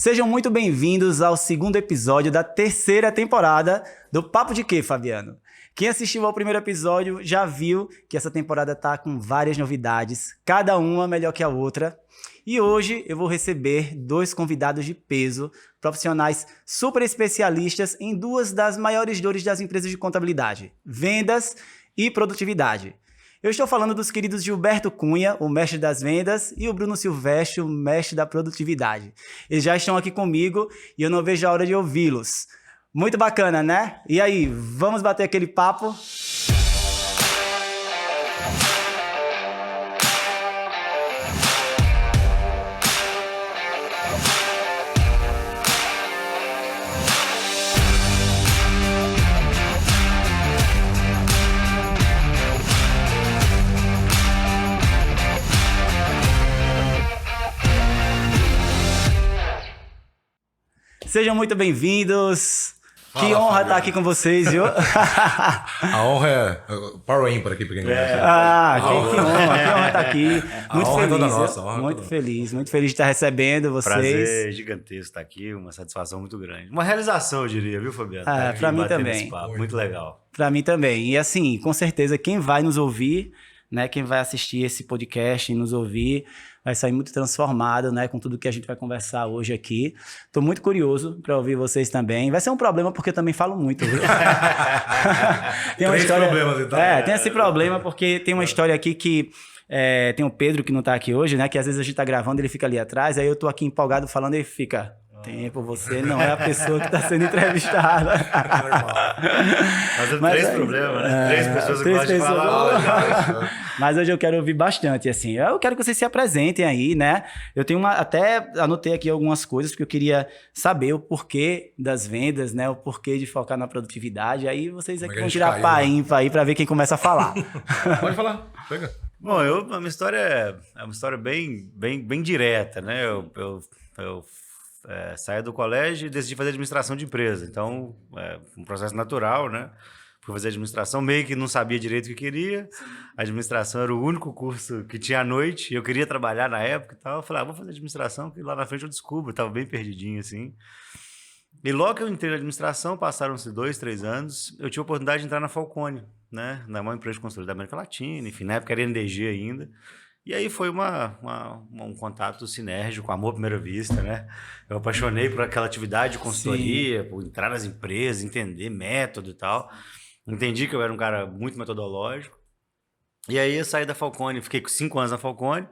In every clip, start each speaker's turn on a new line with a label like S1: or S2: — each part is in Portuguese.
S1: Sejam muito bem-vindos ao segundo episódio da terceira temporada do Papo de Quê, Fabiano? Quem assistiu ao primeiro episódio já viu que essa temporada tá com várias novidades, cada uma melhor que a outra. E hoje eu vou receber dois convidados de peso, profissionais super especialistas em duas das maiores dores das empresas de contabilidade: vendas e produtividade. Eu estou falando dos queridos Gilberto Cunha, o mestre das vendas, e o Bruno Silvestre, o mestre da produtividade. Eles já estão aqui comigo e eu não vejo a hora de ouvi-los. Muito bacana, né? E aí, vamos bater aquele papo? Sejam muito bem-vindos. Que honra estar aqui com vocês, viu?
S2: A honra é Power ímpar aqui pra quem conhece.
S1: Que honra estar aqui. Muito
S2: honra
S1: feliz.
S2: é toda nossa,
S1: Muito feliz de estar recebendo vocês.
S3: Prazer gigantesco estar aqui, uma satisfação muito grande. Uma realização, eu diria, viu, Fabiano?
S1: Pra mim também.
S3: Muito legal.
S1: Pra mim também. E assim, com certeza, quem vai nos ouvir, né, quem vai assistir esse podcast e nos ouvir, vai sair muito transformado, né, com tudo que a gente vai conversar hoje aqui. Tô muito curioso para ouvir vocês também. Vai ser um problema porque eu também falo muito, viu? Tem uma história...
S2: problemas, então.
S1: Tem esse problema porque tem uma história aqui que... tem o Pedro, que não tá aqui hoje, né, que às vezes a gente tá gravando, ele fica ali atrás, aí eu tô aqui empolgado falando e ele fica... Tempo, você não é a pessoa que está sendo entrevistada.
S3: Mas três problemas, né? Três pessoas que gostam de falar.
S1: Mas hoje eu quero ouvir bastante, assim. Eu quero que vocês se apresentem aí, né? Eu tenho até anotei aqui algumas coisas, porque eu queria saber o porquê das vendas, né? O porquê de focar na produtividade. Aí vocês aqui vão tirar pá ímpar aí para ver quem começa a falar.
S2: Pode falar, pega.
S3: Bom, a minha história é uma história bem direta, né? Eu saí do colégio e decidi fazer administração de empresa. Então, um processo natural, né? Fui fazer administração, meio que não sabia direito o que queria. A administração era o único curso que tinha à noite. Eu queria trabalhar na época e tal. Eu falei, vou fazer administração, que lá na frente eu descubro. Eu estava bem perdidinho, assim. E logo que eu entrei na administração, passaram-se 2, 3 anos, eu tive a oportunidade de entrar na Falcone, né? Na maior empresa de consultoria da América Latina. Enfim, na época era NDG ainda. E aí foi um contato sinérgico, amor à primeira vista, né? Eu apaixonei por aquela atividade de consultoria, por entrar nas empresas, entender método e tal. Entendi que eu era um cara muito metodológico. E aí eu saí da Falcone, fiquei com 5 anos na Falcone.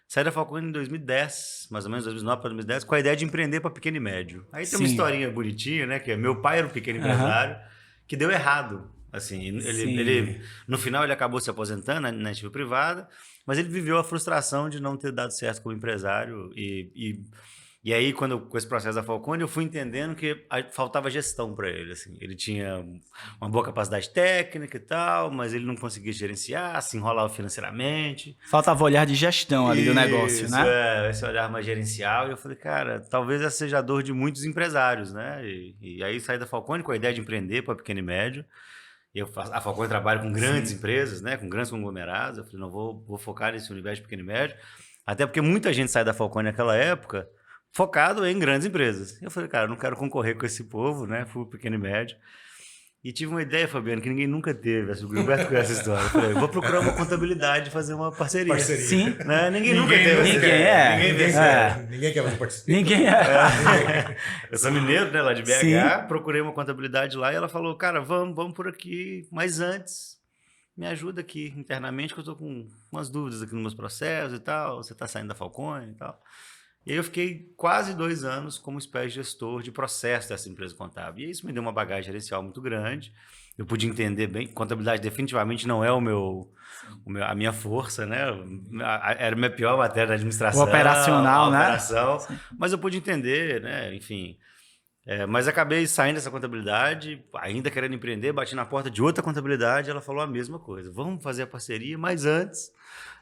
S3: Saí da Falcone em 2010, mais ou menos 2009 para 2010, com a ideia de empreender para pequeno e médio. Aí tem uma historinha bonitinha, né? Que meu pai era um pequeno empresário, que deu errado. Assim, ele, no final ele acabou se aposentando na iniciativa privada, mas ele viveu a frustração de não ter dado certo como empresário e aí, com esse processo da Falcone, eu fui entendendo que faltava gestão para ele. Assim. Ele tinha uma boa capacidade técnica e tal, mas ele não conseguia gerenciar, se enrolava financeiramente.
S1: Faltava olhar de gestão ali do negócio, né?
S3: Esse olhar mais gerencial. E eu falei, cara, talvez essa seja a dor de muitos empresários, né? E aí saí da Falcone com a ideia de empreender para pequeno e médio. A Falcone trabalha com grandes empresas, né? Com grandes conglomerados. Eu falei, não, vou focar nesse universo de pequeno e médio. Até porque muita gente sai da Falcone naquela época focado em grandes empresas. Eu falei, cara, eu não quero concorrer com esse povo, né? Fui pequeno e médio. E tive uma ideia, Fabiano, que ninguém nunca teve. O Gilberto conhece essa história. Eu falei, vou procurar uma contabilidade e fazer uma parceria.
S1: Sim.
S3: Né? Ninguém nunca teve.
S2: Ninguém quer fazer parceria.
S1: Ninguém
S3: Eu sou mineiro, né, lá de BH. Sim. Procurei uma contabilidade lá e ela falou, cara, vamos por aqui. Mas antes, me ajuda aqui internamente, que eu tô com umas dúvidas aqui nos meus processos e tal. Você tá saindo da Falcone e tal. E aí eu fiquei quase 2 anos como espécie de gestor de processo dessa empresa contábil. E isso me deu uma bagagem gerencial muito grande. Eu pude entender bem, contabilidade definitivamente não é a minha força, né? Era a minha pior matéria da administração.
S1: O operacional, né?
S3: Mas eu pude entender, né? Enfim. Mas acabei saindo dessa contabilidade, ainda querendo empreender, bati na porta de outra contabilidade, ela falou a mesma coisa. Vamos fazer a parceria, mas antes...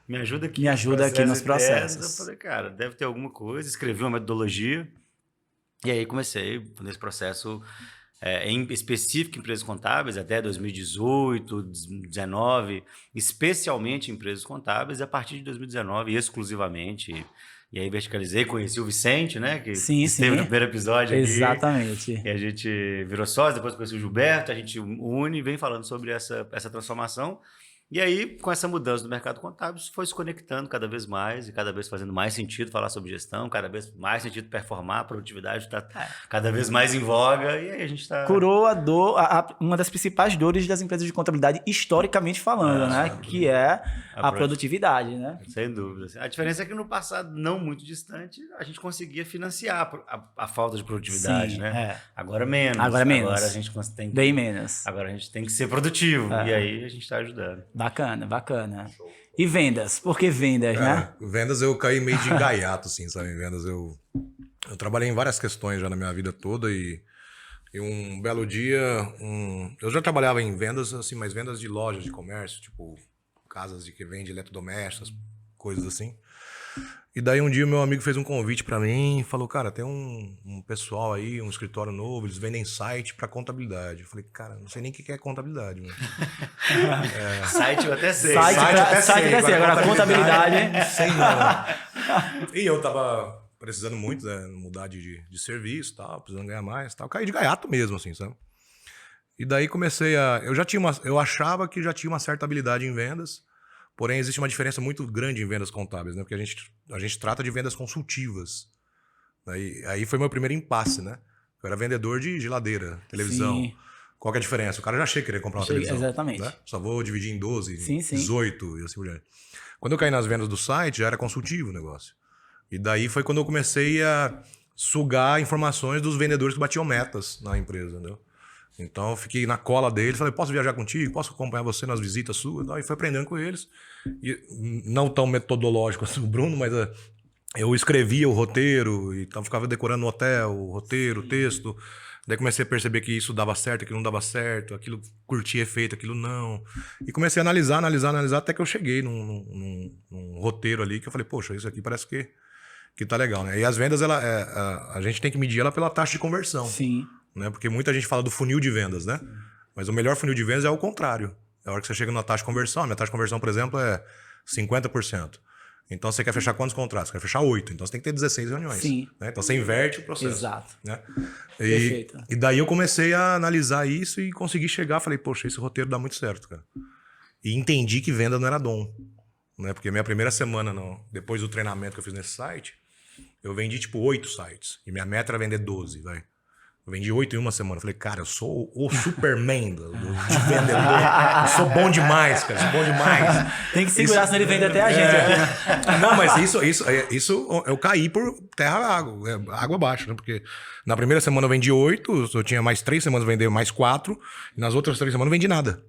S3: Me ajuda aqui nos processos. Eu falei, cara, deve ter alguma coisa. Escrevi uma metodologia e aí comecei nesse processo em específico em empresas contábeis até 2018, 2019, especialmente em empresas contábeis. E a partir de 2019, exclusivamente, E aí verticalizei, conheci o Vicente, né? Que
S1: Sim,
S3: esteve
S1: sim.
S3: no primeiro episódio aqui.
S1: Exatamente.
S3: E a gente virou sócio, depois conheci o Gilberto, a gente une e vem falando sobre essa transformação. E aí, com essa mudança do mercado contábil, isso foi se conectando cada vez mais e cada vez fazendo mais sentido falar sobre gestão, cada vez mais sentido performar, a produtividade está cada vez mais em voga e aí a gente está...
S1: Curou a dor, uma das principais dores das empresas de contabilidade, historicamente falando, né? Que é a produtividade, né?
S3: Sem dúvida. A diferença é que no passado, não muito distante, a gente conseguia financiar a falta de produtividade,
S1: Sim,
S3: né? Agora menos.
S1: Agora menos.
S3: Agora a gente tem
S1: Bem menos.
S3: Agora a gente tem que ser produtivo e aí a gente está ajudando.
S1: Bacana, bacana. E vendas? Por que vendas, né?
S2: Vendas eu caí meio de gaiato, assim, sabe? Em vendas eu trabalhei em várias questões já na minha vida toda e um belo dia, eu já trabalhava em vendas, assim, mas vendas de lojas de comércio, tipo casas de que vende eletrodomésticos, coisas assim. E daí um dia o meu amigo fez um convite pra mim e falou, cara, tem um pessoal aí, um escritório novo, eles vendem site pra contabilidade. Eu falei, cara, não sei nem o que é contabilidade, mano.
S3: Site eu até sei.
S1: Site até sei. Agora contabilidade, hein?
S2: Sei não. E eu tava precisando muito, né, mudar de serviço e tal, precisando ganhar mais e tal. Caí de gaiato mesmo, assim, sabe? E daí comecei a... Eu achava que já tinha uma certa habilidade em vendas, porém existe uma diferença muito grande em vendas contábeis, né? Porque a gente trata de vendas consultivas. Aí foi meu primeiro impasse, né? Eu era vendedor de geladeira, televisão.
S1: Sim.
S2: Qual que é a diferença? O cara já chega a querer comprar uma televisão.
S1: Exatamente.
S2: Né? Só vou dividir em 12,
S1: Sim, sim.
S2: 18 e assim por diante. Quando eu caí nas vendas do site, já era consultivo o negócio. E daí foi quando eu comecei a sugar informações dos vendedores que batiam metas na empresa, entendeu? Então eu fiquei na cola deles, falei, posso viajar contigo? Posso acompanhar você nas visitas suas? E fui aprendendo com eles. E não tão metodológico assim o Bruno, mas eu escrevia o roteiro, então ficava decorando no hotel, o roteiro, o texto. Daí comecei a perceber que isso dava certo, aquilo não dava certo, aquilo curtia efeito, aquilo não. E comecei a analisar, até que eu cheguei num roteiro ali que eu falei, poxa, isso aqui parece que tá legal, né? E as vendas, a gente tem que medir ela pela taxa de conversão.
S1: Sim.
S2: Né? Porque muita gente fala do funil de vendas, né? Sim. Mas o melhor funil de vendas é o contrário. É a hora que você chega na taxa de conversão. A minha taxa de conversão, por exemplo, é 50%. Então você quer fechar quantos contratos? Você quer fechar 8. Então você tem que ter 16 reuniões.
S1: Sim.
S2: Né? Então você inverte o processo.
S1: Exato.
S2: Né?
S1: Perfeito.
S2: E daí eu comecei a analisar isso e consegui chegar. Falei, poxa, esse roteiro dá muito certo, cara. E entendi que venda não era dom. Né? Porque minha primeira semana, depois do treinamento que eu fiz nesse site, eu vendi tipo 8 sites. E minha meta era vender 12, vai. Eu vendi 8 em uma semana. Eu falei, cara, eu sou o Superman de vendedor. Eu sou bom demais, cara. Sou bom demais.
S1: Tem que segurar, senão ele vende até a gente.
S2: Não, mas isso eu caí por terra água abaixo, né? Porque na primeira semana eu vendi 8, eu tinha mais 3 semanas vender mais 4, e nas outras 3 semanas eu não vendi nada.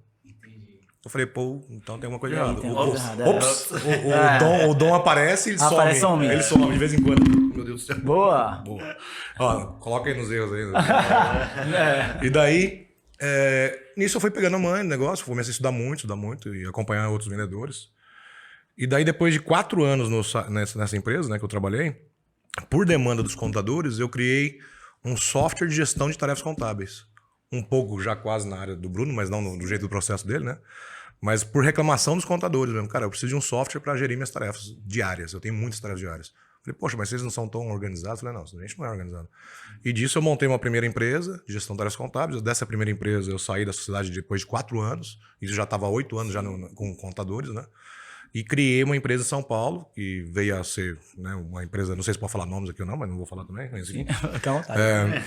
S2: Eu falei, pô, então tem uma coisa errada. Ops, o dom aparece, ele some. Ele some de vez em quando. Meu Deus do céu.
S1: Boa.
S2: Ó, coloca aí nos erros aí. E daí, nisso eu fui pegando a mãe no negócio, comecei a estudar muito e acompanhar outros vendedores. E daí, depois de 4 anos nessa empresa, né, que eu trabalhei, por demanda dos contadores, eu criei um software de gestão de tarefas contábeis. Um pouco já quase na área do Bruno, mas não do jeito do processo dele, né? Mas por reclamação dos contadores mesmo. Cara, eu preciso de um software para gerir minhas tarefas diárias. Eu tenho muitas tarefas diárias. Falei, poxa, mas vocês não são tão organizados? Falei, não, a gente não é organizado. E disso eu montei uma primeira empresa de gestão de tarefas contábeis. Dessa primeira empresa eu saí da sociedade depois de 4 anos. Isso já estava 8 anos já com contadores, né? E criei uma empresa em São Paulo, que veio a ser, né, uma empresa, não sei se pode falar nomes aqui ou não, mas não vou falar também. Mas, enfim.
S1: Fica à vontade.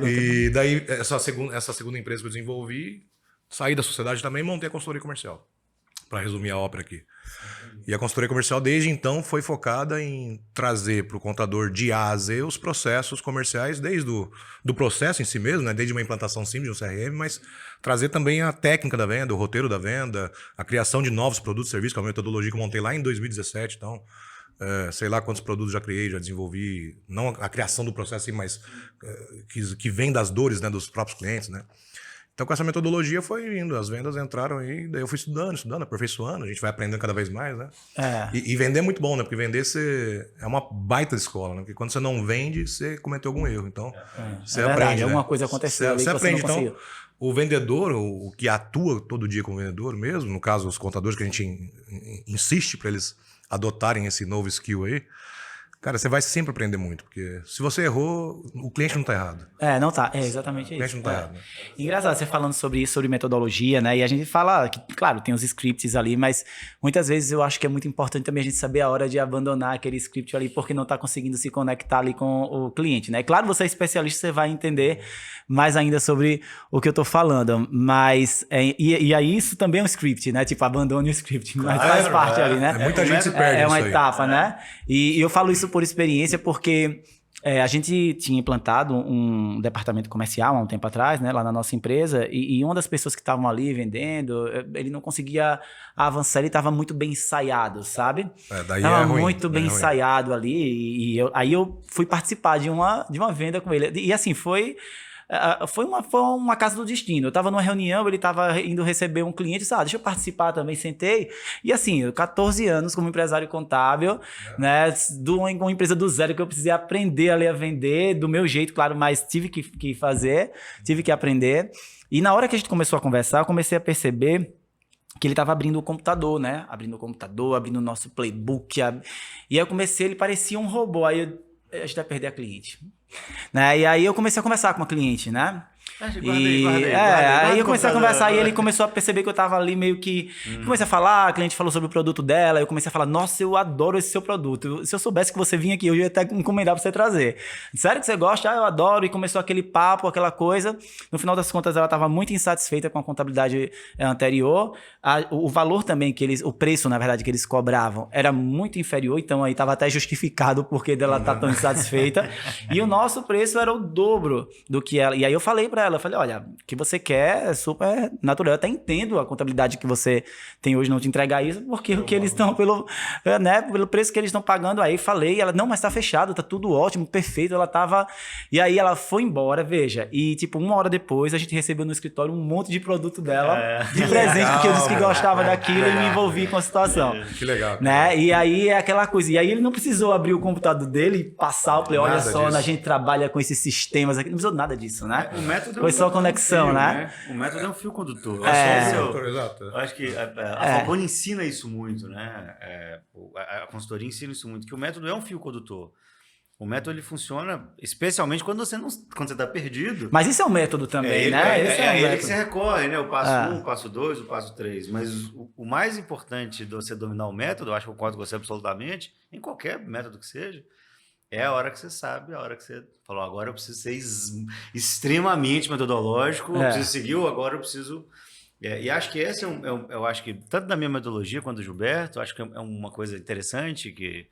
S2: E daí, essa segunda empresa que eu desenvolvi, saí da sociedade também e montei a consultoria comercial. Para resumir a ópera aqui. E a consultoria comercial, desde então, foi focada em trazer para o contador de A a Z os processos comerciais, desde do processo em si mesmo, né? Desde uma implantação simples de um CRM, mas trazer também a técnica da venda, o roteiro da venda, a criação de novos produtos e serviços, que é uma metodologia que eu montei lá em 2017. Então, sei lá quantos produtos já criei, já desenvolvi. Não a criação do processo, mas que vem das dores, né, dos próprios clientes, né? Então, com essa metodologia foi indo, as vendas entraram aí, daí eu fui estudando, aperfeiçoando, a gente vai aprendendo cada vez mais, né? E vender é muito bom, né? Porque vender é uma baita escola, né? Porque quando você não vende, você cometeu algum erro. Então, você aprende.
S1: Alguma coisa aconteceu.
S2: Você aprende. Então, o vendedor, o que atua todo dia como vendedor mesmo, no caso, os contadores, que a gente insiste para eles adotarem esse novo skill aí, Cara, você vai sempre aprender muito, porque se você errou, o cliente não tá errado.
S1: Não tá. É exatamente
S2: O cliente
S1: isso.
S2: não tá errado, né?
S1: Engraçado você falando sobre isso, sobre metodologia, né? E a gente fala que, claro, tem os scripts ali, mas muitas vezes eu acho que é muito importante também a gente saber a hora de abandonar aquele script ali, porque não tá conseguindo se conectar ali com o cliente, né? Claro, você é especialista, você vai entender mais ainda sobre o que eu tô falando, mas... E aí isso também é um script, né? Tipo, abandone o script, mas faz parte ali, né?
S2: Muita gente se perde
S1: É uma
S2: nisso aí.
S1: etapa, né? E eu falo isso por experiência porque a gente tinha implantado um departamento comercial há um tempo atrás, né, lá na nossa empresa, e uma das pessoas que estavam ali vendendo, ele não conseguia avançar, ele estava muito bem ensaiado, sabe?
S2: Daí
S1: Tava
S2: é ruim,
S1: muito bem ensaiado ali, aí eu fui participar de uma venda com ele. E assim, foi uma casa do destino. Eu tava numa reunião, ele tava indo receber um cliente, disse, deixa eu participar também, sentei. E assim, eu 14 anos como empresário contábil, né, de uma empresa do zero que eu precisei aprender ali a vender, do meu jeito, claro, mas tive que fazer, tive que aprender. E na hora que a gente começou a conversar, eu comecei a perceber que ele estava abrindo o computador, né? Abrindo o computador, abrindo o nosso playbook. E aí eu comecei, ele parecia um robô. Aí a gente vai perder a cliente. Né? E aí eu comecei a conversar com a cliente, né? Aí eu comecei a conversar e ele começou a perceber que eu tava ali meio que... Comecei a falar, a cliente falou sobre o produto dela, eu comecei a falar, nossa, eu adoro esse seu produto. Se eu soubesse que você vinha aqui, eu ia até encomendar pra você trazer. Sério que você gosta? Eu adoro. E começou aquele papo, aquela coisa. No final das contas, ela tava muito insatisfeita com a contabilidade anterior. O valor também o preço, na verdade, que eles cobravam era muito inferior, então aí tava até justificado o porquê dela estar tão insatisfeita. E o nosso preço era o dobro do que ela... E aí eu falei pra ela, eu falei, olha, o que você quer é super natural. Eu até entendo a contabilidade que você tem hoje não te entregar isso, porque o que eles estão pelo preço que eles estão pagando. Aí falei, ela, não, mas tá fechado, tá tudo ótimo, perfeito. Ela tava... E aí ela foi embora, veja. E tipo, 1 hora depois, a gente recebeu no escritório um monte de produto dela, de presente, porque eu disse que gostava daquilo e me envolvi com a situação.
S2: Que legal.
S1: Né? E aí é aquela coisa. E aí ele não precisou abrir o computador dele e passar o play. Olha só, a gente trabalha com esses sistemas aqui. Não precisou nada disso, né?
S3: O método
S1: foi só conexão,
S3: né? O método é um fio condutor.
S2: Exato.
S3: Eu acho que a Falcone ensina isso muito, né? A consultoria ensina isso muito, que o método é um fio condutor. O método ele funciona especialmente quando você está perdido.
S1: Mas isso é um método também, né?
S3: É ele que você recorre, né? O passo 1, o passo 2, o passo 3. Mas o mais importante de você dominar o método, eu acho que eu concordo com você absolutamente, em qualquer método que seja, é a hora que você sabe, a hora que você falou, agora eu preciso ser extremamente metodológico, eu preciso seguir, agora eu preciso... E acho que esse eu acho que, tanto da minha metodologia quanto do Gilberto, acho que é uma coisa interessante que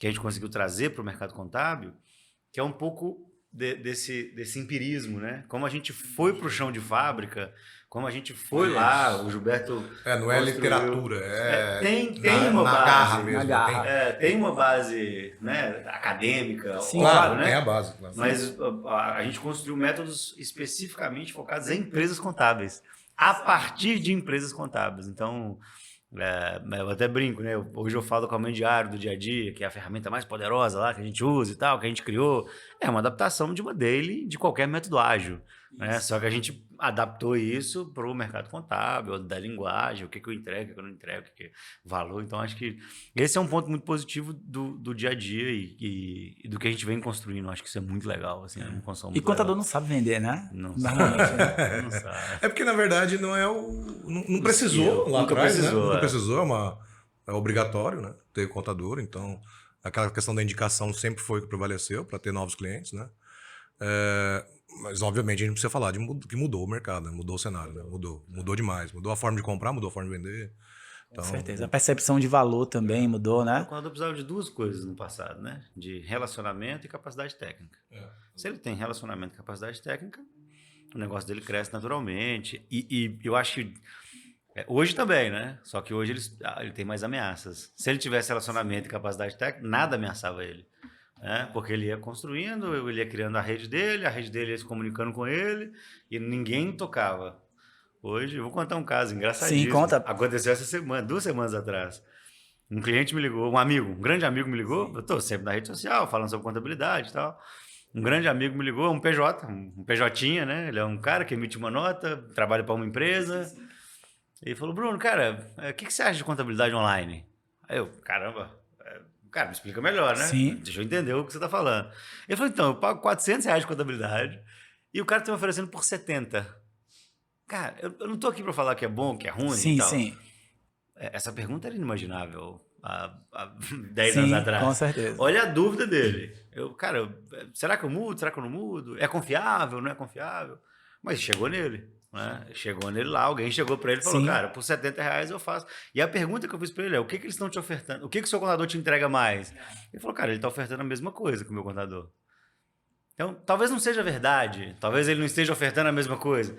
S3: a gente conseguiu trazer para o mercado contábil, que é um pouco desse empirismo, né? Como a gente foi para o chão de fábrica, como a gente foi lá, o Gilberto...
S2: não é literatura,
S3: tem uma base.
S2: Garra mesmo.
S3: Tem uma base, né, acadêmica.
S1: Sim,
S2: claro,
S3: né?
S2: tem a base. Claro.
S3: Mas a gente construiu métodos especificamente focados em empresas contábeis, a partir de empresas contábeis. Então... eu até brinco, né? Hoje eu falo com a mãe diário do dia a dia, que é a ferramenta mais poderosa lá que a gente usa e tal, que a gente criou. É uma adaptação de uma daily de qualquer método ágil, né? Só que a gente adaptou isso para o mercado contábil, da linguagem, o que eu entrego, o que eu não entrego, o que é valor. Então, acho que esse é um ponto muito positivo do dia a dia e do que a gente vem construindo. Acho que isso é muito legal. Assim, é uma construção muito
S1: contador
S3: legal.
S1: não sabe vender, né?
S3: Não sabe. Não sabe.
S2: É porque, na verdade, não é não precisou lá atrás,
S3: precisou,
S2: né? Nunca precisou, é obrigatório, né? Ter contador, então aquela questão da indicação sempre foi o que prevaleceu para ter novos clientes, né? Mas, obviamente, a gente precisa falar que mudou o mercado, né? Mudou o cenário, né? Mudou demais. Mudou a forma de comprar, mudou a forma de vender. Então,
S1: com certeza. A percepção de valor também mudou, né?
S3: O contador precisava de 2 coisas no passado, né? De relacionamento e capacidade técnica. Se ele tem relacionamento e capacidade técnica, o negócio dele cresce naturalmente. E eu acho que hoje também, né? Só que hoje ele tem mais ameaças. Se ele tivesse relacionamento e capacidade técnica, nada ameaçava ele. Porque ele ia construindo, ele ia criando a rede dele ia se comunicando com ele e ninguém tocava. Hoje, eu vou contar um caso engraçadíssimo.
S1: Sim, conta.
S3: Aconteceu essa semana, 2 semanas atrás. Um cliente me ligou, um grande amigo me ligou. Eu estou sempre na rede social, falando sobre contabilidade e tal. Um grande amigo me ligou, um PJ, um PJinha, né? Ele é um cara que emite uma nota, trabalha para uma empresa. Ele falou, Bruno, cara, o que você acha de contabilidade online? Aí eu, caramba... cara, me explica melhor, né?
S1: Sim.
S3: Deixa eu entender o que você tá falando. Ele falou, então, eu pago R$ 400 de contabilidade e o cara tá me oferecendo por 70. Cara, eu não tô aqui pra falar que é bom, que é ruim e
S1: Sim,
S3: tal.
S1: sim.
S3: Essa pergunta era inimaginável há 10
S1: Sim,
S3: anos atrás.
S1: com certeza.
S3: Olha a dúvida dele. Cara, será que eu mudo? Será que eu não mudo? É confiável? Não é confiável? Mas chegou nele, né? Chegou nele lá, alguém chegou para ele e falou,
S1: Sim.
S3: cara, por R$ 70 eu faço. E a pergunta que eu fiz para ele é, o que eles estão te ofertando? O que o seu contador te entrega mais? Ele falou, cara, ele está ofertando a mesma coisa que o meu contador. Então, talvez não seja verdade, talvez ele não esteja ofertando a mesma coisa,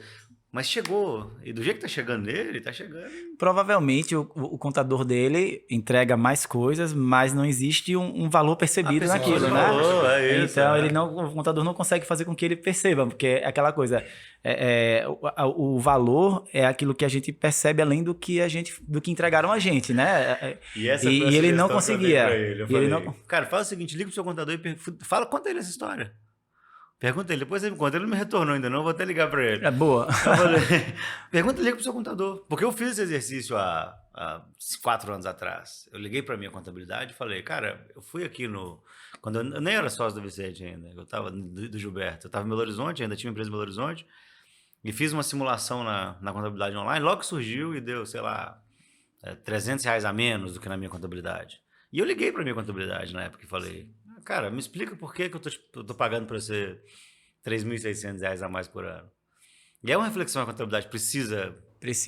S3: mas chegou, e do jeito que tá chegando nele, tá chegando.
S1: Provavelmente o contador dele entrega mais coisas, mas não existe um valor percebido naquilo, né?
S3: Valor, é isso,
S1: então
S3: é.
S1: o contador não consegue fazer com que ele perceba, porque é aquela coisa, o valor é aquilo que a gente percebe além do que entregaram a gente, né?
S3: E essa foi a
S1: ele não
S3: sugestão que eu dei
S1: conseguia.
S3: pra ele. Eu
S1: E ele
S3: falei,
S1: não...
S3: cara, faz o seguinte, liga pro seu contador e fala, conta ele essa história. Pergunta ele, depois ele me conta. Ele não me retornou ainda não, vou até ligar para ele.
S1: É boa.
S3: Eu falei, pergunta, liga pro seu contador. Porque eu fiz esse exercício há 4 anos atrás. Eu liguei para minha contabilidade e falei, cara, eu fui aqui quando eu nem era sócio do Vicente ainda, eu estava do Gilberto. Eu estava em Belo Horizonte, ainda tinha uma empresa em Belo Horizonte, e fiz uma simulação na contabilidade online. Logo que surgiu e deu, sei lá, R$ 300 a menos do que na minha contabilidade. E eu liguei para minha contabilidade na época e falei, cara, me explica por que eu tô pagando para você R$ 3.600 a mais por ano. E é uma reflexão que a contabilidade precisa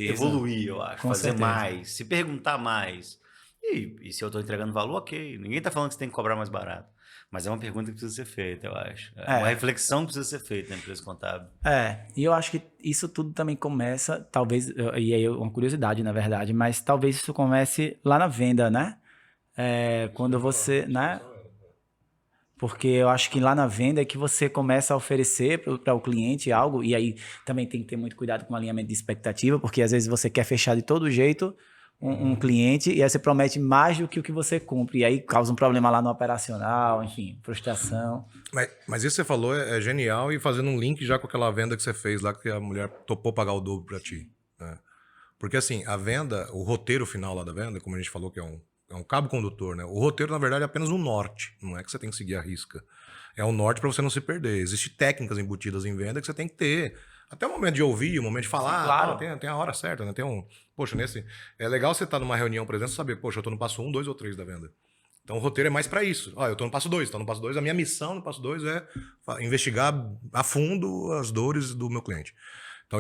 S3: evoluir, eu acho.
S1: Com
S3: fazer
S1: certeza.
S3: mais, se perguntar mais. E se eu estou entregando valor, ok. Ninguém está falando que você tem que cobrar mais barato. Mas é uma pergunta que precisa ser feita, eu acho. Uma reflexão que precisa ser feita na empresa contábil.
S1: E eu acho que isso tudo também começa, talvez, e aí uma curiosidade, na verdade, mas talvez isso comece lá na venda, né? Quando você, né? Porque eu acho que lá na venda é que você começa a oferecer para o cliente algo, e aí também tem que ter muito cuidado com o alinhamento de expectativa, porque às vezes você quer fechar de todo jeito um cliente, e aí você promete mais do que o que você cumpre, e aí causa um problema lá no operacional, enfim, frustração.
S2: Mas isso que você falou é genial, e fazendo um link já com aquela venda que você fez lá, que a mulher topou pagar o dobro para ti. Né? Porque assim, a venda, o roteiro final lá da venda, como a gente falou que é um cabo condutor, né? O roteiro, na verdade, é apenas um norte. Não é que você tem que seguir a risca. É um norte para você não se perder. Existem técnicas embutidas em venda que você tem que ter. Até o momento de ouvir, o momento de falar.
S1: Claro.
S2: Tem a hora certa, né? Poxa, é legal você estar numa reunião, por exemplo, saber, poxa, eu tô no passo 1, 2 ou 3 da venda. Então o roteiro é mais para isso. Eu tô no passo 2. Então no passo 2, a minha missão no passo 2 é investigar a fundo as dores do meu cliente. Então,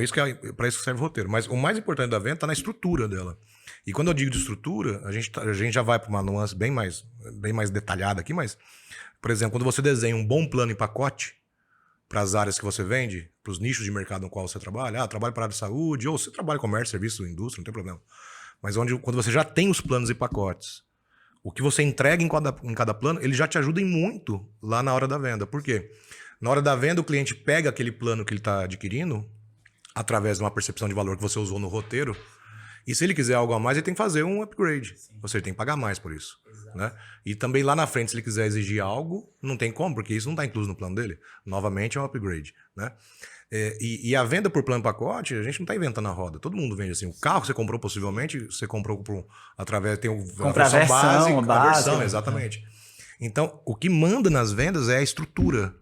S2: para isso que serve o roteiro. Mas o mais importante da venda está na estrutura dela. E quando eu digo de estrutura, a gente já vai para uma nuance bem mais detalhada aqui, mas, por exemplo, quando você desenha um bom plano em pacote para as áreas que você vende, para os nichos de mercado no qual você trabalha, trabalho para a área de saúde, ou você trabalha em comércio, serviço, indústria, não tem problema. Mas quando você já tem os planos e pacotes, o que você entrega em cada plano, ele já te ajuda em muito lá na hora da venda. Por quê? Na hora da venda, o cliente pega aquele plano que ele está adquirindo, através de uma percepção de valor que você usou no roteiro, e se ele quiser algo a mais, ele tem que fazer um upgrade. Ou seja, ele tem que pagar mais por isso. Né? E também lá na frente, se ele quiser exigir algo, não tem como, porque isso não está incluso no plano dele. Novamente é um upgrade. Né? E a venda por plano pacote, a gente não está inventando a roda. Todo mundo vende assim. O carro que você comprou, possivelmente, você comprou através... Tem a versão básica. A versão, exatamente. Então, o que manda nas vendas é a estrutura.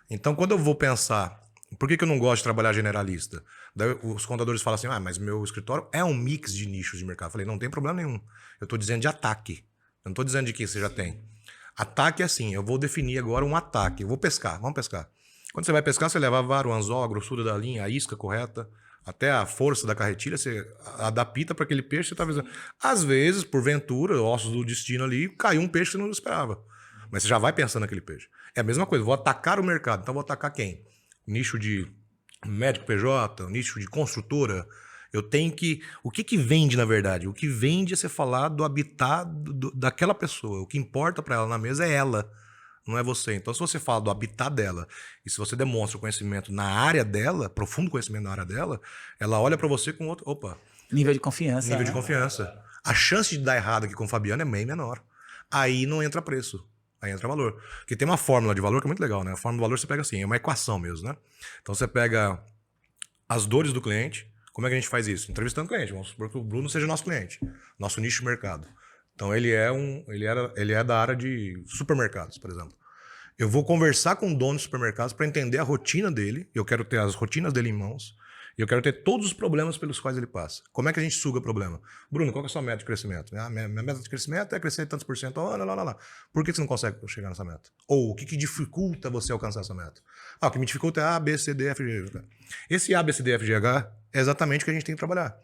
S2: Então, quando eu vou pensar... Por que eu não gosto de trabalhar generalista? Daí os contadores falam assim, mas meu escritório é um mix de nichos de mercado. Eu falei, não tem problema nenhum. Eu estou dizendo de ataque. Eu não estou dizendo de que você já tem. Ataque é assim, eu vou definir agora um ataque. Eu vou pescar, vamos pescar. Quando você vai pescar, você leva a vara, o anzol, a grossura da linha, a isca correta, até a força da carretilha, você adapta para aquele peixe que você está visando. Às vezes, porventura, ossos do destino ali, caiu um peixe que você não esperava. Mas você já vai pensando naquele peixe. É a mesma coisa, vou atacar o mercado. Então, vou atacar quem? Nicho de médico PJ, nicho de construtora. Eu tenho que... O que vende, na verdade? O que vende é você falar do habitat daquela pessoa. O que importa para ela na mesa é ela, não é você. Então, se você fala do habitat dela e se você demonstra o conhecimento na área dela, profundo conhecimento na área dela, ela olha para você com outro... Opa!
S1: Nível de confiança.
S2: Nível de confiança. A chance de dar errado aqui com o Fabiano é bem menor. Aí não entra preço. Aí entra valor. Porque tem uma fórmula de valor que é muito legal, né? A fórmula de valor você pega assim, é uma equação mesmo, né? Então você pega as dores do cliente. Como é que a gente faz isso? Entrevistando o cliente. Vamos supor que o Bruno seja nosso cliente. Nosso nicho de mercado. Então ele é da área de supermercados, por exemplo. Eu vou conversar com o dono de supermercados para entender a rotina dele. Eu quero ter as rotinas dele em mãos. E eu quero ter todos os problemas pelos quais ele passa. Como é que a gente suga problema? Bruno, qual que é a sua meta de crescimento? Minha meta de crescimento é crescer tantos por cento. Lá. Por que você não consegue chegar nessa meta? Ou o que dificulta você alcançar essa meta? O que me dificulta é A, B, C, D, F, G. Esse A, B, C, D, F, G, H é exatamente o que a gente tem que trabalhar.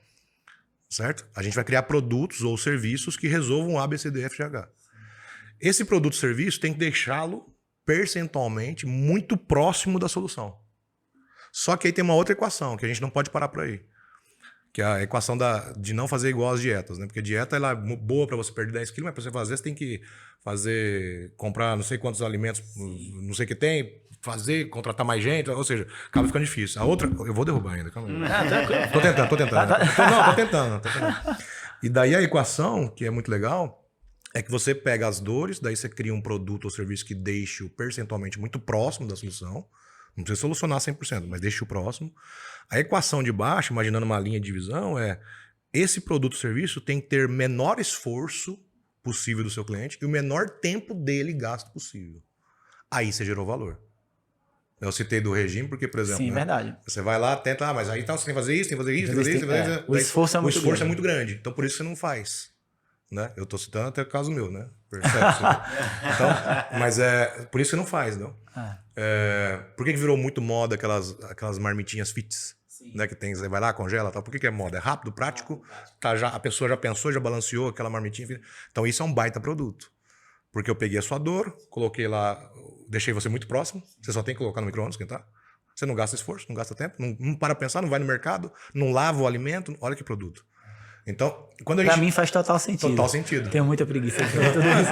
S2: Certo? A gente vai criar produtos ou serviços que resolvam A, B, C, D, F, G, H. Esse produto ou serviço tem que deixá-lo percentualmente muito próximo da solução. Só que aí tem uma outra equação, que a gente não pode parar por aí. Que é a equação de não fazer igual às dietas, né? Porque a dieta ela é boa para você perder 10 quilos, mas para você fazer, você tem que comprar não sei quantos alimentos, não sei o que tem, contratar mais gente, ou seja, acaba ficando difícil. A outra, eu vou derrubar ainda, calma aí. Tô tentando. E daí a equação, que é muito legal, é que você pega as dores, daí você cria um produto ou serviço que deixe-o percentualmente muito próximo da solução. Não precisa solucionar 100%, mas deixe o próximo. A equação de baixo, imaginando uma linha de divisão, é esse produto ou serviço tem que ter menor esforço possível do seu cliente e o menor tempo dele gasto possível. Aí você gerou valor. Eu citei do regime porque, por exemplo...
S1: Sim, verdade.
S2: Você vai lá, tenta... mas aí então, você tem que fazer isso, tem que fazer isso, tem que fazer isso.
S1: O esforço é muito grande.
S2: O esforço é muito grande. Então, por isso você não faz. Né? Eu estou citando até o caso meu, né? Então, mas por isso você não faz, não? Por que virou muito moda aquelas marmitinhas fits? Né, que tem, você vai lá, congela, tal. Por que é moda? É rápido, prático, a pessoa já pensou, já balanceou aquela marmitinha. Então isso é um baita produto. Porque eu peguei a sua dor, coloquei lá, deixei você muito próximo, você só tem que colocar no micro-ondas, esquentar. Você não gasta esforço, não gasta tempo, não para pensar, não vai no mercado, não lava o alimento, olha que produto. Então, quando a gente...
S1: Pra mim faz total sentido.
S2: Total sentido.
S1: Tenho muita preguiça de fazer tudo isso.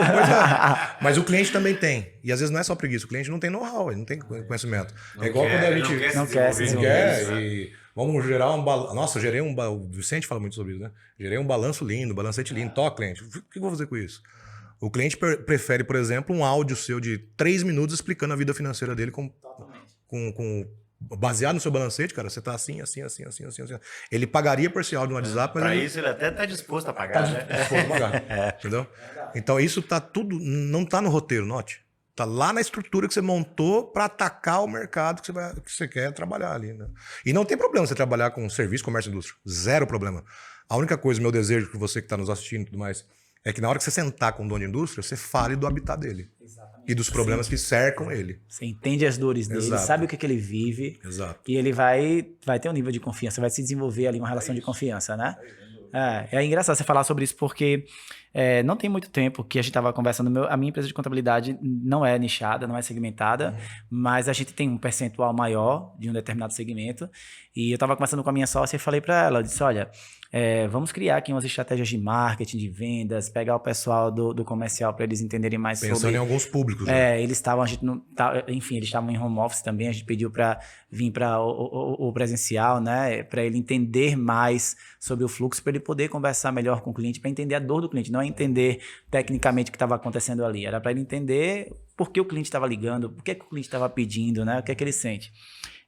S2: Mas o cliente também tem. E às vezes não é só preguiça, o cliente não tem know-how, ele não tem conhecimento.
S3: Não
S2: é igual
S3: quer,
S2: quando a gente...
S1: Não quer.
S2: E vamos gerar um balanço. Nossa, eu gerei o Vicente fala muito sobre isso, né? Gerei um balanço lindo, balancete lindo. Cliente. O que eu vou fazer com isso? O cliente prefere, por exemplo, um áudio seu de 3 minutos explicando a vida financeira dele baseado no seu balancete, cara, você tá assim. Ele pagaria por esse áudio no WhatsApp, mas...
S3: Para isso ele até tá disposto a pagar, né?
S2: Disposto a pagar, entendeu? Então isso tá tudo, não tá no roteiro, note. Tá lá na estrutura que você montou para atacar o mercado que você quer trabalhar ali, né? E não tem problema você trabalhar com serviço, comércio e indústria. Zero problema. A única coisa, meu desejo, que você que tá nos assistindo e tudo mais, é que na hora que você sentar com o dono de indústria, você fale do habitat dele. Exatamente. E dos problemas que cercam ele.
S1: Você entende as dores dele,
S2: Exato.
S1: sabe o que ele vive.
S2: Exato.
S1: E ele vai ter um nível de confiança, vai se desenvolver ali uma relação de confiança, né? É engraçado você falar sobre isso porque não tem muito tempo que a gente estava conversando. A minha empresa de contabilidade não é nichada, não é segmentada, mas a gente tem um percentual maior de um determinado segmento. E eu estava conversando com a minha sócia e falei para ela, eu disse, olha, vamos criar aqui umas estratégias de marketing, de vendas, pegar o pessoal do comercial para eles entenderem mais
S2: Pensando
S1: sobre...
S2: em alguns públicos. Né?
S1: Eles estavam, enfim, eles estavam em home office também, a gente pediu para vir para o presencial, né, para ele entender mais sobre o fluxo, para ele poder conversar melhor com o cliente, para entender a dor do cliente, não é entender tecnicamente o que estava acontecendo ali, era para ele entender por que o cliente estava ligando, por que o cliente estava pedindo, né, o que é que ele sente.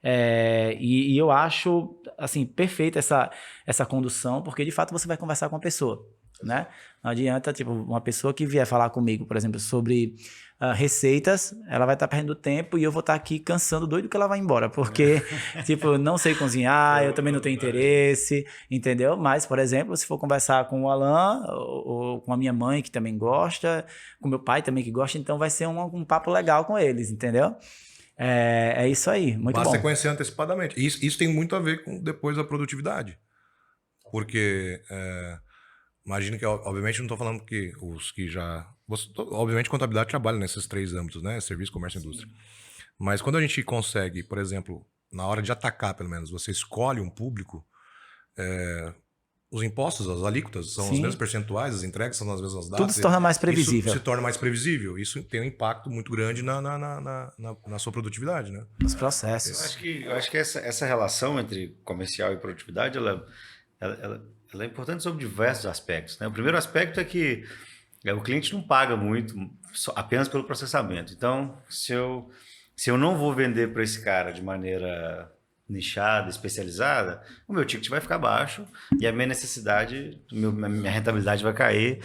S1: E eu acho assim, perfeita essa condução, porque de fato você vai conversar com a pessoa, né? Não adianta, tipo, uma pessoa que vier falar comigo, por exemplo, sobre receitas, ela vai estar perdendo tempo e eu vou estar aqui cansando, doido que ela vai embora, porque, tipo, não sei cozinhar, eu também não tenho interesse, entendeu? Mas, por exemplo, se for conversar com o Alan ou com a minha mãe, que também gosta, com meu pai também que gosta, então vai ser um papo legal com eles, entendeu? É isso aí, muito bom.
S2: Basta você conhecer antecipadamente. Isso tem muito a ver com depois a produtividade. Porque, imagina que, obviamente, não estou falando que os que já... Obviamente, contabilidade trabalha nesses 3 âmbitos, né? Serviço, comércio e indústria. Mas quando a gente consegue, por exemplo, na hora de atacar, pelo menos, você escolhe um público, os impostos, as alíquotas são os mesmos percentuais, as entregas são as mesmas datas.
S1: Tudo se torna mais previsível.
S2: Isso se torna mais previsível. Isso tem um impacto muito grande na sua produtividade, né?
S1: Os processos.
S3: Eu acho que essa relação entre comercial e produtividade, ela é importante sob diversos aspectos, né? O primeiro aspecto é que o cliente não paga muito apenas pelo processamento. Então, se eu não vou vender para esse cara de maneira nichada, especializada, o meu ticket vai ficar baixo e a minha necessidade, minha rentabilidade vai cair.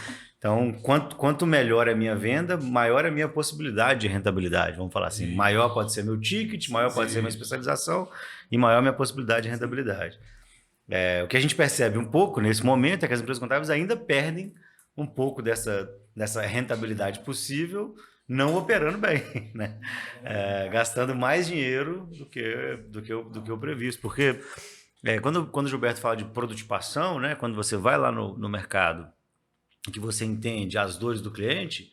S3: Então, quanto melhor é a minha venda, maior é a minha possibilidade de rentabilidade. Vamos falar assim, maior pode ser meu ticket, maior pode ser minha especialização e maior a minha possibilidade de rentabilidade. O que a gente percebe um pouco nesse momento é que as empresas contábeis ainda perdem um pouco dessa rentabilidade possível não operando bem, né? Gastando mais dinheiro do que o previsto. Porque quando o Gilberto fala de prototipação, né? Quando você vai lá no mercado que você entende as dores do cliente,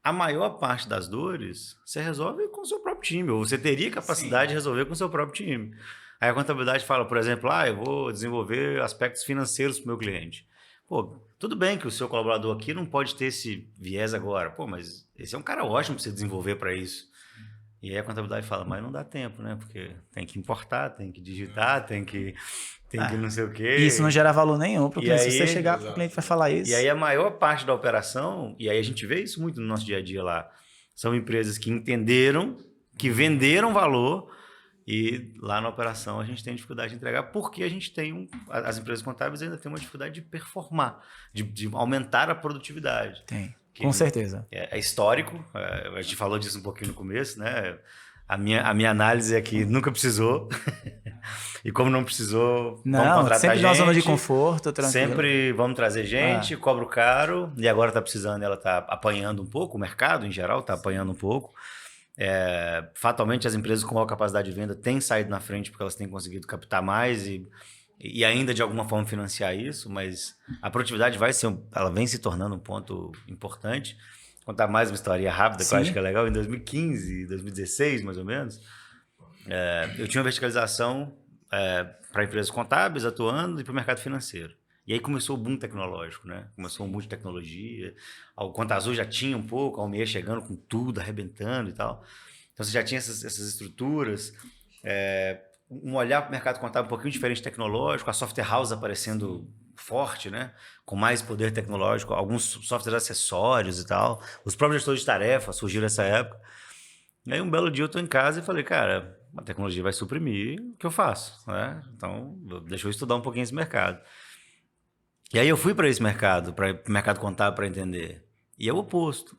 S3: a maior parte das dores você resolve com o seu próprio time, ou você teria capacidade de resolver com o seu próprio time. Aí a contabilidade fala, por exemplo, eu vou desenvolver aspectos financeiros para o meu cliente. Pô, tudo bem que o seu colaborador aqui não pode ter esse viés agora. Pô, mas esse é um cara ótimo para você desenvolver para isso. E aí a contabilidade fala, mas não dá tempo, né? Porque tem que importar, tem que digitar, tem que não sei o quê.
S1: Isso não gera valor nenhum para o cliente. Se você chegar para o cliente e vai falar isso...
S3: E aí a maior parte da operação, e aí a gente vê isso muito no nosso dia a dia lá, são empresas que entenderam, que venderam valor, e lá na operação a gente tem dificuldade de entregar, porque a gente tem as empresas contábeis ainda têm uma dificuldade de performar, de aumentar a produtividade.
S1: Tem, com certeza.
S3: É histórico, a gente falou disso um pouquinho no começo, né? A minha análise é que nunca precisou. E como não precisou, vamos contratar
S1: sempre
S3: gente.
S1: Na zona de conforto, tranquilo.
S3: Sempre vamos trazer gente, cobro caro, e agora está precisando, ela está apanhando um pouco, o mercado em geral está apanhando um pouco. Fatalmente as empresas com maior capacidade de venda têm saído na frente porque elas têm conseguido captar mais e ainda de alguma forma financiar isso, mas a produtividade ela vem se tornando um ponto importante. Vou contar mais uma história rápida que eu acho que é legal. Em 2015, 2016 mais ou menos, eu tinha uma verticalização para empresas contábeis atuando e para o mercado financeiro. E aí começou o boom tecnológico, né? Começou o boom de tecnologia. A Conta Azul já tinha um pouco, a Almeida chegando com tudo, arrebentando e tal. Então você já tinha essas estruturas. Um olhar para o mercado contábil um pouquinho diferente tecnológico, a software house aparecendo forte, né? Com mais poder tecnológico, alguns softwares acessórios e tal. Os próprios gestores de tarefa surgiram nessa época. E aí um belo dia eu estou em casa e falei, cara, a tecnologia vai suprimir o que eu faço, né? Então deixa eu estudar um pouquinho esse mercado. E aí eu fui para esse mercado, para o mercado contábil, para entender. E é o oposto.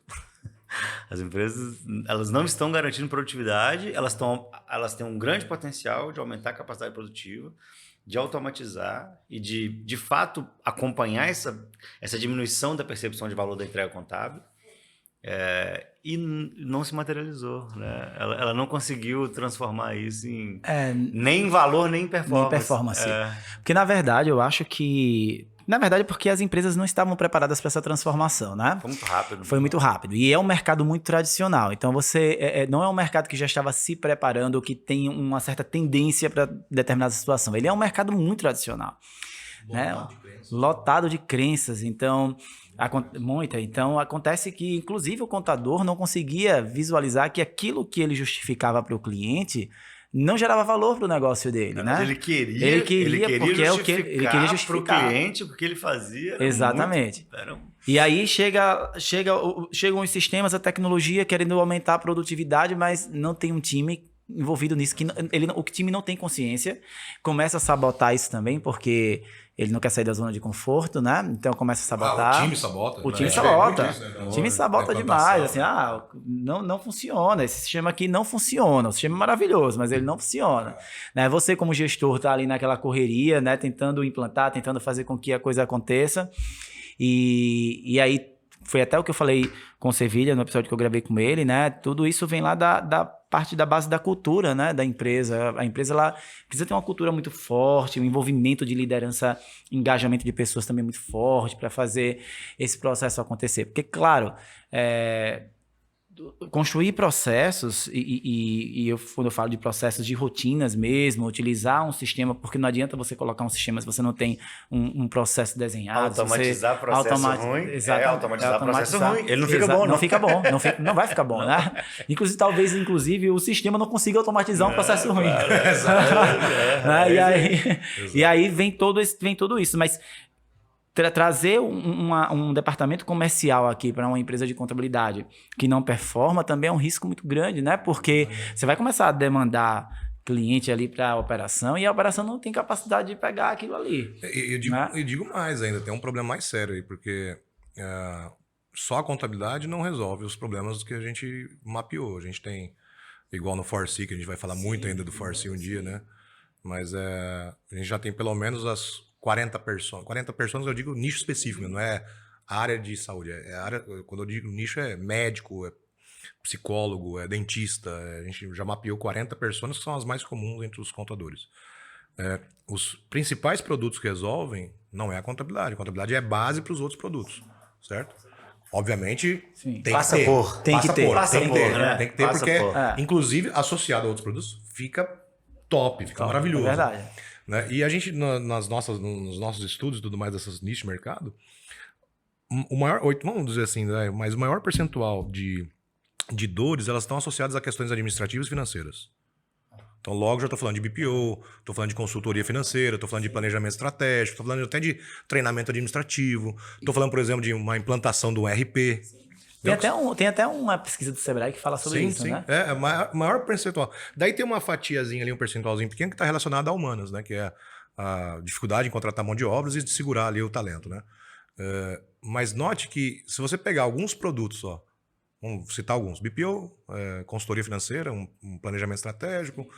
S3: As empresas, elas não estão garantindo produtividade, elas têm um grande potencial de aumentar a capacidade produtiva, de automatizar e de fato acompanhar essa diminuição da percepção de valor da entrega contábil. E não se materializou, né? Ela não conseguiu transformar isso nem em valor, nem em performance.
S1: Nem performance. Porque, na verdade, eu acho que... Na verdade, porque as empresas não estavam preparadas para essa transformação, né?
S3: Foi muito rápido.
S1: Foi muito rápido. E é um mercado muito tradicional. Então, não é um mercado que já estava se preparando ou que tem uma certa tendência para determinada situação. Ele é um mercado muito tradicional. Lotado de crenças. Então, acontece que, inclusive, o contador não conseguia visualizar que aquilo que ele justificava para o cliente não gerava valor para o negócio dele, né?
S3: Ele queria
S1: porque ele queria justificar
S3: para o cliente o que ele fazia.
S1: Exatamente. E aí chegam os sistemas, a tecnologia querendo aumentar a produtividade, mas não tem um time envolvido nisso, o time não tem consciência, começa a sabotar isso também, porque ele não quer sair da zona de conforto, né? Então começa a sabotar.
S2: O time sabota.
S1: O time sabota. O time sabota demais. Assim, não funciona. Esse sistema aqui não funciona. O sistema é maravilhoso, mas ele não funciona. Né? Você, como gestor, tá ali naquela correria, né? Tentando implantar, tentando fazer com que a coisa aconteça. E aí, foi até o que eu falei com o Sevilha no episódio que eu gravei com ele, né? Tudo isso vem lá da parte da base da cultura, né? Da empresa. A empresa ela precisa ter uma cultura muito forte, um envolvimento de liderança, engajamento de pessoas também muito forte para fazer esse processo acontecer. Porque, claro, construir processos, quando eu falo de processos de rotinas mesmo, utilizar um sistema, porque não adianta você colocar um sistema se você não tem um processo desenhado.
S3: Automatizar processo ruim. Automatizar processo ruim. Ele não fica bom,
S1: não fica bom. Não vai ficar bom, né? Inclusive, o sistema não consiga automatizar um processo ruim. E aí vem tudo isso. Mas trazer um departamento comercial aqui para uma empresa de contabilidade que não performa também é um risco muito grande, né? Porque você vai começar a demandar cliente ali para a operação e a operação não tem capacidade de pegar aquilo ali.
S2: Eu digo mais ainda, tem um problema mais sério aí, porque só a contabilidade não resolve os problemas que a gente mapeou. A gente tem, igual no Foresee, que a gente vai falar muito ainda do Foresee um dia, né? Mas a gente já tem pelo menos as 40 pessoas. 40 pessoas eu digo nicho específico, não é a área de saúde. Quando eu digo nicho, é médico, é psicólogo, é dentista. A gente já mapeou 40 pessoas que são as mais comuns entre os contadores. Os principais produtos que resolvem não é a contabilidade. A contabilidade é base para os outros produtos, certo? Obviamente,
S1: Sim.
S2: tem
S3: Passa
S2: que ter.
S3: por.
S1: Tem que ter.
S3: Passa
S2: Tem que
S3: por,
S2: ter,
S3: né?
S2: tem que ter
S3: Passa
S2: porque,
S3: por.
S2: inclusive, associado a outros produtos, fica top, fica maravilhoso.
S1: É verdade.
S2: Né? E a gente, nos nossos estudos e tudo mais dessas nichos de mercado, vamos dizer assim, né? Mas o maior percentual de dores, elas estão associadas a questões administrativas e financeiras. Então, logo já estou falando de BPO, estou falando de consultoria financeira, estou falando de planejamento estratégico, estou falando até de treinamento administrativo, estou falando, por exemplo, de uma implantação do ERP.
S1: Tem até uma pesquisa do Sebrae que fala sobre isso, né?
S2: É maior percentual. Daí tem uma fatiazinha ali, um percentualzinho pequeno que está relacionado a humanas, né? Que é a dificuldade em contratar mão de obras e de segurar ali o talento, né? Mas note que se você pegar alguns produtos só, vamos citar alguns, BPO, consultoria financeira, um planejamento estratégico,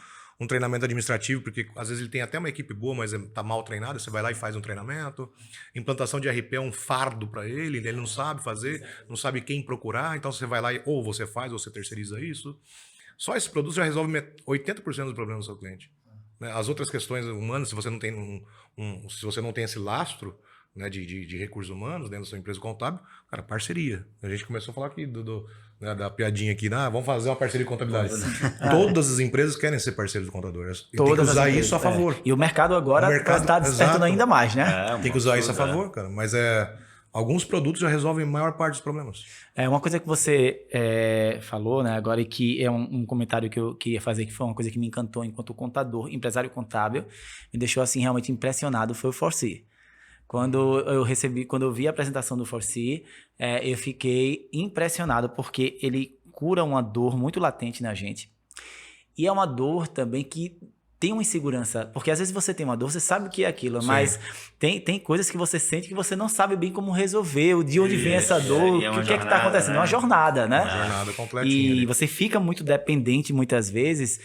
S2: um treinamento administrativo, porque às vezes ele tem até uma equipe boa, mas está mal treinado, você vai lá e faz um treinamento. Implantação de ERP é um fardo para ele não sabe fazer, não sabe quem procurar, então você vai lá e ou você faz ou você terceiriza isso. Só esse produto já resolve 80% dos problemas do seu cliente. Né? As outras questões humanas, se você não tem se você não tem esse lastro, né, de recursos humanos dentro da sua empresa contábil, cara, parceria. A gente começou a falar aqui né, da piadinha aqui, vamos fazer uma parceria de contabilidade. Todas as empresas querem ser parceiros do contador. E tem que usar isso a favor.
S1: E o mercado agora está despertando ainda mais, né?
S2: Tem que usar isso a favor, cara. Mas alguns produtos já resolvem a maior parte dos problemas.
S1: Uma coisa que você falou, né, agora, e que é um comentário que eu queria fazer, que foi uma coisa que me encantou enquanto contador, empresário contábil, me deixou assim realmente impressionado, foi o Foresee. Quando eu vi a apresentação do Foresee, eu fiquei impressionado porque ele cura uma dor muito latente na gente. E é uma dor também que tem uma insegurança, porque às vezes você tem uma dor, você sabe o que é aquilo, mas tem coisas que você sente que você não sabe bem como resolver, de onde vem essa dor, o que é que está acontecendo. É uma jornada, né?
S2: Uma jornada completinha.
S1: E você fica muito dependente muitas vezes,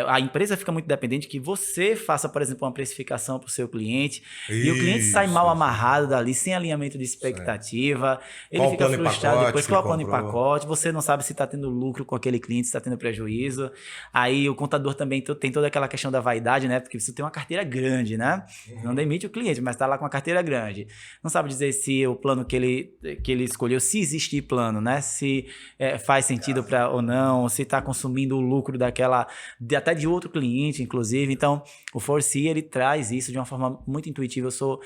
S1: a empresa fica muito dependente que você faça, por exemplo, uma precificação para o seu cliente, e o cliente sai mal amarrado dali, sem alinhamento de expectativa, ele fica frustrado depois, qual é o plano em pacote, você não sabe se está tendo lucro com aquele cliente, se está tendo prejuízo. Aí o contador também tem toda aquela questão da vaidade, né? Porque você tem uma carteira grande, né? Não demite o cliente, mas está lá com uma carteira grande. Não sabe dizer se o plano que ele escolheu, se existe plano, né? Se faz sentido ou não, se está consumindo o lucro até de outro cliente, inclusive. Então, o Foresee, ele traz isso de uma forma muito intuitiva. Eu sou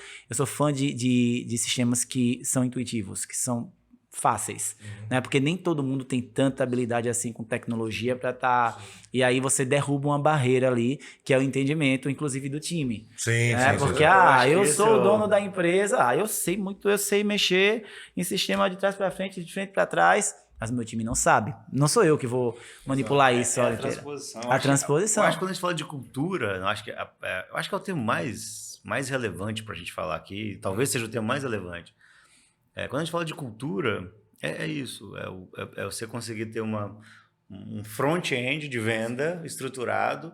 S1: fã de sistemas que são intuitivos, que são fáceis, né? Porque nem todo mundo tem tanta habilidade assim com tecnologia para estar... E aí você derruba uma barreira ali, que é o entendimento, inclusive, do time.
S2: Sim.
S1: Porque, eu sou o dono da empresa, eu sei mexer em sistema de trás para frente, de frente para trás, mas meu time não sabe. Não sou eu que vou manipular isso.
S3: A transposição.
S1: A transposição.
S3: Eu acho que quando a gente fala de cultura, eu acho que é o termo mais relevante para a gente falar aqui, talvez seja o termo mais relevante. Quando a gente fala de cultura, é isso. É você conseguir ter um front-end de venda estruturado,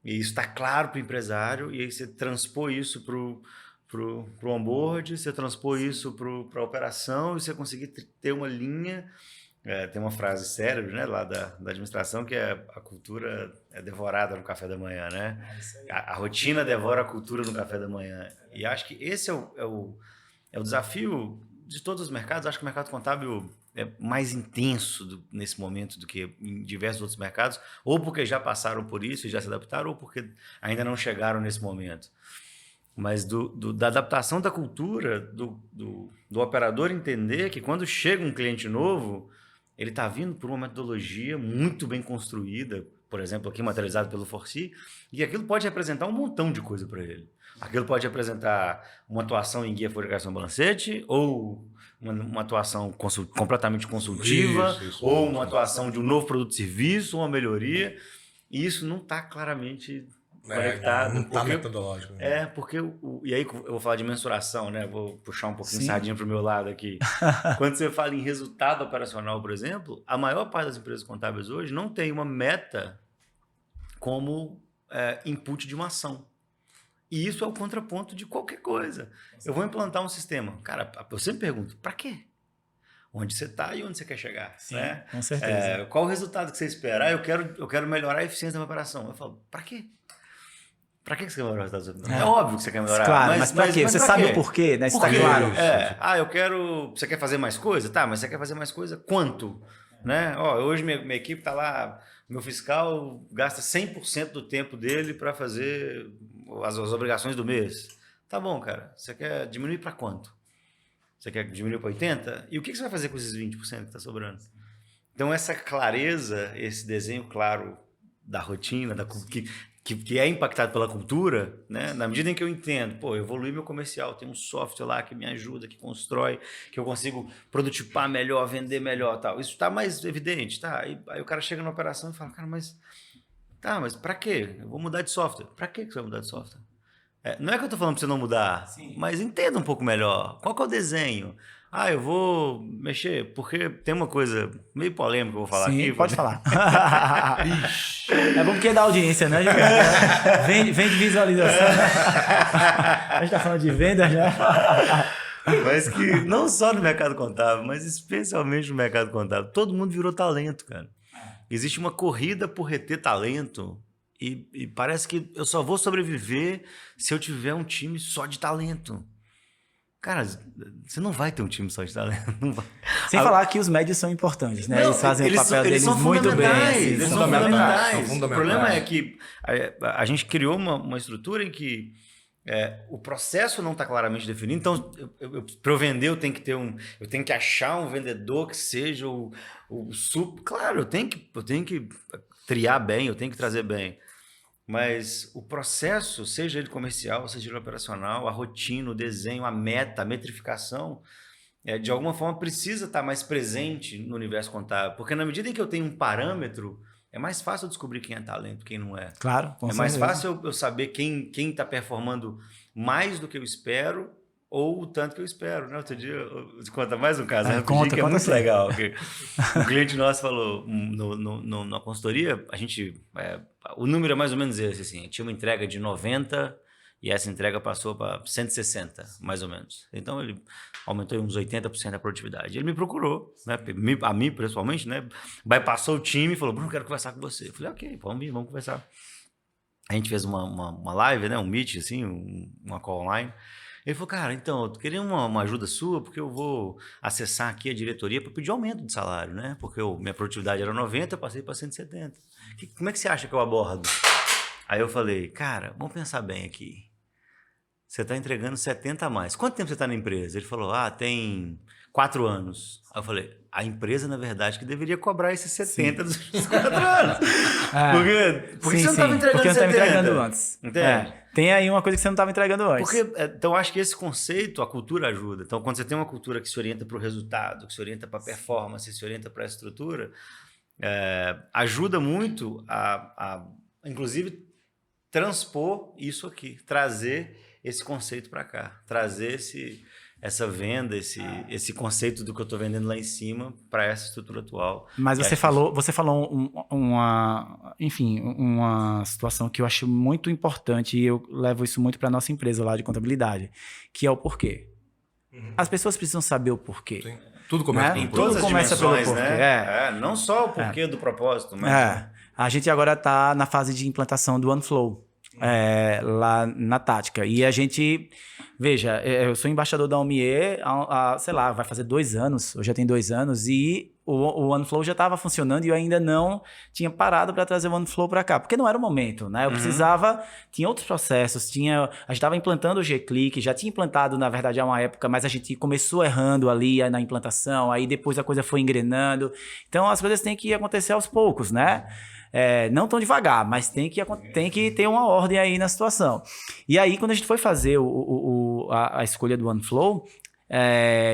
S3: e isso está claro para o empresário, e aí você transpor isso para o onboard, você transpor isso para a operação, e você conseguir ter uma linha. Tem uma frase célebre, né, lá da administração, que a cultura é devorada no café da manhã, né? A rotina devora a cultura no café da manhã. E acho que esse é o desafio de todos os mercados. Acho que o mercado contábil é mais intenso nesse momento do que em diversos outros mercados, ou porque já passaram por isso e já se adaptaram, ou porque ainda não chegaram nesse momento. Mas da adaptação da cultura, do operador entender que quando chega um cliente novo, ele está vindo por uma metodologia muito bem construída, por exemplo, aqui materializado pelo Foresee, e aquilo pode representar um montão de coisa para ele. Aquilo pode representar uma atuação em guia fabricação balancete, ou uma atuação completamente consultiva, ou uma atuação de um novo produto e serviço, ou uma melhoria. E isso não está claramente conectado.
S2: Não tá metodológico.
S3: Porque... E aí eu vou falar de mensuração, né? Vou puxar um pouquinho sardinha pro meu lado aqui. Quando você fala em resultado operacional, por exemplo, a maior parte das empresas contábeis hoje não tem uma meta como input de uma ação. E isso é o contraponto de qualquer coisa. Eu vou implantar um sistema. Cara, eu sempre pergunto, para quê? Onde você está e onde você quer chegar.
S1: Sim,
S3: né?
S1: Com certeza.
S3: Qual o resultado que você espera? Eu quero melhorar a eficiência da minha operação. Eu falo, para quê? Para que você quer melhorar o resultado? É óbvio que você quer melhorar.
S1: Claro, mas para quê? Você sabe o porquê, né? Isso está claro.
S3: Eu quero... Você quer fazer mais coisa? Tá, mas você quer fazer mais coisa? Quanto? Né? Hoje minha equipe está lá, meu fiscal gasta 100% do tempo dele para fazer as obrigações do mês. Tá bom, cara. Você quer diminuir para quanto? Você quer diminuir para 80%? E o que você vai fazer com esses 20% que está sobrando? Então, essa clareza, esse desenho claro da rotina, que é impactado pela cultura, né? Na medida em que eu entendo, eu evoluí meu comercial, tem um software lá que me ajuda, que constrói, que eu consigo prototipar melhor, vender melhor, tal. Isso está mais evidente, tá? Aí o cara chega na operação e fala, cara, mas para quê? Eu vou mudar de software. Para que você vai mudar de software? Não é que eu estou falando para você não mudar, mas entenda um pouco melhor. Qual que é o desenho? Eu vou mexer, porque tem uma coisa meio polêmica que eu vou falar aqui.
S1: Pode falar. É bom porque dá audiência, né? Vende visualização. A gente tá falando de venda já.
S3: Mas que não só no mercado contábil, mas especialmente no mercado contábil, todo mundo virou talento, cara. Existe uma corrida por reter talento. E parece que eu só vou sobreviver se eu tiver um time só de talento. Cara, você não vai ter um time só de talento. Não vai.
S1: Sem falar que os médios são importantes, né? Eles fazem o papel deles muito bem.
S3: Eles são fundamentais. O problema é que a gente criou uma estrutura em que o processo não está claramente definido. Então, para eu vender, eu tenho que achar um vendedor que seja o Claro, eu tenho que triar bem, eu tenho que trazer bem. Mas o processo, seja ele comercial, seja ele operacional, a rotina, o desenho, a meta, a metrificação, de alguma forma precisa estar mais presente no universo contábil. Porque na medida em que eu tenho um parâmetro, é mais fácil eu descobrir quem é talento, quem não é.
S1: Claro, com certeza.
S3: Mais fácil eu saber quem está performando mais do que eu espero ou o tanto que eu espero, né? Outro dia, eu te conto mais um caso, que é muito legal. Um cliente nosso falou, na consultoria, a gente, o número é mais ou menos esse, assim, tinha uma entrega de 90 e essa entrega passou para 160, mais ou menos. Então, ele aumentou uns 80% a produtividade. Ele me procurou, né? A mim, pessoalmente, né? Bypassou o time e falou, Bruno, quero conversar com você. Eu falei, ok, vamos conversar. A gente fez uma live, né? Um meet, assim, uma call online. Ele falou, cara, então, eu queria uma ajuda sua, porque eu vou acessar aqui a diretoria para pedir aumento de salário, né? Porque minha produtividade era 90, eu passei para 170. Como é que você acha que eu abordo? Aí eu falei, cara, vamos pensar bem aqui. Você está entregando 70 a mais. Quanto tempo você está na empresa? Ele falou, tem 4 anos. Aí eu falei, a empresa, na verdade, que deveria cobrar esses 70 dos 4 anos. Porque você não estava entregando 70? Porque eu não estava entregando
S1: antes. Entende? Tem aí uma coisa que você não estava entregando antes.
S3: Então, eu acho que esse conceito, a cultura ajuda. Então, quando você tem uma cultura que se orienta para o resultado, que se orienta para a performance, se orienta para a estrutura, ajuda muito inclusive, transpor isso aqui, trazer esse conceito para cá, trazer essa venda, esse conceito do que eu estou vendendo lá em cima para essa estrutura atual.
S1: Mas você falou uma situação que eu acho muito importante e eu levo isso muito para a nossa empresa lá de contabilidade, que é o porquê. As pessoas precisam saber o porquê.
S2: Sim. Tudo começa pelo porquê.
S3: Tudo começa pelo porquê. Né? Não só o porquê do propósito, mas...
S1: A gente agora está na fase de implantação do OneFlow. Lá na Tática. E a gente, veja, eu sou embaixador da OMIE sei lá, vai fazer 2 anos, ou já tem 2 anos, e o OneFlow já estava funcionando e eu ainda não tinha parado para trazer o OneFlow para cá, porque não era o momento, né? Eu precisava, tinha outros processos, a gente estava implantando o G-Click, já tinha implantado, na verdade, há uma época, mas a gente começou errando ali na implantação, aí depois a coisa foi engrenando. Então, as coisas têm que acontecer aos poucos, né? Não tão devagar, mas tem que ter uma ordem aí na situação. E aí, quando a gente foi fazer a escolha do OneFlow,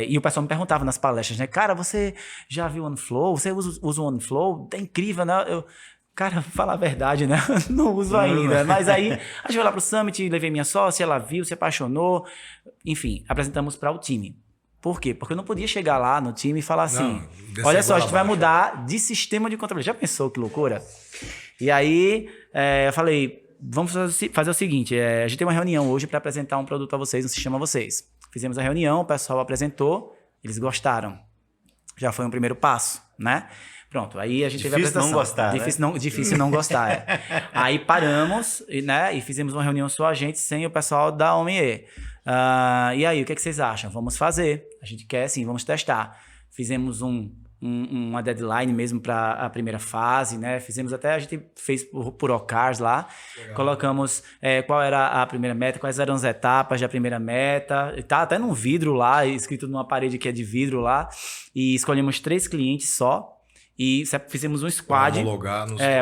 S1: e o pessoal me perguntava nas palestras, né? Cara, você já viu o OneFlow? Você usa o OneFlow? É incrível, né? Cara, vou falar a verdade, né? Não uso ainda. Mas aí, a gente foi lá pro Summit, levei minha sócia, ela viu, se apaixonou. Enfim, apresentamos para o time. Por quê? Porque eu não podia chegar lá no time e falar assim, olha só, a gente vai mudar de sistema de contabilidade. Já pensou que loucura? E aí, eu falei, vamos fazer o seguinte, a gente tem uma reunião hoje para apresentar um produto a vocês, um sistema a vocês. Fizemos a reunião, o pessoal apresentou, eles gostaram. Já foi um primeiro passo, né? Pronto, aí a gente teve a apresentação.
S3: Não gostar,
S1: difícil não gostar, Aí paramos, né? E fizemos uma reunião só a gente, sem o pessoal da OME. E aí, o que vocês acham? Vamos fazer. A gente quer, sim, vamos testar. Fizemos uma deadline mesmo para a primeira fase, né? Fizemos até, a gente fez por OKRs lá. Legal. Colocamos qual era a primeira meta, quais eram as etapas da primeira meta. Tá até num vidro lá, escrito numa parede que é de vidro lá. E escolhemos 3 clientes só. E fizemos um squad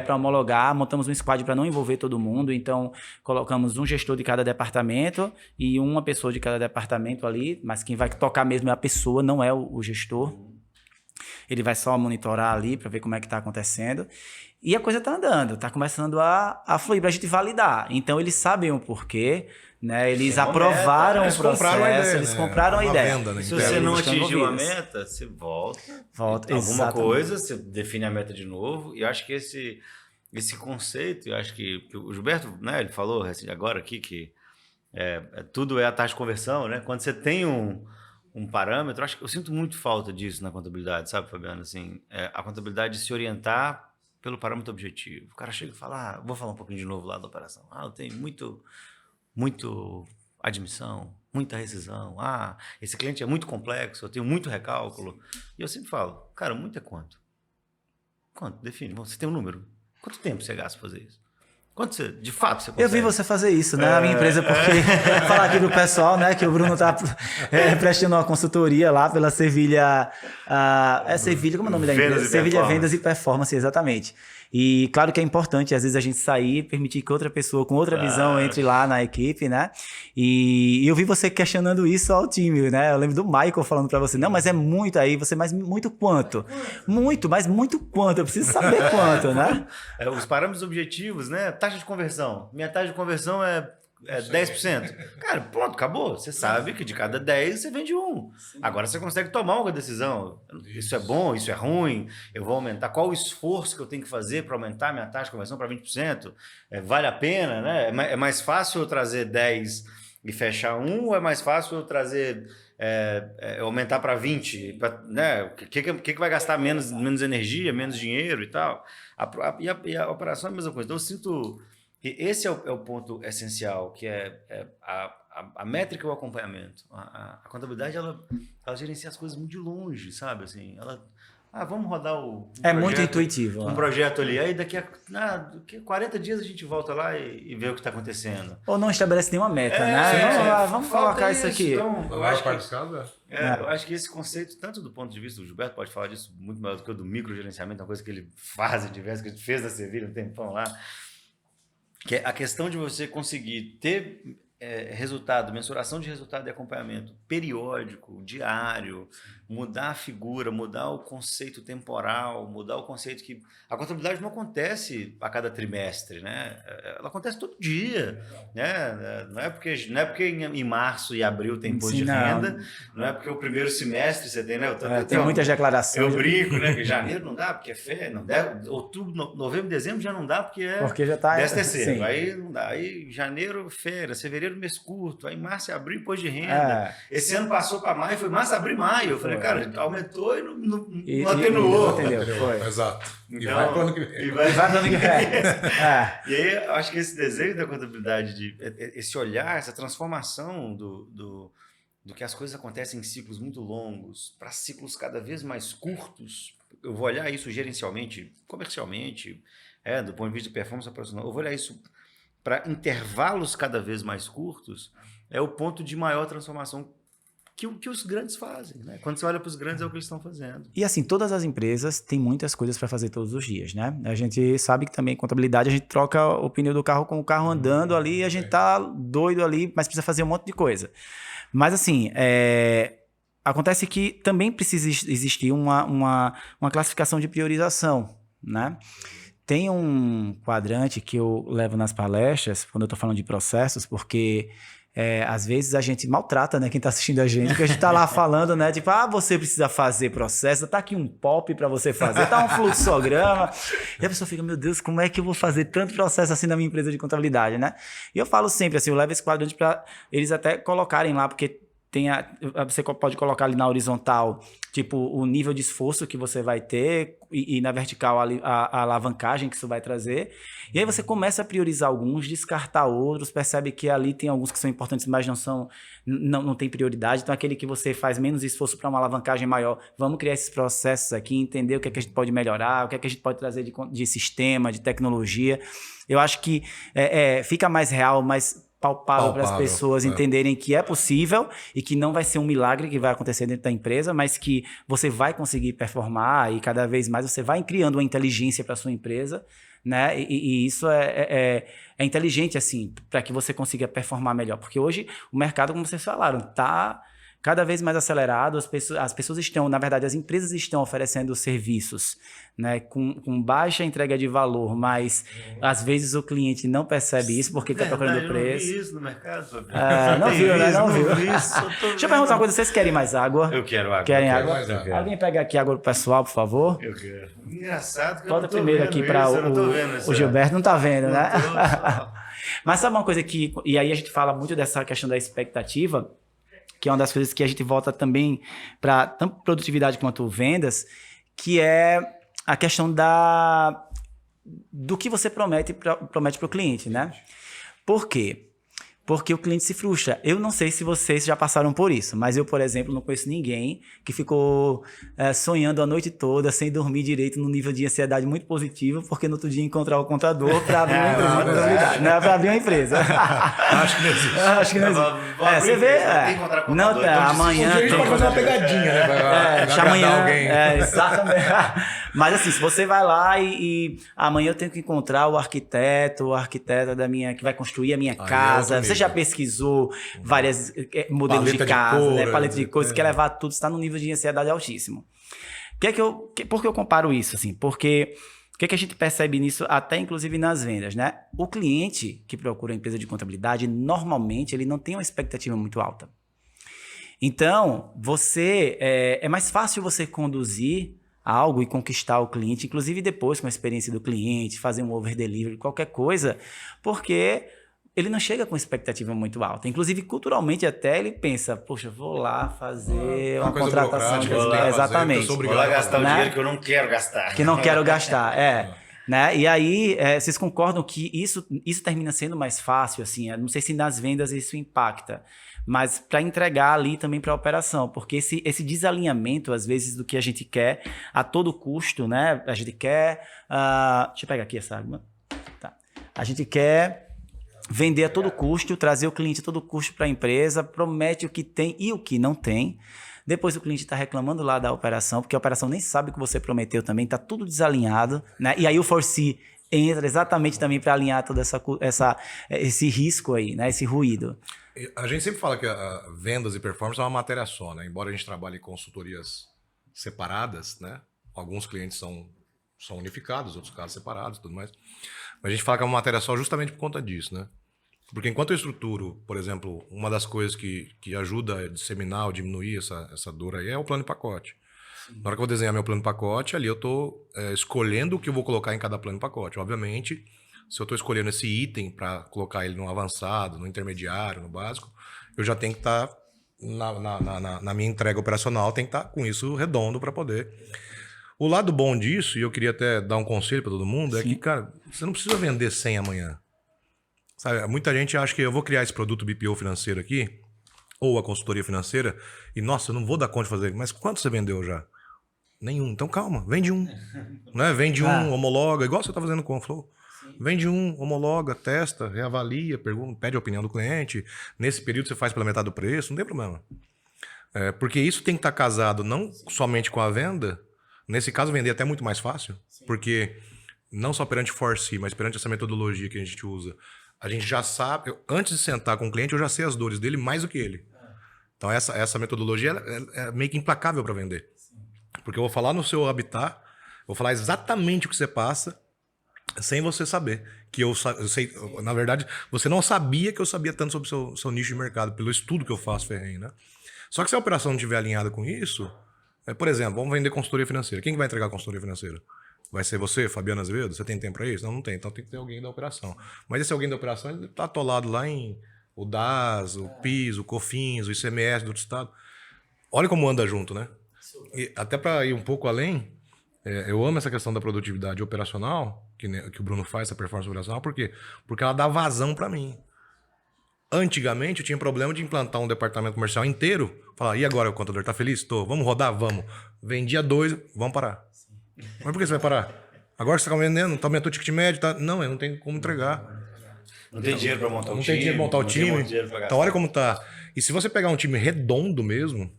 S1: para homologar, montamos um squad para não envolver todo mundo, então colocamos um gestor de cada departamento e uma pessoa de cada departamento ali, mas quem vai tocar mesmo é a pessoa, não é o gestor. Ele vai só monitorar ali para ver como é que está acontecendo. E a coisa está andando, está começando a fluir para a gente validar. Então eles sabem o porquê, né? Eeles aprovaram o processo, eles compraram a ideia.
S2: Venda, né?
S3: Se você não atingiu a meta, você volta alguma coisa, você define a meta de novo. E eu acho que esse conceito, eu acho que o Gilberto, né, ele falou agora aqui que tudo é a taxa de conversão, né? Quando você tem um parâmetro, eu sinto muito falta disso na contabilidade, sabe, Fabiano? Assim, a contabilidade se orientar pelo parâmetro objetivo. O cara chega e fala, vou falar um pouquinho de novo lá da operação. Eu tenho muito admissão, muita rescisão. Esse cliente é muito complexo, eu tenho muito recálculo. E eu sempre falo, cara, muito é quanto? Quanto? Define. Você tem um número. Quanto tempo você gasta para fazer isso? Quanto de fato você consegue?
S1: Eu vi você fazer isso, né, na minha empresa, porque falar aqui pro pessoal, né, que o Bruno tá prestando uma consultoria lá pela Sevilha, Sevilha, como é o nome da empresa? Sevilha Vendas e Performance, exatamente. E claro que é importante, às vezes, a gente sair e permitir que outra pessoa com outra visão entre lá na equipe, né? E eu vi você questionando isso ao time, né? Eu lembro do Michael falando pra você, não, mas é muito aí, você, mas muito quanto? Muito, mas muito quanto? Eu preciso saber quanto, né?
S3: Os parâmetros objetivos, né? Taxa de conversão. Minha taxa de conversão é 10%. Cara, pronto, acabou. Você sabe que de cada 10 você vende um. Agora você consegue tomar uma decisão. Isso é bom, isso é ruim, eu vou aumentar. Qual o esforço que eu tenho que fazer para aumentar minha taxa de conversão para 20%? Vale a pena, né? É mais fácil eu trazer 10 e fechar um, ou é mais fácil eu trazer, aumentar para 20? Né? O que vai gastar menos energia, menos dinheiro e tal? E a operação é a mesma coisa. Então eu sinto... E esse é o ponto essencial, que é a métrica e o acompanhamento. A contabilidade, ela gerencia as coisas muito de longe, sabe? Assim, vamos rodar
S1: muito intuitivo.
S3: Um projeto ali. Aí daqui a 40 dias a gente volta lá e vê o que está acontecendo.
S1: Ou não estabelece nenhuma meta, né? Vamos colocar isso aqui.
S3: Então, eu acho que esse conceito, tanto do ponto de vista do Gilberto, pode falar disso muito melhor do que o do microgerenciamento, uma coisa que ele faz em diversas, que a gente fez na Sevilha um tempão lá, que é a questão de você conseguir ter resultado, mensuração de resultado e acompanhamento periódico, diário, mudar a figura, mudar o conceito temporal, mudar o conceito que... A contabilidade não acontece a cada trimestre, né? Ela acontece todo dia, né? Não é porque em março e abril tem imposto de renda, não é porque o primeiro semestre você tem, né?
S1: Tem muitas declarações.
S3: Eu brinco, né? Que janeiro não dá porque é férias, não dá. Outubro, novembro, dezembro já não dá porque
S1: já tá
S3: 13º. Aí não dá. Aí janeiro, férias, fevereiro, mês curto, aí março e abril, imposto de renda. Esse ano passou para maio, foi março, abril, maio. Eu falei, cara, aumentou e não atenuou.
S1: Entendeu?
S2: Exato.
S3: Então,
S2: e vai para o ano que vem.
S3: E vai para o ano que vem. E aí, eu acho que esse desejo da contabilidade, esse olhar, essa transformação do que as coisas acontecem em ciclos muito longos para ciclos cada vez mais curtos, eu vou olhar isso gerencialmente, comercialmente, do ponto de vista de performance operacional, eu vou olhar isso para intervalos cada vez mais curtos, é o ponto de maior transformação que os grandes fazem, né? Quando você olha para os grandes, é o que eles estão fazendo.
S1: E assim, todas as empresas têm muitas coisas para fazer todos os dias, né? A gente sabe que também em contabilidade a gente troca o pneu do carro com o carro andando ali, e a gente tá doido ali, mas precisa fazer um monte de coisa. Mas assim, acontece que também precisa existir uma classificação de priorização, né? tem um quadrante que eu levo nas palestras, quando eu estou falando de processos, porque às vezes a gente maltrata, né, quem está assistindo a gente, porque a gente está lá falando, né, tipo, você precisa fazer processo, tá aqui um POP para você fazer, tá um fluxograma, e a pessoa fica, meu Deus, como é que eu vou fazer tanto processo assim na minha empresa de contabilidade, né? E eu falo sempre assim, eu levo esse quadrante para eles até colocarem lá, porque você pode colocar ali na horizontal, tipo, o nível de esforço que você vai ter e na vertical a alavancagem que isso vai trazer. E aí você começa a priorizar alguns, descartar outros, percebe que ali tem alguns que são importantes, mas não tem prioridade. Então, aquele que você faz menos esforço para uma alavancagem maior, vamos criar esses processos aqui, entender o que é que a gente pode melhorar, o que é que a gente pode trazer de sistema, de tecnologia. Eu acho que fica mais real, mais palpável para as pessoas entenderem que é possível e que não vai ser um milagre que vai acontecer dentro da empresa, mas que você vai conseguir performar e cada vez mais você vai criando uma inteligência para sua empresa, né? E isso é inteligente, assim, para que você consiga performar melhor. Porque hoje o mercado, como vocês falaram, está cada vez mais acelerado, as pessoas estão, na verdade, as empresas estão oferecendo serviços, né, com baixa entrega de valor, mas às vezes o cliente não percebe isso porque está procurando preço.
S3: Eu não vi isso no mercado, Fabiano.
S1: Não viu, né? Não viu.
S3: Deixa
S1: eu perguntar uma coisa, vocês querem mais água?
S3: Eu quero água.
S1: Querem
S3: eu
S1: água?
S2: mais água.
S1: Alguém pega aqui água pro pessoal, por favor?
S3: Eu quero. Engraçado que
S1: Bota primeiro aqui para o Gilberto, não tá vendo, né? Mas sabe uma coisa e aí a gente fala muito dessa questão da expectativa, que é uma das coisas que a gente volta também para tanto produtividade quanto vendas, que é a questão do que você promete para o cliente, né? Por quê? Porque o cliente se frustra. Eu não sei se vocês já passaram por isso, mas eu, por exemplo, não conheço ninguém que ficou sonhando a noite toda, sem dormir direito, num nível de ansiedade muito positivo, porque no outro dia encontrar o contador para abrir uma empresa. Não é para abrir uma empresa.
S2: Acho que não existe.
S1: Acho que não existe. Você vê, não, amanhã
S2: A gente pode fazer uma pegadinha, né? Pra
S1: amanhã,
S2: alguém.
S1: Exatamente. Mas assim, se você vai lá e amanhã eu tenho que encontrar o arquiteto que vai construir a minha casa. Você já pesquisou vários modelos
S2: Paleta
S1: de casa,
S2: de cor,
S1: né? Paleta de cores, quer levar tudo, está num nível de ansiedade altíssimo. Por que eu comparo isso? Assim? Porque o que a gente percebe nisso, até inclusive nas vendas, né? O cliente que procura a empresa de contabilidade, normalmente, ele não tem uma expectativa muito alta. Então, é mais fácil você conduzir algo e conquistar o cliente, inclusive depois com a experiência do cliente, fazer um over-delivery, qualquer coisa, porque ele não chega com expectativa muito alta. Inclusive, culturalmente até, ele pensa, poxa, vou lá fazer uma contratação. Exatamente.
S3: Vou lá gastar o dinheiro que eu não quero gastar.
S1: Que não quero gastar, né? E aí, vocês concordam que isso termina sendo mais fácil, assim? Não sei se nas vendas isso impacta, mas para entregar ali também para a operação, porque esse desalinhamento, às vezes, do que a gente quer a todo custo, né? A gente quer... deixa eu pegar aqui essa água. Tá. A gente quer vender a todo custo, trazer o cliente a todo custo para a empresa, promete o que tem e o que não tem. Depois o cliente está reclamando lá da operação, porque a operação nem sabe o que você prometeu também, está tudo desalinhado, né? E aí o Foresee entra exatamente também para alinhar todo esse risco aí, né? Esse ruído.
S2: A gente sempre fala que vendas e performance é uma matéria só, né? Embora a gente trabalhe em consultorias separadas, né? Alguns clientes são unificados, outros casos separados e tudo mais. Mas a gente fala que é uma matéria só justamente por conta disso, né? Porque enquanto eu estruturo, por exemplo, uma das coisas que ajuda a disseminar ou diminuir essa dor aí é o plano de pacote. Sim. Na hora que eu vou desenhar meu plano de pacote, ali eu estou escolhendo o que eu vou colocar em cada plano de pacote. Obviamente, se eu estou escolhendo esse item para colocar ele no avançado, no intermediário, no básico, eu já tenho que estar, na minha entrega operacional, tem que estar com isso redondo para poder... O lado bom disso, e eu queria até dar um conselho para todo mundo, é que, cara, você não precisa vender 100 amanhã. Sabe, muita gente acha que eu vou criar esse produto BPO financeiro aqui, ou a consultoria financeira, e nossa, eu não vou dar conta de fazer. Mas quanto você vendeu já? Nenhum. Então calma, vende um. Né? Vende um, homologa, igual você está fazendo com o Flow. Vende um, homologa, testa, reavalia, pede a opinião do cliente. Nesse período você faz pela metade do preço, não tem problema. Porque isso tem que estar casado não somente com a venda. Nesse caso, vender é até muito mais fácil, porque não só perante Foresee, mas perante essa metodologia que a gente usa, a gente já sabe, antes de sentar com o cliente, eu já sei as dores dele mais do que ele. Então, essa metodologia é meio que implacável para vender. Porque eu vou falar no seu habitat, vou falar exatamente o que você passa, sem você saber. Eu sei, na verdade, você não sabia que eu sabia tanto sobre o seu nicho de mercado, pelo estudo que eu faço ferrenho, né? Só que se a operação não estiver alinhada com isso, por exemplo, vamos vender consultoria financeira. Quem que vai entregar a consultoria financeira? Vai ser você, Fabiano Azevedo? Você tem tempo para isso? Não, não tem. Então tem que ter alguém da operação. Mas esse alguém da operação ele está atolado lá em o DAS, o PIS, o COFINS, o ICMS do outro estado. Olha como anda junto, né? E até para ir um pouco além, eu amo essa questão da produtividade operacional, que o Bruno faz, essa performance operacional, por quê? Porque ela dá vazão para mim. Antigamente eu tinha problema de implantar um departamento comercial inteiro, falar, e agora o contador tá feliz? Tô, vamos rodar? Vamos. Vendia 2, vamos parar. Mas por que você vai parar? Agora que você tá vendendo, tá aumentou o ticket médio, tá... Não, eu não tenho como entregar.
S3: Não tem dinheiro para montar o time.
S2: Não tem dinheiro para montar o time. Então olha como tá. E se você pegar um time redondo mesmo,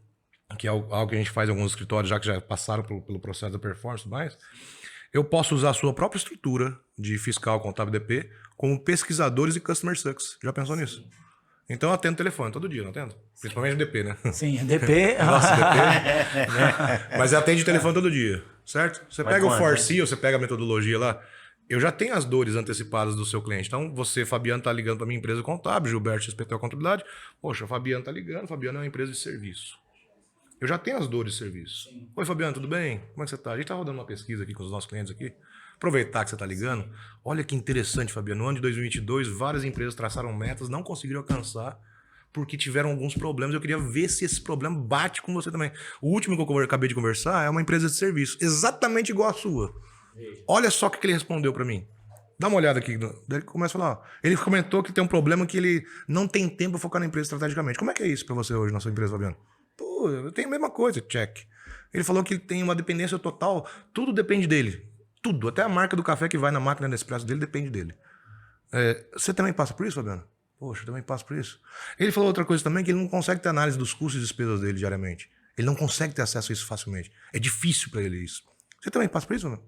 S2: que é algo que a gente faz em alguns escritórios, já que já passaram pelo processo da performance e tudo mais, eu posso usar a sua própria estrutura de fiscal, contábil, DP, como pesquisadores e customer success. Já pensou nisso? Então eu atendo telefone todo dia, não atendo? Principalmente o DP, né?
S1: Sim, DP.
S2: Nossa, DP. Né? Mas eu atendo telefone todo dia, certo? Você pega o Forci, ou você pega a metodologia lá, eu já tenho as dores antecipadas do seu cliente. Então, você, Fabiano, tá ligando para minha empresa contábil, Gilberto, XPTO Contabilidade. Poxa, o Fabiano tá ligando, Fabiano é uma empresa de serviço. Eu já tenho as dores de serviço. Oi, Fabiano, tudo bem? Como é que você tá? A gente tá rodando uma pesquisa aqui com os nossos clientes aqui. Aproveitar que você tá ligando. Olha que interessante, Fabiano. No ano de 2022, várias empresas traçaram metas, não conseguiram alcançar porque tiveram alguns problemas. Eu queria ver se esse problema bate com você também. O último que eu acabei de conversar é uma empresa de serviço, exatamente igual à sua. Olha só o que ele respondeu para mim. Dá uma olhada aqui. Ele começa a falar. Ó, ele comentou que tem um problema que ele não tem tempo para focar na empresa estrategicamente. Como é que é isso para você hoje na sua empresa, Fabiano? Pô, eu tenho a mesma coisa, check. Ele falou que ele tem uma dependência total. Tudo depende dele. Tudo. Até a marca do café que vai na máquina de expresso dele depende dele. Você também passa por isso, Fabiano? Poxa, eu também passo por isso. Ele falou outra coisa também, que ele não consegue ter análise dos custos e despesas dele diariamente. Ele não consegue ter acesso a isso facilmente. É difícil para ele isso. Você também passa por isso, não?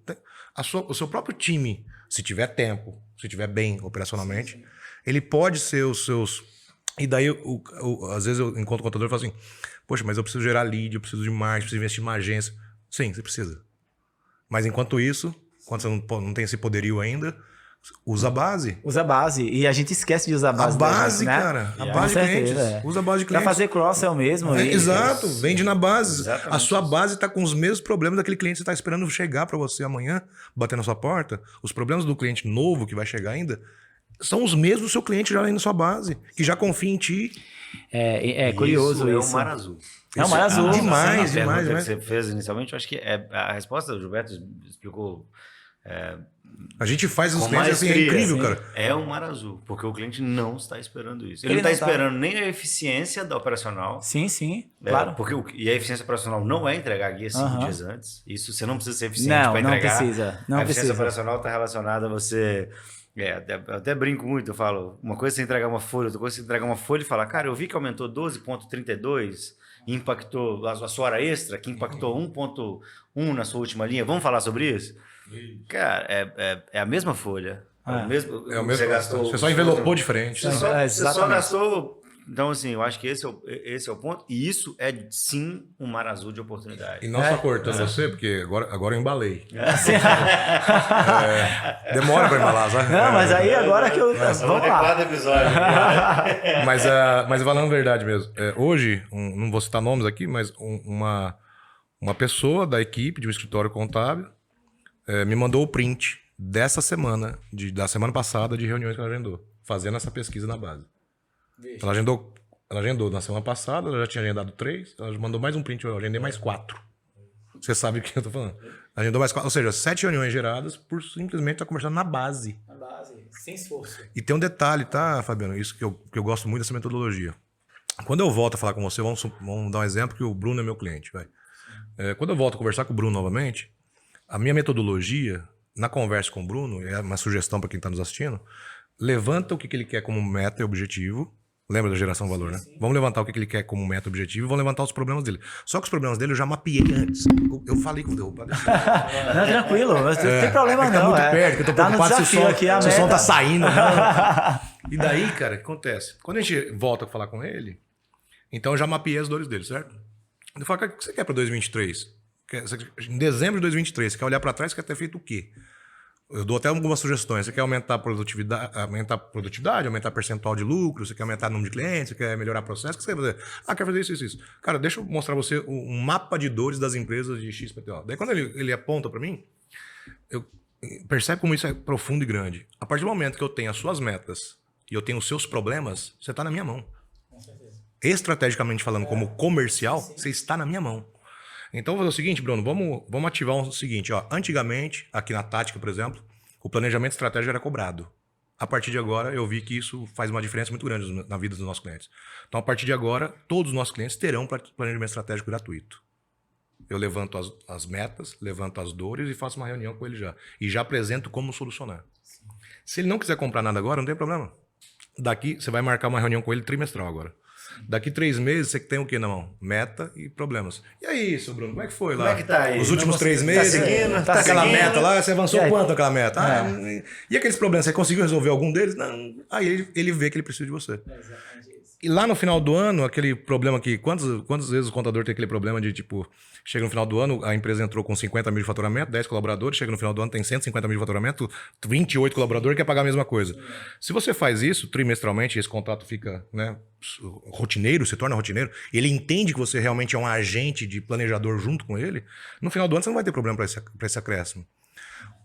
S2: O seu próprio time, se tiver tempo, se tiver bem operacionalmente, ele pode ser os seus... E daí, às vezes eu encontro o contador e falo assim, poxa, mas eu preciso gerar lead, eu preciso de marketing, preciso investir em uma agência. Sim, você precisa. Mas enquanto isso, quando você não tem esse poderio ainda, usa a base.
S1: Usa a base. E a gente esquece de usar a base.
S2: A base,
S1: gente, né?
S2: cara. A base de clientes. Usa a base de clientes.
S1: Pra fazer cross-sell mesmo.
S2: Exato. Vende na base.
S3: Exatamente.
S2: A sua base está com os mesmos problemas daquele cliente que você está esperando chegar para você amanhã, bater na sua porta. Os problemas do cliente novo que vai chegar ainda são os mesmos do seu cliente já aí na sua base, que já confia em ti.
S1: É curioso isso.
S3: É o mar azul.
S1: É o mar azul.
S2: Demais,
S3: Sim, a
S2: demais,
S3: pergunta
S2: né?
S3: que você fez inicialmente, eu acho que a resposta do Gilberto explicou.
S2: A gente faz os
S3: Com
S2: clientes assim, é
S3: maestria,
S2: incrível,
S3: assim.
S2: cara.
S3: É um mar azul, porque o cliente não está esperando isso.
S1: Ele
S3: Ele não
S1: não
S3: está
S1: tá.
S3: esperando nem a eficiência da operacional.
S1: Sim, claro.
S3: Porque e a eficiência operacional não é entregar guia 5 dias antes. Isso você não precisa ser eficiente
S1: Não,
S3: para
S1: não
S3: entregar.
S1: precisa, não
S3: a eficiência
S1: precisa.
S3: operacional está relacionada a você. Eu até brinco muito, eu falo, uma coisa é você entregar uma folha, outra coisa é você entregar uma folha e falar, cara, eu vi que aumentou 12,32 e impactou a sua hora extra, que impactou 1,1 na sua última linha. Vamos falar sobre isso? Cara, é a mesma folha. É o mesmo. Você gastou.
S2: Você só envelopou diferente.
S3: Você só
S1: exatamente.
S3: gastou. Então, assim, eu acho que esse é o ponto. E isso é, sim, um mar azul de oportunidade.
S2: E não só cortando você, porque agora eu embalei. Demora pra embalar, sabe?
S1: Não, mas aí agora que eu... Vamos lá.
S3: 4 episódios.
S2: Mas falando a verdade mesmo, hoje, não vou citar nomes aqui, mas uma pessoa da equipe de um escritório contábil me mandou o print dessa semana, da semana passada, de reuniões que ela agendou, fazendo essa pesquisa na base. Ela agendou na semana passada, ela já tinha agendado 3, ela mandou mais um print, eu agendei mais 4. Você sabe o que eu tô falando. Agendou mais 4, ou seja, 7 reuniões geradas por simplesmente estar conversando na base.
S1: Na base, sem esforço.
S2: E tem um detalhe, tá, Fabiano? Isso que eu gosto muito dessa metodologia. Quando eu volto a falar com você, vamos dar um exemplo que o Bruno é meu cliente. Quando eu volto a conversar com o Bruno novamente, a minha metodologia, na conversa com o Bruno, é uma sugestão para quem está nos assistindo, levanta o que ele quer como meta e objetivo. Lembra da geração de valor, né? Sim. Vamos levantar o que ele quer como meta e objetivo e vamos levantar os problemas dele. Só que os problemas dele eu já mapeei antes. Eu falei com o derrubado.
S1: Não, tranquilo, não tem problema
S2: tá
S1: não.
S2: Muito perto, que eu tô preocupado se o som tá saindo. E daí, cara, o que acontece? Quando a gente volta a falar com ele, então eu já mapeei as dores dele, certo? Eu falo, cara, o que você quer para 2023? Em dezembro de 2023, você quer olhar para trás, você quer ter feito o quê? Eu dou até algumas sugestões. Você quer aumentar a produtividade, aumentar percentual de lucro, você quer aumentar o número de clientes, você quer melhorar processo, o que você quer fazer? Ah, quer fazer isso. Cara, deixa eu mostrar você um mapa de dores das empresas de XPTO. Daí quando ele aponta para mim, percebe como isso é profundo e grande. A partir do momento que eu tenho as suas metas e eu tenho os seus problemas, você está na minha mão. Com certeza. Estrategicamente falando, como comercial, você está na minha mão. Então, vou fazer o seguinte, Bruno, vamos ativar o seguinte. Ó. Antigamente, aqui na Tática, por exemplo, o planejamento estratégico era cobrado. A partir de agora, eu vi que isso faz uma diferença muito grande na vida dos nossos clientes. Então, a partir de agora, todos os nossos clientes terão planejamento estratégico gratuito. Eu levanto as metas, levanto as dores e faço uma reunião com ele já. E já apresento como solucionar. Sim. Se ele não quiser comprar nada agora, não tem problema. Daqui, você vai marcar uma reunião com ele trimestral agora. Daqui 3 meses, você tem o quê na mão? Meta e problemas. E aí, seu Bruno, como é que foi lá?
S3: Como é que tá aí?
S2: Os últimos 3 meses?
S3: Tá seguindo?
S2: Tá aquela meta lá? Você avançou quanto aquela meta?
S1: É.
S2: E aqueles problemas, você conseguiu resolver algum deles? Não. Aí ele vê que ele precisa de você. E lá no final do ano, aquele problema que... Quantas vezes o contador tem aquele problema de, tipo... Chega no final do ano, a empresa entrou com 50 mil de faturamento, 10 colaboradores, chega no final do ano, tem 150 mil de faturamento, 28 colaboradores quer pagar a mesma coisa. Se você faz isso trimestralmente, esse contrato fica, né, rotineiro, se torna rotineiro, ele entende que você realmente é um agente de planejador junto com ele, no final do ano você não vai ter problema para esse acréscimo.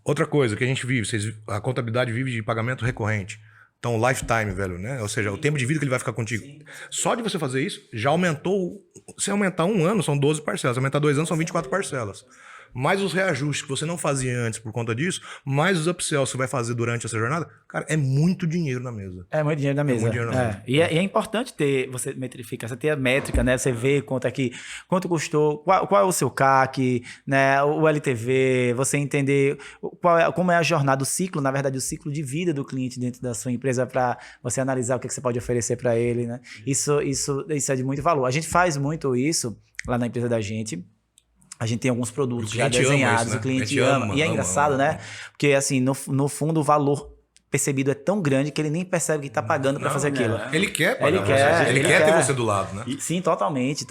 S2: Outra coisa que a gente vive, a contabilidade vive de pagamento recorrente. Então, o lifetime, velho, né? Ou seja, o tempo de vida que ele vai ficar contigo. Sim. Só de você fazer isso, já aumentou... Se aumentar 1 ano, são 12 parcelas. Se aumentar 2 anos, são 24 parcelas. Mais os reajustes que você não fazia antes por conta disso, mais os upsells que você vai fazer durante essa jornada, cara, é muito dinheiro na mesa.
S1: É muito dinheiro na mesa.
S2: Muito dinheiro na mesa.
S1: E é importante você metrificar, você ter a métrica, né? Você vê quanto custou, qual é o seu CAC, né? O LTV, você entender como é a jornada, o ciclo, na verdade, o ciclo de vida do cliente dentro da sua empresa para você analisar o que você pode oferecer para ele, né? Isso é de muito valor. A gente faz muito isso lá na empresa da gente. A gente tem alguns produtos já desenhados, isso, né? O cliente ama. E é engraçado, né? Porque, assim, no fundo, o valor percebido é tão grande que ele nem percebe que está pagando para fazer aquilo.
S2: Ele quer pagar. Ele quer ter você do lado, né?
S1: Sim, totalmente.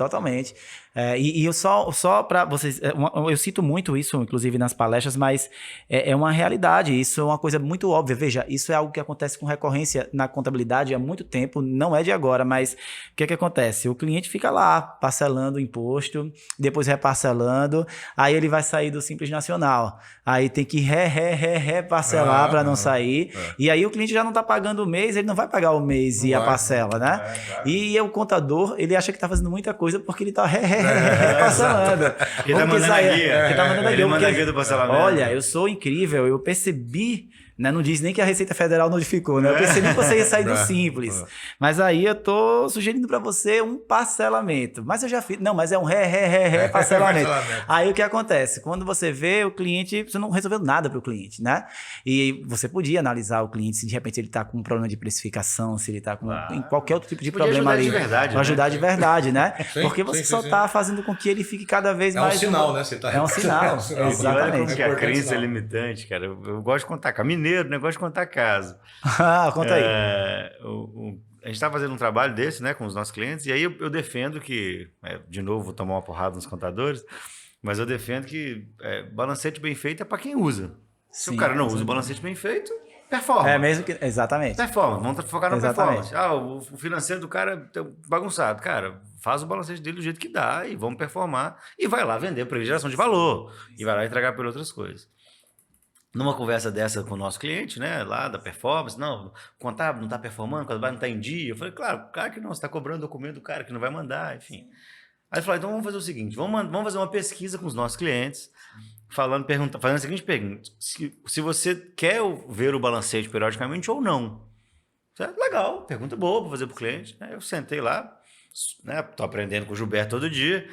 S1: E eu só para vocês... Eu cito muito isso, inclusive, nas palestras, mas é uma realidade. Isso é uma coisa muito óbvia. Veja, isso é algo que acontece com recorrência na contabilidade há muito tempo. Não é de agora, mas o que acontece? O cliente fica lá, parcelando o imposto, depois reparcelando, aí ele vai sair do Simples Nacional. Aí tem que reparcelar para não sair. E aí o cliente já não está pagando o mês, ele não vai pagar o mês e a parcela, né? E o contador, ele acha que está fazendo muita coisa porque ele está reparcelando.
S3: Ele está mandando a guia. Ele manda a guia do parcelamento.
S1: Olha, eu sou incrível, eu percebi... Né? Não diz nem que a Receita Federal notificou, né? Eu percebi que você ia sair do Simples. Mas aí eu tô sugerindo para você um parcelamento. Mas eu já fiz... Não, mas é um parcelamento. Aí o que acontece? Quando você vê o cliente, você não resolveu nada para o cliente, né? E você podia analisar o cliente, se de repente ele tá com um problema de precificação, se ele tá com em qualquer outro tipo de problema ali. Ajudar de verdade, né? Porque você só tá fazendo com que ele fique cada vez mais...
S2: É um sinal, né? Você tá
S1: é um sinal, exatamente.
S3: Que a crença é limitante, cara. Eu gosto de contar caminho. Negócio de contar caso.
S1: Conta aí.
S3: A gente está fazendo um trabalho desse, né, com os nossos clientes, e aí eu defendo que, de novo, vou tomar uma porrada nos contadores, mas eu defendo que balancete bem feito é para quem usa. Se o cara não usa o balancete bem feito, performa.
S1: Mesmo que... Exatamente.
S3: Performa, vamos focar na performance. O financeiro do cara é bagunçado. Cara, faz o balancete dele do jeito que dá e vamos performar. E vai lá vender para ele geração de valor. E vai lá entregar por outras coisas. Numa conversa dessa com o nosso cliente, né, lá da performance, não, o contábil não está performando, o contábil não está em dia. Eu falei, claro que não, você está cobrando documento do cara que não vai mandar, enfim. Aí ele falou, então vamos fazer o seguinte, vamos fazer uma pesquisa com os nossos clientes, fazendo a seguinte pergunta, se você quer ver o balancete periodicamente ou não. Certo? Legal, pergunta boa para fazer para o cliente. Eu sentei lá, né, tô aprendendo com o Gilberto todo dia.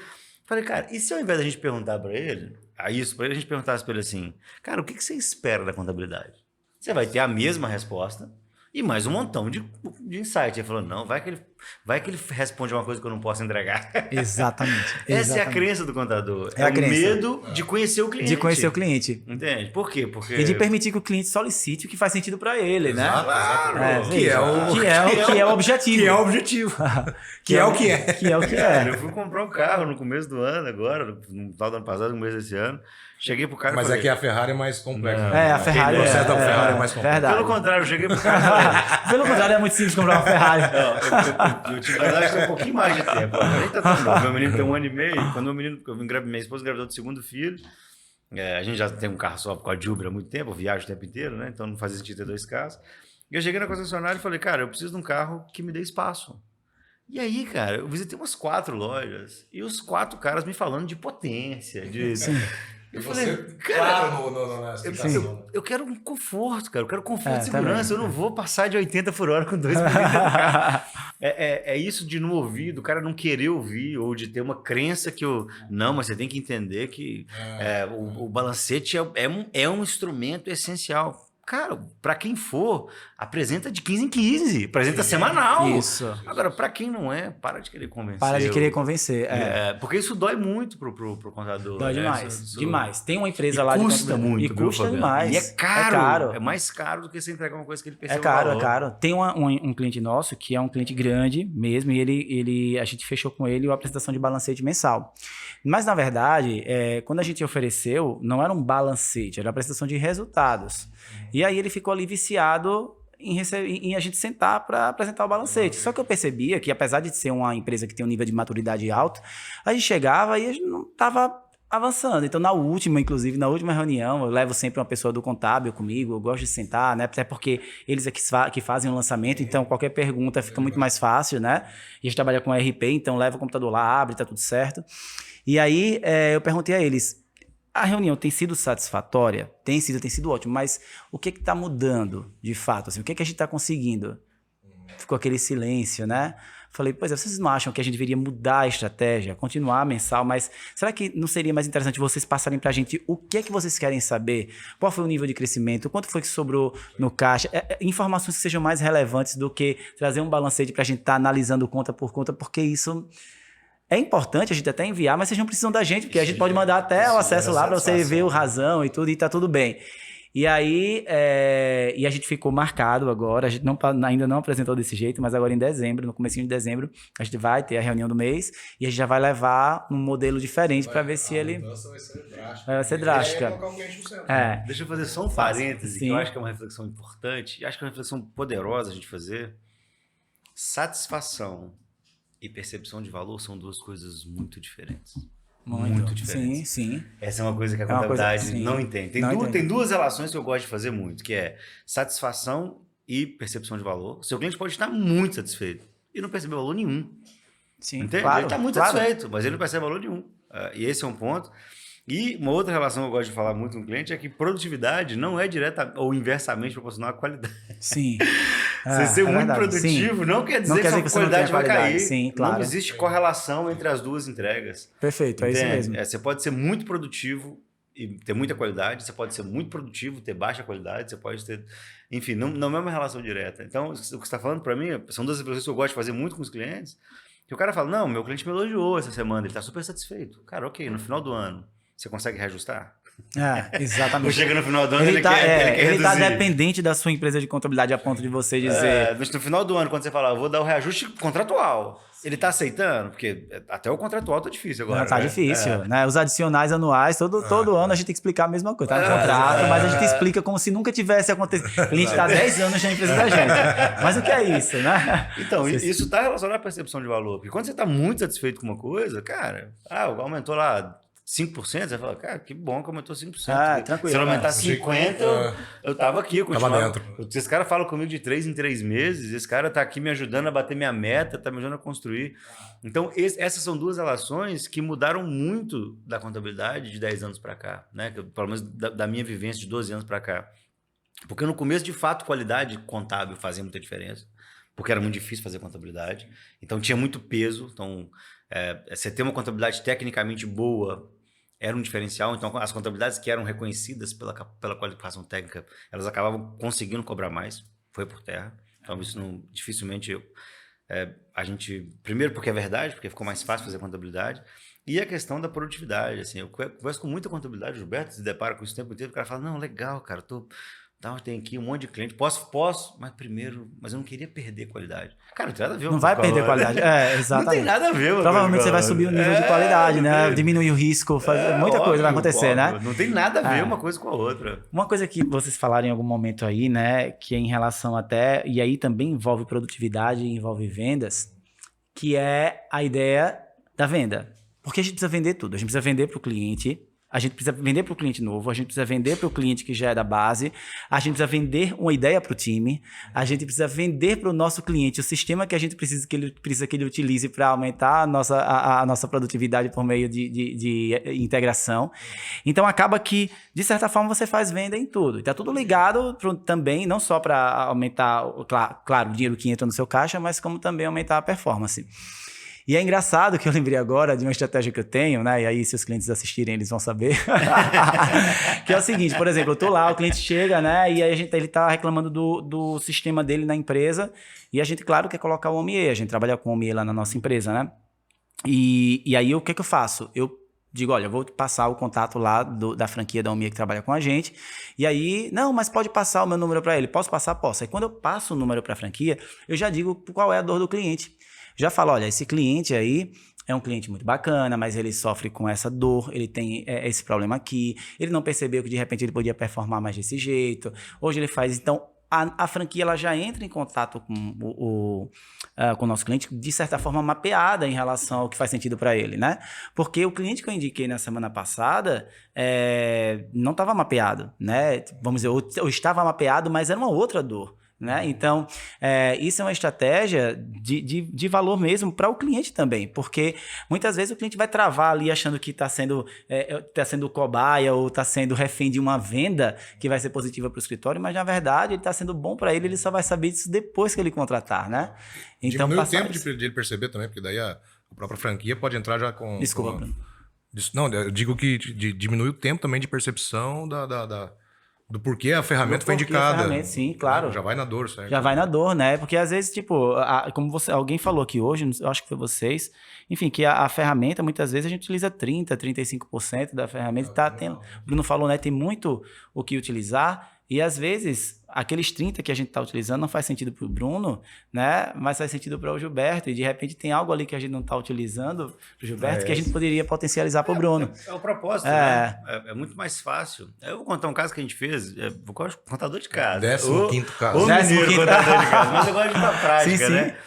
S3: Falei, cara, e se ao invés da gente perguntar para ele, a gente perguntasse para ele assim, cara, o que você espera da contabilidade? Você vai ter a mesma resposta e mais um montão de insight. Ele falou, não, vai que ele responde uma coisa que eu não posso entregar.
S1: Exatamente.
S3: Essa é a crença do contador. É o medo de conhecer o cliente.
S1: De conhecer o cliente.
S3: Entende? Por quê? Porque...
S1: E de permitir que o cliente solicite o que faz sentido para ele, né?
S2: Claro.
S1: Que é o objetivo.
S2: Que é o objetivo. Que é o que é.
S1: Que é o que é.
S3: Eu fui comprar um carro no começo do ano agora, no final do ano passado, no começo desse ano. Cheguei pro cara e
S2: Mas
S3: falei,
S2: aqui a Ferrari é mais complexa.
S3: Não.
S1: É, a Ferrari
S2: O processo da Ferrari é mais complexo.
S1: verdade.
S3: Pelo contrário, eu cheguei pro cara e falei,
S1: Pelo contrário, é muito simples comprar uma Ferrari.
S3: eu tive verdade que um pouquinho mais de tempo. Eu nem tá tão novo. Meu menino tem 1 ano e meio. Quando minha esposa engravidou do segundo filho, a gente já tem um carro só com a Uber há muito tempo, eu viajo o tempo inteiro, né? Então não fazia sentido ter 2 carros. E eu cheguei na concessionária e falei, cara, eu preciso de um carro que me dê espaço. E aí, cara, eu visitei umas 4 lojas e os 4 caras me falando de potência, de... Eu falei, cara,
S2: na explicação.
S3: eu quero um conforto, cara. Eu quero conforto
S1: É,
S3: e segurança.
S1: também.
S3: Eu não vou passar de 80 por hora com 2 por litro no carro. É isso de não ouvir, do cara não querer ouvir, ou de ter uma crença que eu... Não, mas você tem que entender que o balancete é um instrumento essencial. Cara, pra quem for, apresenta de 15 em 15. Apresenta semanal.
S1: Isso.
S3: Agora, pra quem não é, para de querer convencer.
S1: Para de querer convencer.
S3: Porque isso dói muito pro contador.
S1: Dói
S3: né?
S1: demais,
S3: Isso-
S1: demais. Tem uma empresa
S3: E
S1: lá
S3: custa
S1: de
S3: muito,
S1: e
S3: viu,
S1: custa
S3: Fabiano?
S1: demais.
S3: E é caro.
S1: É caro.
S3: É mais caro do que você entregar uma coisa que ele percebe
S1: É caro,
S3: o
S1: é
S3: valor.
S1: caro. Tem um cliente nosso que é um cliente grande mesmo e a gente fechou com ele a apresentação de balancete mensal. Mas, na verdade, quando a gente ofereceu, não era um balancete, era uma apresentação de resultados. E aí ele ficou ali viciado em a gente sentar para apresentar o balancete. Só que eu percebia que, apesar de ser uma empresa que tem um nível de maturidade alto, a gente chegava e a gente não estava avançando. Então, na última reunião, eu levo sempre uma pessoa do contábil comigo, eu gosto de sentar, né? Até porque eles é que fazem o lançamento, então qualquer pergunta fica muito mais fácil, né? E a gente trabalha com RP, então leva o computador lá, abre, tá tudo certo. E aí, eu perguntei a eles, a reunião tem sido satisfatória? Tem sido ótimo, mas o que está mudando, de fato? Assim, o que a gente está conseguindo? Ficou aquele silêncio, né? Falei, pois é, vocês não acham que a gente deveria mudar a estratégia, continuar mensal, mas será que não seria mais interessante vocês passarem para a gente o que é que vocês querem saber? Qual foi o nível de crescimento? Quanto foi que sobrou no caixa? Informações que sejam mais relevantes do que trazer um balancete para a gente estar analisando conta por conta, porque isso... É importante a gente até enviar, mas vocês não precisam da gente, porque a gente pode mandar até o acesso lá para você ver o razão e tudo, e tá tudo bem. E aí, e a gente ficou marcado agora, a gente ainda não apresentou desse jeito, mas agora em dezembro, no comecinho de dezembro, a gente vai ter a reunião do mês e a gente já vai levar um modelo diferente para ver se ele...
S2: Vai ser drástica.
S1: Vai ser drástica.
S2: Colocar o cliente no centro.
S3: Deixa eu fazer só um parêntese, que
S1: Sim.
S3: eu acho que é uma reflexão importante, e acho que é uma reflexão poderosa a gente fazer. Satisfação e percepção de valor são 2 coisas muito diferentes. Muito diferentes.
S1: Sim.
S3: Essa é uma coisa que a
S1: É uma coisa-
S3: contabilidade
S1: sim.
S3: não entende.
S1: Não entende.
S3: Tem 2 relações que eu gosto de fazer muito, que é satisfação e percepção de valor. Seu cliente pode estar muito satisfeito e não perceber valor nenhum.
S1: Sim,
S3: Entende?
S1: claro,
S3: Ele está muito
S1: claro.
S3: satisfeito, mas ele não percebe valor nenhum. E esse é um ponto. E uma outra relação que eu gosto de falar muito com o cliente é que produtividade não é direta ou inversamente proporcional à qualidade.
S1: Sim.
S3: Você ser muito
S1: verdade.
S3: produtivo
S1: Sim.
S3: não quer dizer
S1: Não quer
S3: que
S1: dizer
S3: sua
S1: que você não
S3: qualidade
S1: tenha
S3: vai
S1: qualidade.
S3: cair.
S1: Sim, claro.
S3: Não existe correlação entre as 2 entregas.
S1: Perfeito, é isso
S3: Entende?
S1: mesmo.
S3: Você pode ser muito produtivo e ter muita qualidade, você pode ser muito produtivo, ter baixa qualidade, você pode ter... Enfim, não é uma relação direta. Então, o que você está falando para mim, são 2 reflexões que eu gosto de fazer muito com os clientes, que o cara fala, não, meu cliente me elogiou essa semana, ele está super satisfeito. Cara, ok, no final do ano, você consegue reajustar? Ou
S1: Exatamente.
S3: chega no final do ano,
S1: Ele
S3: quer
S1: está
S3: reduzir.
S1: dependente da sua empresa de contabilidade a ponto de você dizer...
S3: No final do ano, quando você fala, eu vou dar o reajuste contratual, ele tá aceitando? Porque até o contratual tá difícil agora.
S1: Tá
S3: né?
S1: difícil, né? Os adicionais anuais, todo ano a gente tem que explicar a mesma coisa. Tá no contrato, mas a gente explica como se nunca tivesse acontecido. O cliente está há 10 anos na empresa da gente. Mas o que é isso, né?
S3: Então, isso tá relacionado à percepção de valor. Porque quando você tá muito satisfeito com uma coisa, cara, aumentou lá 5%, você fala, cara, que bom que aumentou 5%.
S1: Tranquilo.
S3: Se eu aumentar 50%, eu tava aqui, eu continuava.
S2: dentro.
S3: Esse cara fala comigo de 3 em 3 meses, esse cara tá aqui me ajudando a bater minha meta, tá me ajudando a construir. Então, essas são 2 relações que mudaram muito da contabilidade de 10 anos para cá, né? Pelo menos da minha vivência de 12 anos para cá. Porque no começo, de fato, qualidade contábil fazia muita diferença, porque era muito difícil fazer contabilidade. Então, tinha muito peso. Então, você ter uma contabilidade tecnicamente boa era um diferencial. Então, as contabilidades que eram reconhecidas pela qualificação técnica, elas acabavam conseguindo cobrar mais. Foi por terra. Então, isso dificilmente... a gente... Primeiro, porque é verdade, porque ficou mais fácil fazer contabilidade. E a questão da produtividade. Assim, eu converso com muita contabilidade, o Gilberto se depara com isso o tempo inteiro. O cara fala, não, legal, cara, Tal, tem aqui um monte de cliente. Posso, mas eu não queria perder qualidade. Cara, não tem nada a ver.
S1: Não vai perder qualidade. Exatamente.
S3: Não tem nada a ver.
S1: Provavelmente você vai subir o nível de qualidade, né? Diminuir o risco, muita coisa vai acontecer, né?
S3: Não tem nada a ver uma coisa com a outra.
S1: Uma coisa que vocês falaram em algum momento aí, né? Que é em relação até... E aí também envolve produtividade, envolve vendas, que é a ideia da venda. Porque a gente precisa vender tudo. A gente precisa vender para o cliente... A gente precisa vender para o cliente novo, a gente precisa vender para o cliente que já é da base, a gente precisa vender uma ideia para o time, a gente precisa vender para o nosso cliente o sistema que a gente precisa que ele utilize para aumentar a nossa produtividade por meio de integração. Então, acaba que, de certa forma, você faz venda em tudo. Está tudo ligado também, não só para aumentar, claro, o dinheiro que entra no seu caixa, mas como também aumentar a performance. E é engraçado que eu lembrei agora de uma estratégia que eu tenho, né? E aí, se os clientes assistirem, eles vão saber. Que é o seguinte, por exemplo, eu tô lá, o cliente chega, né? E aí ele tá reclamando do sistema dele na empresa. E a gente, claro, quer colocar o OMIE. A gente trabalha com o OMIE lá na nossa empresa, né? E aí, o que eu faço? Eu digo, olha, eu vou passar o contato lá da franquia da OMIE que trabalha com a gente. E aí, não, mas pode passar o meu número para ele. Posso passar? Posso. Aí, quando eu passo o número para a franquia, eu já digo qual é a dor do cliente. Já falo, olha, esse cliente aí é um cliente muito bacana, mas ele sofre com essa dor, ele tem esse problema aqui, ele não percebeu que de repente ele podia performar mais desse jeito, hoje ele faz, então a franquia ela já entra em contato com o nosso cliente de certa forma mapeada em relação ao que faz sentido para ele, né? Porque o cliente que eu indiquei na semana passada não estava mapeado, né? Vamos dizer, ou estava mapeado, mas era uma outra dor. Né? Então, isso é uma estratégia de valor mesmo para o cliente também, porque muitas vezes o cliente vai travar ali achando que está sendo cobaia ou está sendo refém de uma venda que vai ser positiva para o escritório, mas na verdade ele está sendo bom para ele só vai saber disso depois que ele contratar, né? Então,
S2: diminui o tempo de ele perceber também, porque daí a própria franquia pode entrar já com...
S1: Desculpa, Bruno.
S2: Não, eu digo que diminui o tempo também de percepção do porquê a ferramenta foi indicada.
S1: Sim, claro.
S2: Já vai na dor, certo?
S1: Já vai na dor, né? Porque às vezes, tipo, como alguém falou aqui hoje, eu acho que foi vocês, enfim, que a ferramenta, muitas vezes a gente utiliza 30%, 35% da ferramenta. O Bruno falou, né? Tem muito o que utilizar. E às vezes, aqueles 30 que a gente está utilizando não faz sentido para o Bruno, né? Mas faz sentido para o Gilberto. E de repente tem algo ali que a gente não está utilizando para o Gilberto que a gente poderia potencializar para o Bruno.
S3: É o propósito, né? É muito mais fácil. Eu vou contar um caso que a gente fez. Vou contador de casa.
S2: 15º caso.
S3: O menino contador de casa. Mas eu gosto de uma prática,
S1: sim,
S3: né?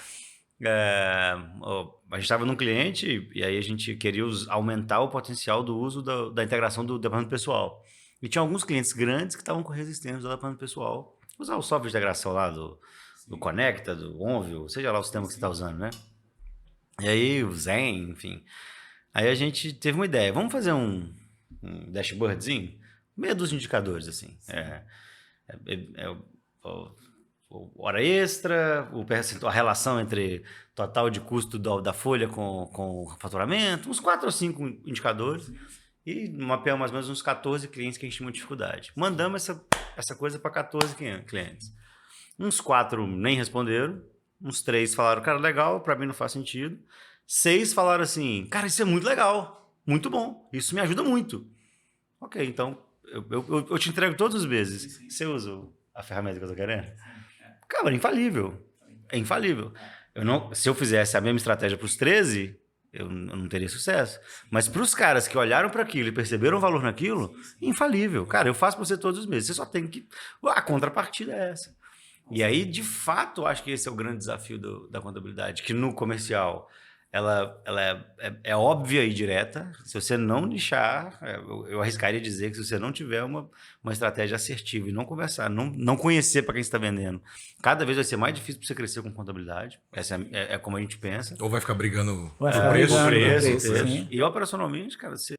S3: A gente estava num cliente e aí a gente queria aumentar o potencial do uso da integração do departamento pessoal. E tinha alguns clientes grandes que estavam com resistência do departamento pessoal. Usar o software de integração lá do Conecta, do Onvio, seja lá o sistema que você está usando, né? E aí o Zen, enfim. Aí a gente teve uma ideia. Vamos fazer um dashboardzinho? Meia dúzia de indicadores, assim. Hora extra, a relação entre total de custo da folha com o faturamento, uns 4 ou 5 indicadores. E mapeamos mais ou menos uns 14 clientes que a gente tinha muita dificuldade. Mandamos essa coisa para 14 clientes. Uns 4 nem responderam, uns 3 falaram, cara, legal, para mim não faz sentido. 6 falaram assim, cara, isso é muito legal, muito bom, isso me ajuda muito. Ok, então eu te entrego todos os meses. Você usa a ferramenta que eu tô querendo? Cara, é infalível. É infalível. Se eu fizesse a mesma estratégia para os 13... eu não teria sucesso. Mas para os caras que olharam para aquilo e perceberam o valor naquilo, infalível. Cara, eu faço para você todos os meses. Você só tem que... A contrapartida é essa. E aí, de fato, acho que esse é o grande desafio da contabilidade, que no comercial ela é óbvia e direta. Se você não nichar, eu arriscaria dizer que se você não tiver uma estratégia assertiva e não conversar, não conhecer para quem você está vendendo, cada vez vai ser mais difícil para você crescer com contabilidade. Essa é como a gente pensa.
S2: Ou vai ficar brigando
S1: Vai
S2: por
S1: ficar
S2: preço.
S1: brigando.
S3: E operacionalmente, cara, você...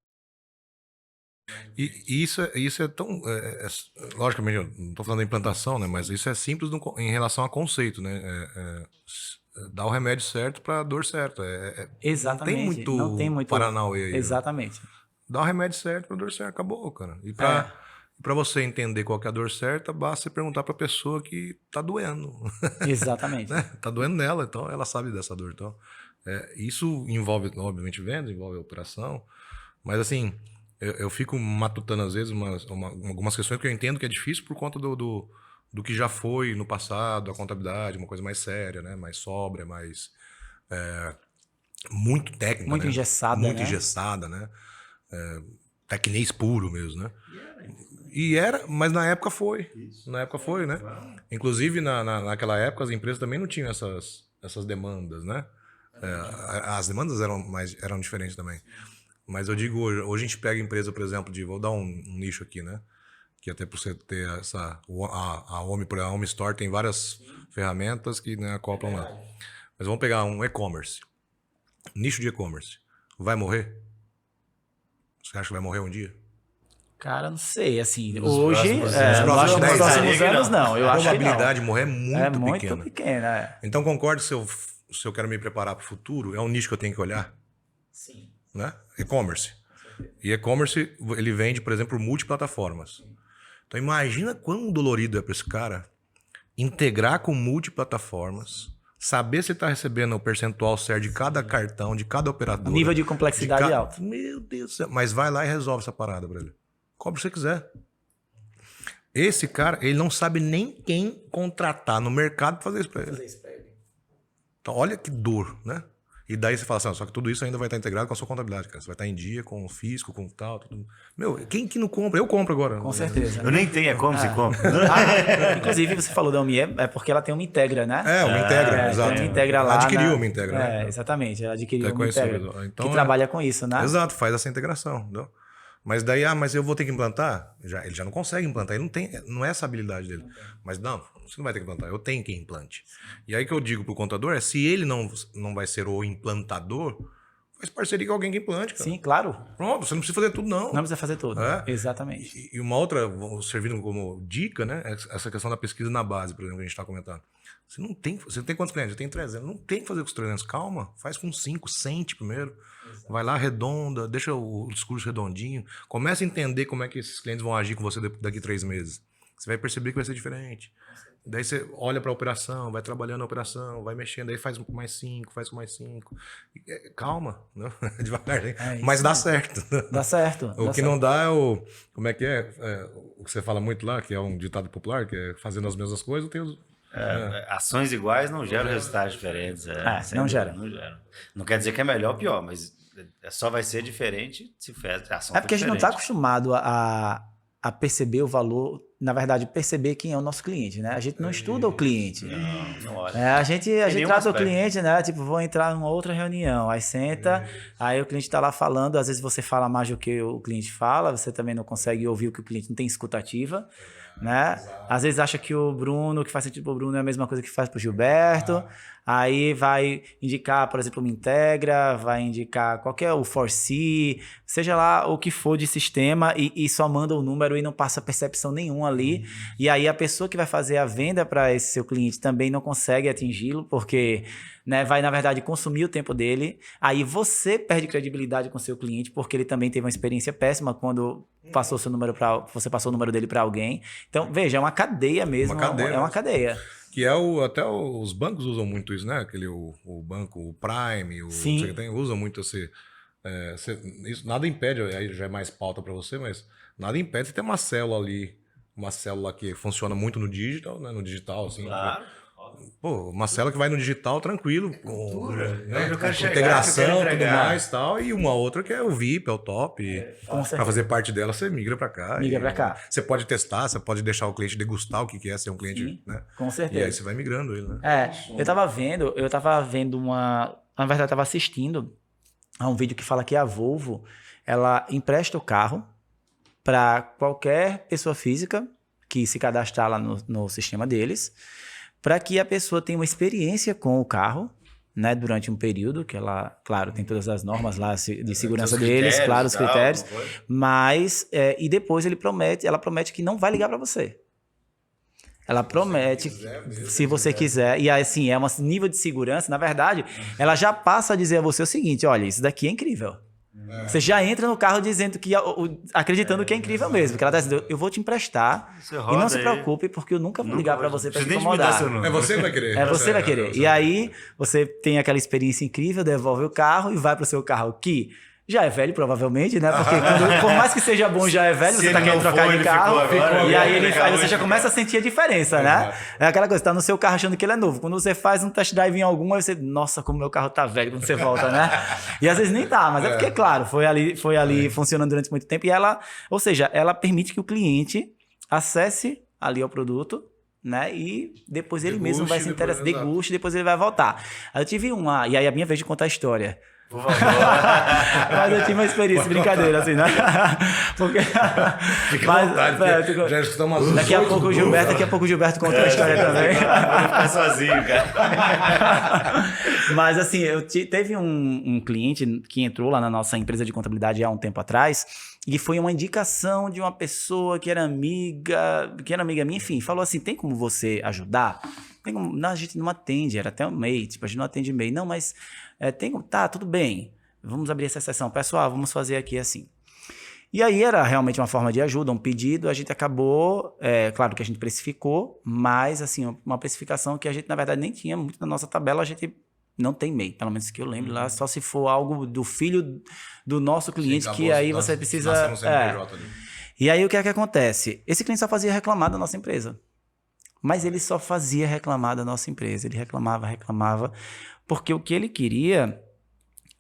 S2: E isso é tão... logicamente, eu não estou falando da implantação, né? Mas isso é simples em relação a conceito, né? Dar o remédio certo para a dor certa.
S1: Exatamente.
S2: Não tem muito Paranauê aí.
S1: Exatamente.
S2: Né? Dá o remédio certo para a dor certa. Acabou, cara. E para você entender qual que é a dor certa, basta você perguntar para a pessoa que tá doendo.
S1: Exatamente.
S2: Né? Tá doendo nela, então ela sabe dessa dor. Então, isso envolve, obviamente, venda, envolve operação. Mas, assim, eu fico matutando às vezes algumas questões que eu entendo que é difícil por conta do que já foi no passado, a contabilidade, uma coisa mais séria, né? Mais sóbria, mais... muito técnica,
S1: Muito
S2: né?
S1: engessada,
S2: Muito
S1: né?
S2: engessada, né? Tecnês puro mesmo, né? E era, mas na época foi. Na época foi, né? Inclusive, naquela época, as empresas também não tinham essas demandas, né? As demandas eram diferentes também. Mas eu digo, hoje a gente pega a empresa, por exemplo, vou dar um nicho aqui, né? Que até por você ter a Home Store tem várias ferramentas que, né, acoplam lá. Mas vamos pegar um e-commerce. Nicho de e-commerce. Vai morrer? Você acha que vai morrer um dia?
S1: Cara, não sei, assim,
S3: Nos
S1: hoje,
S3: próximos
S2: anos.
S1: nos próximos
S3: Anos,
S1: anos, não. Eu
S2: A
S1: acho que não.
S2: probabilidade de morrer é muito pequena.
S1: pequena.
S2: Então, concordo, se eu quero me preparar para o futuro, é um nicho que eu tenho que olhar,
S1: Sim.
S2: né? E-commerce. E e-commerce, ele vende, por exemplo, multiplataformas. Então, imagina quão dolorido é para esse cara integrar com multiplataformas, saber se está recebendo o percentual certo de cada cartão, de cada operador.
S1: Nível de complexidade alto.
S2: Meu Deus do céu. Mas vai lá e resolve essa parada para ele. Cobra se você quiser. Esse cara, ele não sabe nem quem contratar no mercado para fazer isso para ele. Então, olha que dor, né? E daí você fala assim, só que tudo isso ainda vai estar integrado com a sua contabilidade, cara. Você vai estar em dia com o fisco, com tal, tudo. Meu, quem que não compra? Eu compro agora.
S1: Com certeza.
S3: Eu nem tenho, é como se compra.
S1: Inclusive, você falou da Omie, é porque ela tem uma Integra, né?
S2: Uma Integra, exato.
S1: Tem uma Integra lá.
S2: Adquiriu uma Integra, né?
S1: Exatamente, ela adquiriu
S2: É
S1: uma Integra.
S2: então,
S1: que trabalha com isso, né?
S2: Exato, faz essa integração. Entendeu? Mas daí, mas eu vou ter que implantar? Ele já não consegue implantar, ele não é essa habilidade dele. Mas não, você não vai ter que implantar, eu tenho que implante. E aí que eu digo pro contador se ele não vai ser o implantador, faz parceria com alguém que implante, cara.
S1: Sim, claro.
S2: Pronto, você não precisa fazer tudo, não.
S1: Não precisa fazer tudo. Exatamente.
S2: E uma outra, servindo como dica, né? Essa questão da pesquisa na base, por exemplo, que a gente está comentando. Você tem quantos clientes? Eu tenho 300. Não tem que fazer com os 300. Calma, faz com 5, sente primeiro. Exato. Vai lá, arredonda, deixa o discurso redondinho. Começa a entender como é que esses clientes vão agir com você daqui 3 meses. Você vai perceber que vai ser diferente. Daí você olha para a operação, vai trabalhando a operação, vai mexendo, aí faz com mais 5, faz com mais 5. Calma, né? Devagar, mas dá certo.
S1: Dá certo.
S2: O que não dá é o... Como é que é? O que você fala muito lá, que é um ditado popular, que é fazendo as mesmas coisas, tem os...
S3: Ações iguais não geram resultados diferentes.
S1: Não geram.
S3: Não quer dizer que é melhor ou pior, mas só vai ser diferente se fizer ação.
S1: É porque a gente não está acostumado a perceber o valor, na verdade, perceber quem é o nosso cliente, né? A gente não estuda o cliente.
S3: Não olha.
S1: A gente trata o cliente, né? Tipo, vou entrar em uma outra reunião, aí senta, aí o cliente está lá falando, às vezes você fala mais do que o cliente fala, você também não consegue ouvir o que o cliente não tem escutativa. Né? Às vezes acha que o Bruno, que faz sentido pro Bruno é a mesma coisa que faz pro Gilberto, aí vai indicar, por exemplo, uma Integra, vai indicar qualquer o Forci, seja lá o que for de sistema e só manda o número e não passa percepção nenhuma ali, e aí a pessoa que vai fazer a venda para esse seu cliente também não consegue atingi-lo, porque né, vai, na verdade, consumir o tempo dele, aí você perde credibilidade com o seu cliente, porque ele também teve uma experiência péssima quando você passou o número dele para alguém. Então, veja, é uma cadeia mesmo. É uma cadeia.
S2: Que é até os bancos usam muito isso, né? O banco, o Prime, usam muito esse... isso nada impede, aí já é mais pauta para você, mas nada impede você ter uma célula ali, uma célula que funciona muito no digital, né? No digital, assim.
S3: Claro.
S2: Pô, uma célula que vai no digital tranquilo, com
S3: chegar,
S2: integração e tudo mais e tal, e uma outra que é o VIP, é o top. Para fazer parte dela, você migra para cá. Você pode testar, você pode deixar o cliente degustar o que é ser um cliente,
S1: sim,
S2: né?
S1: Com certeza.
S2: E aí você vai migrando ele, né?
S1: Eu tava vendo uma... Na verdade, eu tava assistindo a um vídeo que fala que a Volvo, ela empresta o carro para qualquer pessoa física que se cadastrar lá no sistema deles, para que a pessoa tenha uma experiência com o carro, né, durante um período, que ela, claro, tem todas as normas lá de segurança deles, claro, os critérios, mas, e depois ela promete que não vai ligar para você. Ela promete, se você quiser, e assim, é um nível de segurança, na verdade, ela já passa a dizer a você o seguinte, olha, isso daqui é incrível. Você já entra no carro dizendo que acreditando que é incrível mesmo. Que ela está dizendo, eu vou te emprestar e não se preocupe, porque eu nunca vou ligar para você para te incomodar.
S2: É você que vai querer.
S1: Você vai querer. E aí você tem aquela experiência incrível, devolve o carro e vai para o seu carro que já é velho, provavelmente, né? Porque por mais que seja bom, já é velho, você tá querendo trocar de carro. E aí você já começa a sentir a diferença, né? É aquela coisa, você tá no seu carro achando que ele é novo. Quando você faz um test drive em algum, aí você, nossa, como meu carro tá velho quando você volta, né? E às vezes nem tá, mas é porque, claro, foi ali funcionando durante muito tempo. E ela, ou seja, ela permite que o cliente acesse ali ao produto, né? E depois ele mesmo vai se interessar, deguste, depois ele vai voltar. Aí eu tive e aí é a minha vez de contar a história.
S3: Por favor.
S1: Mas eu tive uma experiência, brincadeira, assim, né? Porque...
S2: Fica à vontade, já estamos
S1: daqui a pouco o Gilberto conta a história também.
S3: Vou ficar sozinho, cara.
S1: Mas assim, teve um cliente que entrou lá na nossa empresa de contabilidade há um tempo atrás, e foi uma indicação de uma pessoa que era amiga minha, enfim, falou assim, tem como você ajudar? Não, a gente não atende, era até um e-mail, tipo, a gente não atende e-mail, não, mas tá, tudo bem, vamos abrir essa sessão, pessoal, vamos fazer aqui assim. E aí era realmente uma forma de ajuda, um pedido, a gente acabou, claro que a gente precificou, mas assim, uma precificação que a gente na verdade nem tinha muito na nossa tabela, a gente não tem MEI, pelo menos que eu lembro lá, só se for algo do filho do nosso cliente, sim, que aí você precisa... E aí o que é que acontece? Esse cliente só fazia reclamar da nossa empresa. Mas ele só fazia reclamar da nossa empresa. Ele reclamava, porque o que ele queria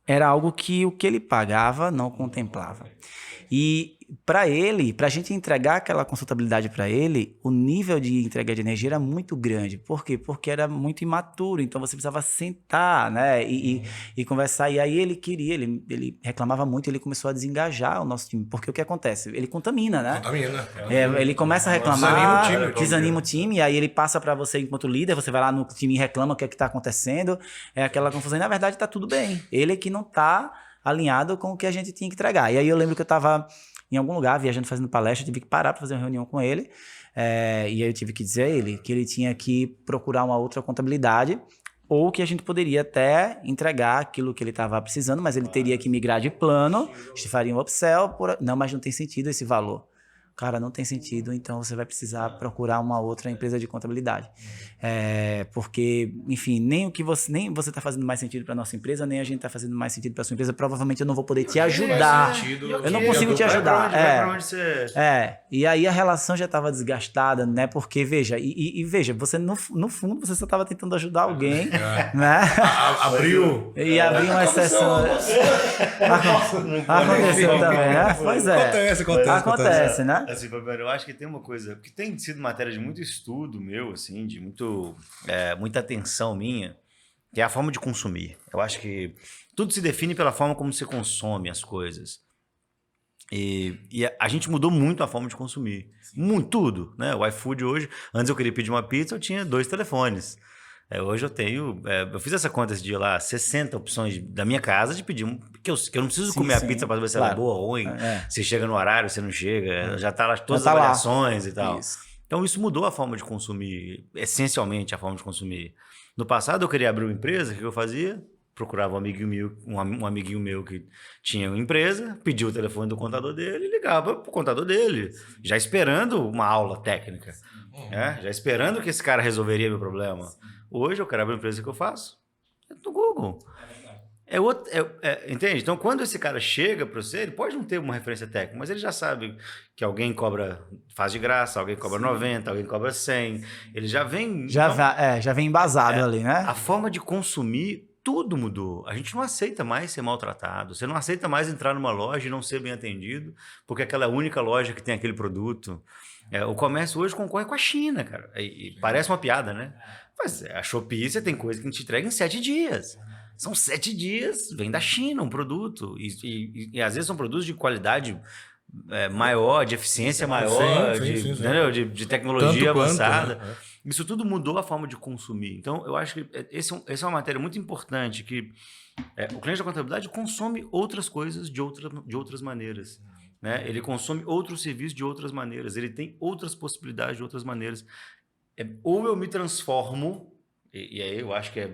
S1: era algo que o que ele pagava não contemplava. E para a gente entregar aquela consultabilidade para ele, o nível de entrega de energia era muito grande. Por quê? Porque era muito imaturo, então você precisava sentar, né, e conversar. E aí ele reclamava muito, ele começou a desengajar o nosso time, porque o que acontece? Ele contamina, né? Ele começa a reclamar, desanima o time, e aí ele passa para você enquanto líder, você vai lá no time e reclama o que é que está acontecendo, é aquela confusão, e na verdade está tudo bem. Ele é que não está alinhado com o que a gente tinha que entregar. E aí eu lembro que eu estava em algum lugar, viajando, fazendo palestra, tive que parar para fazer uma reunião com ele, e aí eu tive que dizer a ele que ele tinha que procurar uma outra contabilidade, ou que a gente poderia até entregar aquilo que ele estava precisando, mas ele teria que migrar de plano, a gente faria um upsell, não, mas não tem sentido esse valor. Cara, não tem sentido, então você vai precisar procurar uma outra empresa de contabilidade. Porque, enfim, nem você está fazendo mais sentido para a nossa empresa, nem a gente está fazendo mais sentido para a sua empresa. Provavelmente eu não vou poder te ajudar. Eu não consigo te ajudar. E aí a relação já estava desgastada, né? Porque, veja, veja, você no fundo você só estava tentando ajudar alguém, né?
S2: Abriu
S1: uma exceção. Aconteceu também, né? Pois é. Acontece, né?
S3: Assim, Fabiano, eu acho que tem uma coisa que tem sido matéria de muito estudo meu, assim, de muita atenção minha, que é a forma de consumir. Eu acho que tudo se define pela forma como você consome as coisas. E a gente mudou muito a forma de consumir. Muito, tudo, né? O iFood hoje, antes eu queria pedir uma pizza, eu tinha 2 telefones. Hoje eu tenho... eu fiz essa conta esse dia lá, 60 opções da minha casa de pedir... Que eu não preciso comer a pizza para ver se ela é boa ou ruim. Se chega no horário, se não chega. Já está lá todas as avaliações e tal. Isso. Então isso mudou a forma de consumir, essencialmente a forma de consumir. No passado eu queria abrir uma empresa, o que eu fazia? Procurava um amiguinho meu que tinha uma empresa, pedia o telefone do contador dele e ligava para o contador dele, já esperando uma aula técnica. Já esperando que esse cara resolveria meu problema. Hoje eu quero abrir uma empresa que eu faço no Google. Entende? Então, quando esse cara chega para você, ele pode não ter uma referência técnica, mas ele já sabe que alguém faz de graça, alguém cobra 90, alguém cobra 100. Ele já vem...
S1: Já vem embasado ali, né?
S3: A forma de consumir, tudo mudou. A gente não aceita mais ser maltratado. Você não aceita mais entrar numa loja e não ser bem atendido, porque aquela é a única loja que tem aquele produto. O comércio hoje concorre com a China, cara. E parece uma piada, né? Mas a Shopee, você tem coisa que a gente entrega em 7 dias. São 7 dias, vem da China um produto. E às vezes são produtos de qualidade maior, de eficiência maior, de tecnologia avançada. Quanto, né? Isso tudo mudou a forma de consumir. Então, eu acho que essa é uma matéria muito importante, que o cliente da contabilidade consome outras coisas de outras maneiras. Né? Ele consome outros serviços de outras maneiras. Ele tem outras possibilidades de outras maneiras. Ou eu me transformo... E aí eu acho que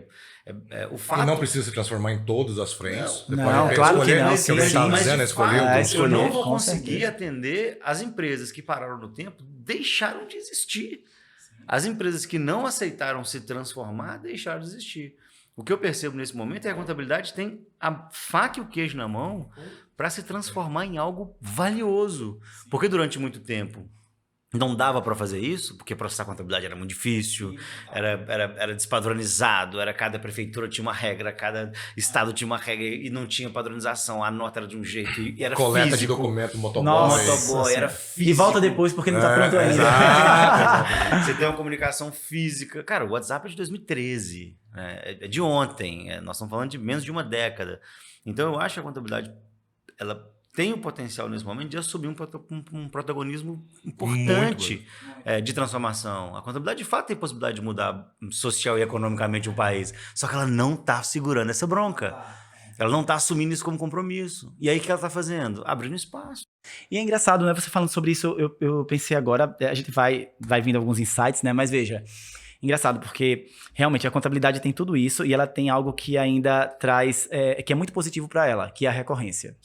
S3: o fato...
S2: E não precisa se transformar em todas as frentes.
S1: Não, claro que não.
S3: Eu não vou conseguir atender as empresas que pararam no tempo, deixaram de existir. As empresas que não aceitaram se transformar, deixaram de existir. O que eu percebo nesse momento é que a contabilidade tem a faca e o queijo na mão para se transformar em algo valioso. Porque durante muito tempo não dava para fazer isso, porque processar contabilidade era muito difícil, era despadronizado, cada prefeitura tinha uma regra, cada estado tinha uma regra e não tinha padronização, a nota era de um jeito e era
S2: Coleta
S3: físico.
S2: de documento, motoboy.
S3: Motoboy, era físico.
S1: E volta depois porque não tá pronto ainda.
S3: Você tem uma comunicação física. Cara, o WhatsApp é de 2013, é de ontem, nós estamos falando de menos de uma década. Então eu acho que a contabilidade, ela tem o potencial nesse momento de assumir um protagonismo importante de transformação. A contabilidade, de fato, tem possibilidade de mudar social e economicamente o país, só que ela não está segurando essa bronca. Ela não está assumindo isso como compromisso. E aí, o que ela está fazendo? Abrindo espaço.
S1: E é engraçado, né? Você falando sobre isso, eu pensei agora, a gente vai vindo alguns insights, né? Mas veja, engraçado, porque realmente a contabilidade tem tudo isso e ela tem algo que ainda traz, que é muito positivo para ela, que é a recorrência.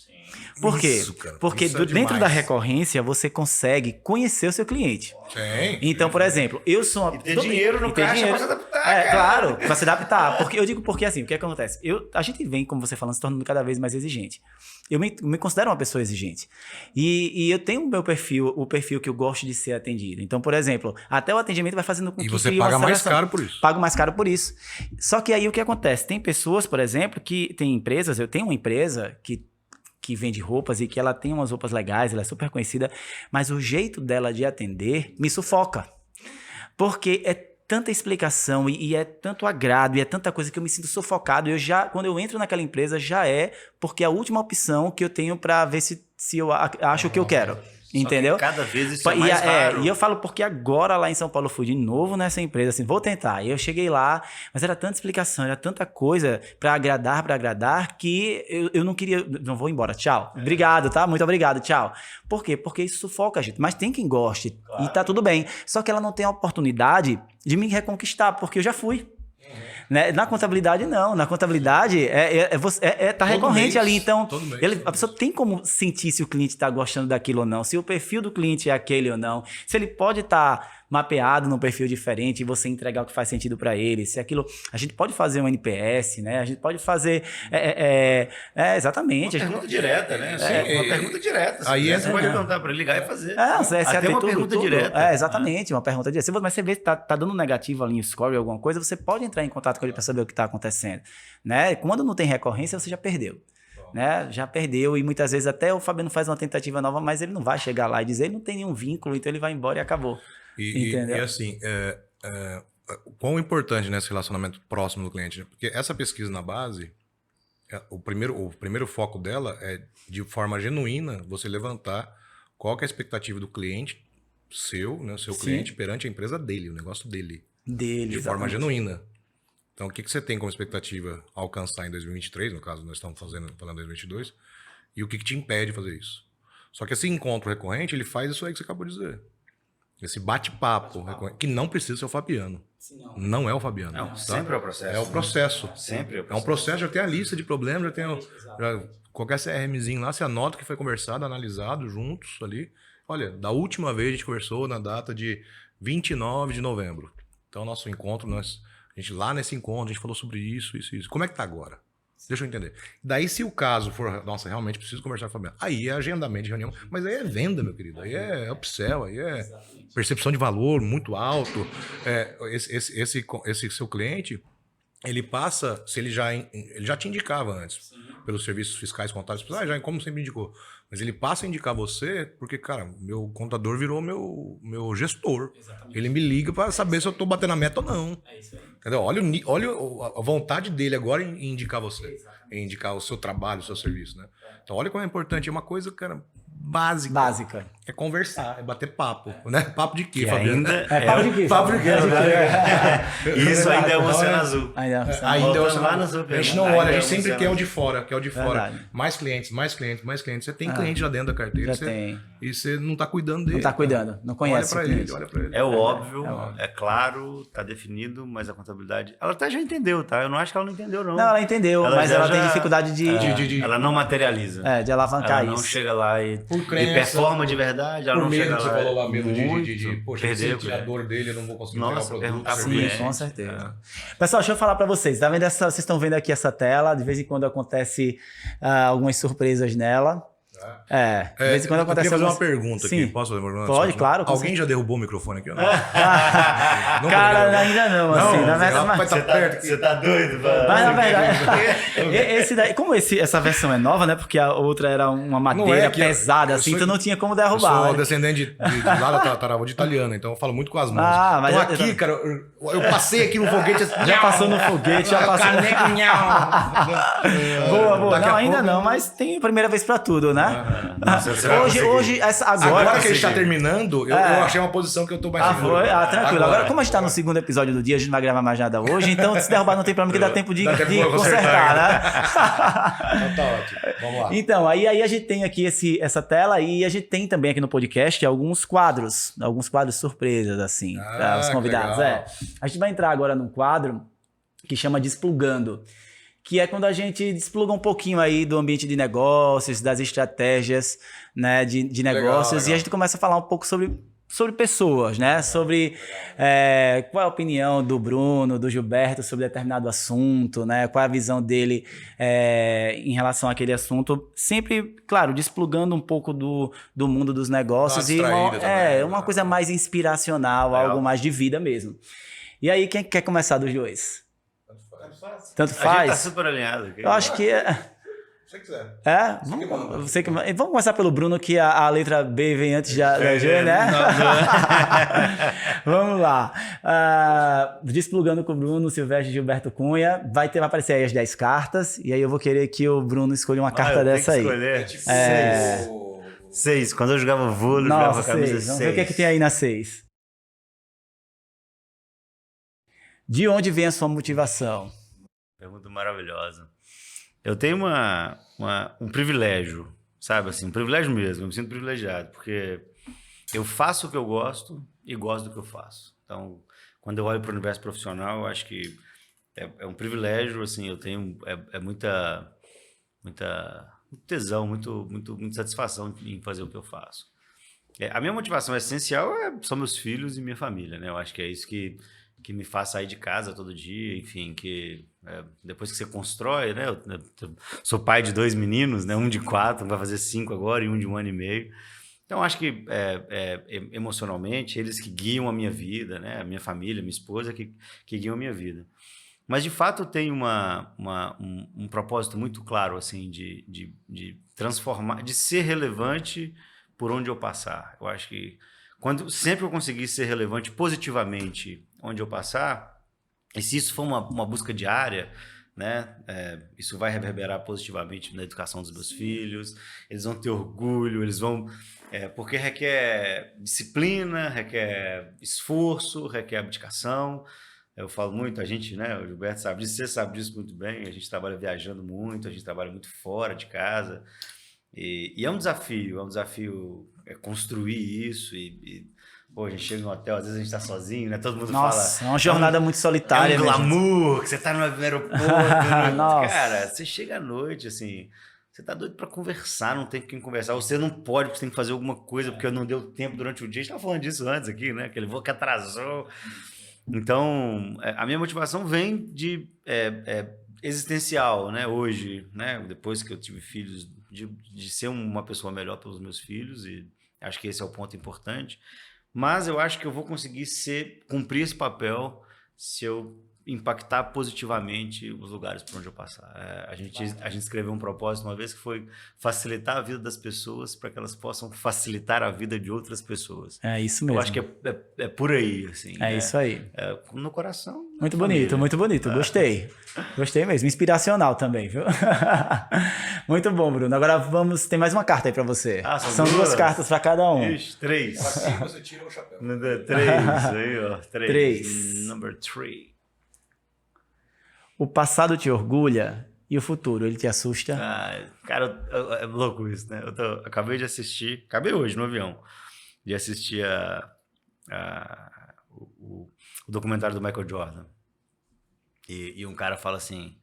S1: Por quê?
S2: Isso, cara,
S1: Porque
S2: isso é
S1: dentro
S2: demais.
S1: da recorrência você consegue conhecer o seu cliente.
S2: Sim.
S1: Então, por exemplo, eu sou uma...
S3: E ter dinheiro no
S1: e ter
S3: caixa
S1: dinheiro.
S3: pra se adaptar,
S1: É,
S3: cara.
S1: claro, pra se adaptar. Porque eu digo porque assim, o que acontece? A gente vem, como você falando, se tornando cada vez mais exigente. Eu me considero uma pessoa exigente. E eu tenho o perfil que eu gosto de ser atendido. Então, por exemplo, até o atendimento vai fazendo com
S2: E
S1: que
S2: você
S1: crie uma
S2: paga mais
S1: seleção.
S2: caro por isso.
S1: Pago mais caro por isso. Só que aí o que acontece? Tem pessoas, por exemplo, que tem empresas, eu tenho uma empresa que vende roupas e que ela tem umas roupas legais, ela é super conhecida, mas o jeito dela de atender me sufoca. Porque é tanta explicação e é tanto agrado e é tanta coisa que eu me sinto sufocado. Quando eu entro naquela empresa, já é porque é a última opção que eu tenho para ver se eu acho o que eu quero. Entendeu?
S3: Só que cada vez isso é mais raro.
S1: E eu falo porque agora lá em São Paulo eu fui de novo nessa empresa, assim, vou tentar. E eu cheguei lá, mas era tanta explicação, era tanta coisa pra agradar, que eu não queria, não vou embora, tchau. Obrigado, tá? Muito obrigado, tchau. Por quê? Porque isso sufoca a gente, mas tem quem goste, claro. E tá tudo bem. Só que ela não tem a oportunidade de me reconquistar, porque eu já fui. Né? Na contabilidade, não. Na contabilidade, tá recorrente ali. Então, a pessoa tem como sentir se o cliente está gostando daquilo ou não, se o perfil do cliente é aquele ou não, se ele pode estar mapeado num perfil diferente e você entregar o que faz sentido para ele, se aquilo... A gente pode fazer um NPS, né? A gente pode fazer... exatamente.
S3: Uma pergunta direta, né? Uma pergunta direta.
S2: Aí
S3: você pode perguntar para ele ligar e fazer.
S1: Até uma pergunta
S3: direta.
S1: Exatamente, uma pergunta direta. Mas você vê que tá dando negativo ali em score ou alguma coisa, você pode entrar em contato com ele para saber o que está acontecendo. Né? Quando não tem recorrência, você já perdeu. Né? Já perdeu e muitas vezes até o Fabiano faz uma tentativa nova, mas ele não vai chegar lá e dizer, ele não tem nenhum vínculo, então ele vai embora e acabou.
S2: E assim, quão importante nesse relacionamento próximo do cliente, né? Porque essa pesquisa na base, o primeiro foco dela é, de forma genuína, você levantar qual que é a expectativa do cliente, né, seu cliente, perante a empresa dele, o negócio dele. De forma genuína. Então, o que você tem como expectativa a alcançar em 2023, no caso nós estamos falando em 2022, e o que te impede de fazer isso? Só que esse encontro recorrente, ele faz isso aí que você acabou de dizer. Esse bate-papo, que não precisa ser o Fabiano. Não é o Fabiano.
S3: Não,
S2: tá?
S3: sempre é o processo.
S2: É o processo.
S3: Sempre é o processo.
S2: É um processo, já tem a lista de problemas, já tem qualquer CRMzinho lá, você anota o que foi conversado, analisado juntos ali. Olha, da última vez a gente conversou na data de 29 de novembro. Então, nosso encontro, a gente lá nesse encontro, a gente falou sobre isso. Como é que tá agora? Deixa eu entender. Daí, se o caso for, nossa, realmente preciso conversar com a Fabiana, aí é agendamento de reunião, mas aí é venda, meu querido, aí é upsell, aí é percepção de valor muito alto. Esse seu cliente, ele passa, se ele já te indicava antes, pelos serviços fiscais, contábeis, como sempre indicou, mas ele passa a indicar você porque, cara, meu contador virou meu gestor. Exatamente. Ele me liga para saber se eu tô batendo a meta ou não. É isso aí. Entendeu? Olha a vontade dele agora em indicar você, em indicar o seu trabalho, o seu serviço, né? Então, olha como é importante. É uma coisa, cara, básica. É conversar, é bater papo, né? Papo de quê, Fabiano?
S1: Papo de quê?
S2: Papo de quê?
S3: Isso ainda é o oceano azul.
S2: Ainda é o oceano azul. A gente não olha, a gente sempre quer o de fora, Mais clientes. Você tem cliente já dentro da carteira. E você não tá cuidando dele.
S1: Não tá cuidando, não conhece.
S2: Olha pra ele.
S3: É o óbvio, é claro, tá definido, mas a contabilidade... Ela até já entendeu, tá? Eu não acho que ela não entendeu, não.
S1: Não, ela entendeu, mas ela tem dificuldade de...
S3: Ela não materializa.
S1: De alavancar
S3: isso. Ela não chega lá e...
S2: Por
S3: E
S2: crença.
S3: performa de verdade, ela
S2: Por
S3: não
S2: medo
S3: chega
S2: que você
S3: lá.
S2: falou lá, medo de
S3: Muito.
S2: poxa,
S3: Perder,
S2: sentir a dor dele, eu não vou conseguir
S3: Nossa,
S2: pegar o produto.
S3: perguntar pro
S1: Sim,
S3: cliente.
S1: com certeza. Pessoal, deixa eu falar pra vocês. Tá vendo vocês estão vendo aqui essa tela? De vez em quando acontece algumas surpresas nela. De vez em quando
S2: eu
S1: acontece
S2: queria fazer
S1: algumas...
S2: uma pergunta
S1: Sim.
S2: aqui. Posso fazer uma pergunta?
S1: Pode, claro. com
S2: Alguém já derrubou o microfone aqui? Ou não?
S1: Cara, ainda não, assim. Na verdade,
S2: vai
S1: mas...
S2: tá perto aqui.
S3: Você tá doido?
S1: Mas na verdade, esse daí, como essa versão é nova, né? Porque a outra era uma madeira
S2: que eu-
S1: pesada,
S2: eu
S1: assim,
S2: sou-
S1: então não tinha como
S2: Eu
S1: derrubar.
S2: sou
S1: né?
S2: descendente de lá da tataravó de italiano, então eu falo muito com as mãos.
S1: Ah, mas
S2: então
S1: eu-
S2: aqui, cara, eu passei aqui no foguete.
S1: Já passou no foguete, já passou. Boa, boa.
S2: Daqui
S1: Não,
S2: a
S1: ainda
S2: pouco-
S1: não, mas tem primeira vez pra tudo, né?
S3: Você vai conseguir.
S1: Hoje,
S2: Agora que a gente tá
S3: consegui.
S2: terminando, eu achei uma posição que eu tô mais seguro.
S1: Tranquilo. Agora, como a gente tá no segundo episódio do dia, a gente não vai gravar mais nada hoje, então se derrubar não tem problema, porque dá tempo de
S2: Dá tempo de
S1: consertar, né?
S2: Então tá ótimo. Vamos lá.
S1: Então, aí a gente tem aqui essa tela e a gente tem também aqui no podcast alguns quadros surpresas, assim, para os
S2: que
S1: convidados.
S2: legal.
S1: A gente vai entrar agora num quadro que chama Desplugando, que é quando a gente despluga um pouquinho aí do ambiente de negócios, das estratégias, né, de negócios,
S2: legal.
S1: e a gente começa a falar um pouco sobre pessoas, né? Sobre qual é a opinião do Bruno, do Gilberto sobre determinado assunto, né? Qual é a visão dele em relação àquele assunto. Sempre, claro, desplugando um pouco do mundo dos negócios
S2: Dá uma distraída também,
S1: uma
S2: né?
S1: coisa mais inspiracional,
S3: Legal.
S1: algo mais de vida mesmo. E aí, quem quer começar dos dois? Tanto
S3: A gente
S1: faz?
S3: tá super alinhado aqui.
S1: Eu acho que
S2: Se você quiser.
S1: Vamos começar pelo Bruno, que a letra B vem antes da G, né? Vamos lá. Desplugando com o Bruno, Silvestre e Gilberto Cunha. Vai aparecer aí as 10 cartas. E aí eu vou querer que o Bruno escolha uma carta
S3: eu tenho
S1: dessa
S3: que
S1: aí.
S3: escolher.
S1: É.
S3: 6. Quando eu jogava vôlei, eu jogava
S1: Nossa,
S3: a camisa
S1: 6.
S3: 6.
S1: Vamos ver o que é que tem aí na 6. De onde vem a sua motivação?
S3: Pergunta maravilhosa. Eu tenho um privilégio, sabe assim, um privilégio mesmo, eu me sinto privilegiado, porque eu faço o que eu gosto e gosto do que eu faço. Então, quando eu olho para o universo profissional, eu acho que é um privilégio, assim, eu tenho muita tesão, muita satisfação em fazer o que eu faço. A minha motivação essencial são meus filhos e minha família, né? Eu acho que é isso que me faz sair de casa todo dia, enfim, depois que você constrói, né? Eu sou pai de 2 meninos, né? Um de 4, vai fazer 5 agora e um de 1 ano e meio. Então, acho que emocionalmente, eles que guiam a minha vida, né? A minha família, minha esposa, que guiam a minha vida. Mas, de fato, eu tenho um propósito muito claro, assim, de transformar, de ser relevante por onde eu passar. Eu acho que sempre eu conseguir ser relevante positivamente onde eu passar, e se isso for uma busca diária, né, isso vai reverberar positivamente na educação dos meus filhos, eles vão ter orgulho, eles vão... porque requer disciplina, requer esforço, requer abdicação. Eu falo muito, a gente, né, o Gilberto sabe disso, você sabe disso muito bem, a gente trabalha viajando muito, a gente trabalha muito fora de casa, e é um desafio construir isso pô, a gente chega no hotel, às vezes a gente tá sozinho, né? Todo mundo
S1: Nossa,
S3: fala...
S1: é uma jornada muito solitária.
S3: É um
S1: né, gente?
S3: glamour, que você tá no aeroporto. Né?
S1: Nossa.
S3: Cara, você chega à noite, assim, você tá doido pra conversar, não tem com quem conversar. Ou você não pode, porque você tem que fazer alguma coisa, porque não deu tempo durante o dia. A gente tava falando disso antes aqui, né? Aquele voo que atrasou. Então, a minha motivação vem de existencial, né? Hoje, né? Depois que eu tive filhos, de ser uma pessoa melhor pelos meus filhos, e acho que esse é o ponto importante. Mas eu acho que eu vou conseguir cumprir esse papel se eu impactar positivamente os lugares por onde eu passar. A gente escreveu um propósito uma vez que foi facilitar a vida das pessoas para que elas possam facilitar a vida de outras pessoas.
S1: É isso mesmo.
S3: Eu acho que é por aí, assim.
S1: É isso aí.
S3: No coração.
S1: Muito bonito, muito bonito. Gostei. Gostei mesmo. Inspiracional também, viu? Muito bom, Bruno. Agora tem mais uma carta aí pra você. São 2 cartas pra cada um.
S3: Ixi, 3.
S2: Assim você tira o chapéu.
S3: 3, aí, ó.
S1: 3.
S3: Number 3.
S1: O passado te orgulha e o futuro, ele te assusta?
S3: Cara, é louco isso, né? Acabei de assistir, acabei hoje no avião, de assistir o documentário do Michael Jordan. E um cara fala assim,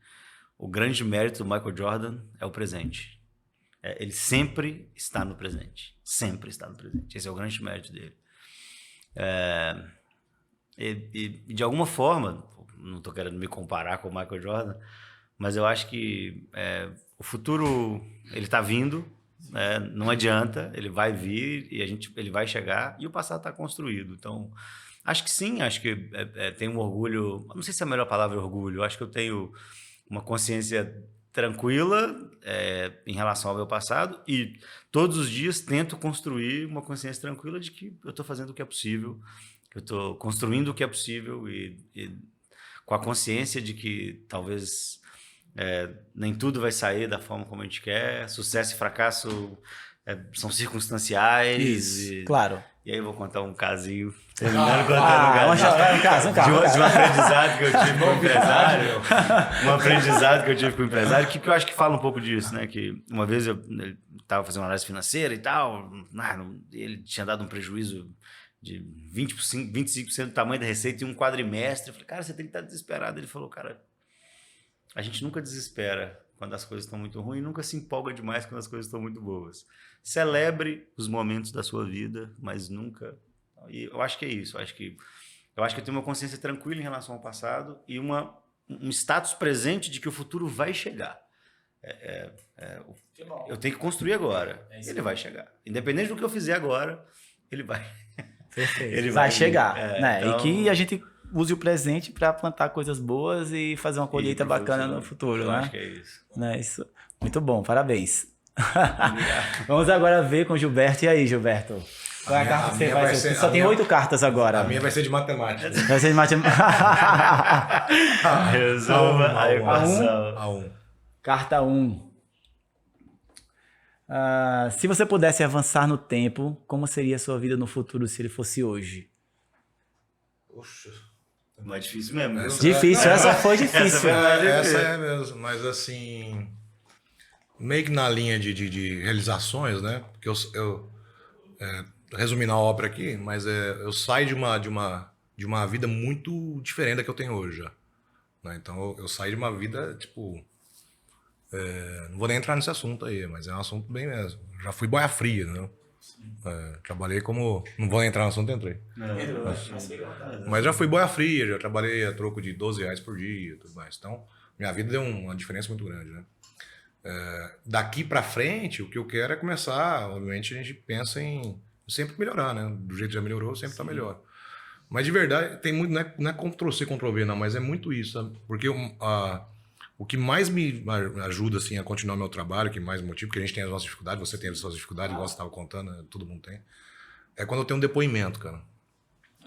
S3: o grande mérito do Michael Jordan é o presente. ele sempre está no presente. Sempre está no presente. Esse é o grande mérito dele. E de alguma forma, não estou querendo me comparar com o Michael Jordan, mas eu acho que o futuro ele está vindo, não adianta, ele vai vir e ele vai chegar e o passado está construído. Então, acho que sim, acho que tenho um orgulho, não sei se é a melhor palavra orgulho, acho que eu tenho uma consciência tranquila em relação ao meu passado e todos os dias tento construir uma consciência tranquila de que eu estou fazendo o que é possível, que eu estou construindo o que é possível e com a consciência de que talvez nem tudo vai sair da forma como a gente quer, sucesso e fracasso são circunstanciais.
S1: Isso, claro.
S3: E aí eu vou contar um casinho.
S1: Um caso.
S3: De um aprendizado que eu tive com o empresário. Um aprendizado que eu tive com o empresário, que eu acho que fala um pouco disso, né? Que uma vez ele estava fazendo uma análise financeira e tal, ele tinha dado um prejuízo de 25% do tamanho da receita em um quadrimestre. Eu falei, cara, você tem que estar desesperado. Ele falou, cara, a gente nunca desespera quando as coisas estão muito ruins, nunca se empolga demais quando as coisas estão muito boas. Celebre os momentos da sua vida, mas nunca... E eu acho que é isso. Eu acho que eu tenho uma consciência tranquila em relação ao passado e um status presente de que o futuro vai chegar. Eu tenho que construir agora. Ele vai chegar. Independente do que eu fizer agora, ele vai...
S1: Perfeito. Ele vai chegar. Né? Então... E que a gente use o presente para plantar coisas boas e fazer uma colheita bacana no futuro.
S3: Eu
S1: né?
S3: acho que é isso.
S1: Né? Isso. Muito bom, parabéns. Vamos agora ver com o Gilberto. E aí, Gilberto? Qual é a carta que você vai ser? Só tem 8 cartas agora.
S2: A minha vai ser de matemática.
S1: Vai ser de matemática.
S3: Resolva a equação.
S2: A1.
S1: Carta 1. Se você pudesse avançar no tempo, como seria a sua vida no futuro se ele fosse hoje?
S2: Poxa.
S3: Mais difícil mesmo.
S1: Difícil, essa foi difícil.
S2: Essa é mesmo, mas assim... Meio que na linha de realizações, né? Porque eu resumindo a obra aqui, mas eu saio de uma vida muito diferente da que eu tenho hoje já. Né? Então eu saio de uma vida, tipo... não vou nem entrar nesse assunto aí, mas é um assunto bem mesmo. Já fui boia fria, né? Trabalhei como... Não vou entrar no assunto, entrei. Mas já fui boia fria, já trabalhei a troco de R$12 por dia e tudo mais. Então, minha vida deu uma diferença muito grande, né? Daqui pra frente, o que eu quero é começar... Obviamente, a gente pensa em sempre melhorar, né? Do jeito que já melhorou, sempre tá melhor. Mas, de verdade, tem muito... Não é Ctrl-C, Ctrl-V, não, mas é muito isso, sabe? Porque o que mais me ajuda assim, a continuar meu trabalho, que mais me motiva, porque a gente tem as nossas dificuldades, você tem as suas dificuldades, igual você estava contando, né? Todo mundo tem, é quando eu tenho um depoimento, cara.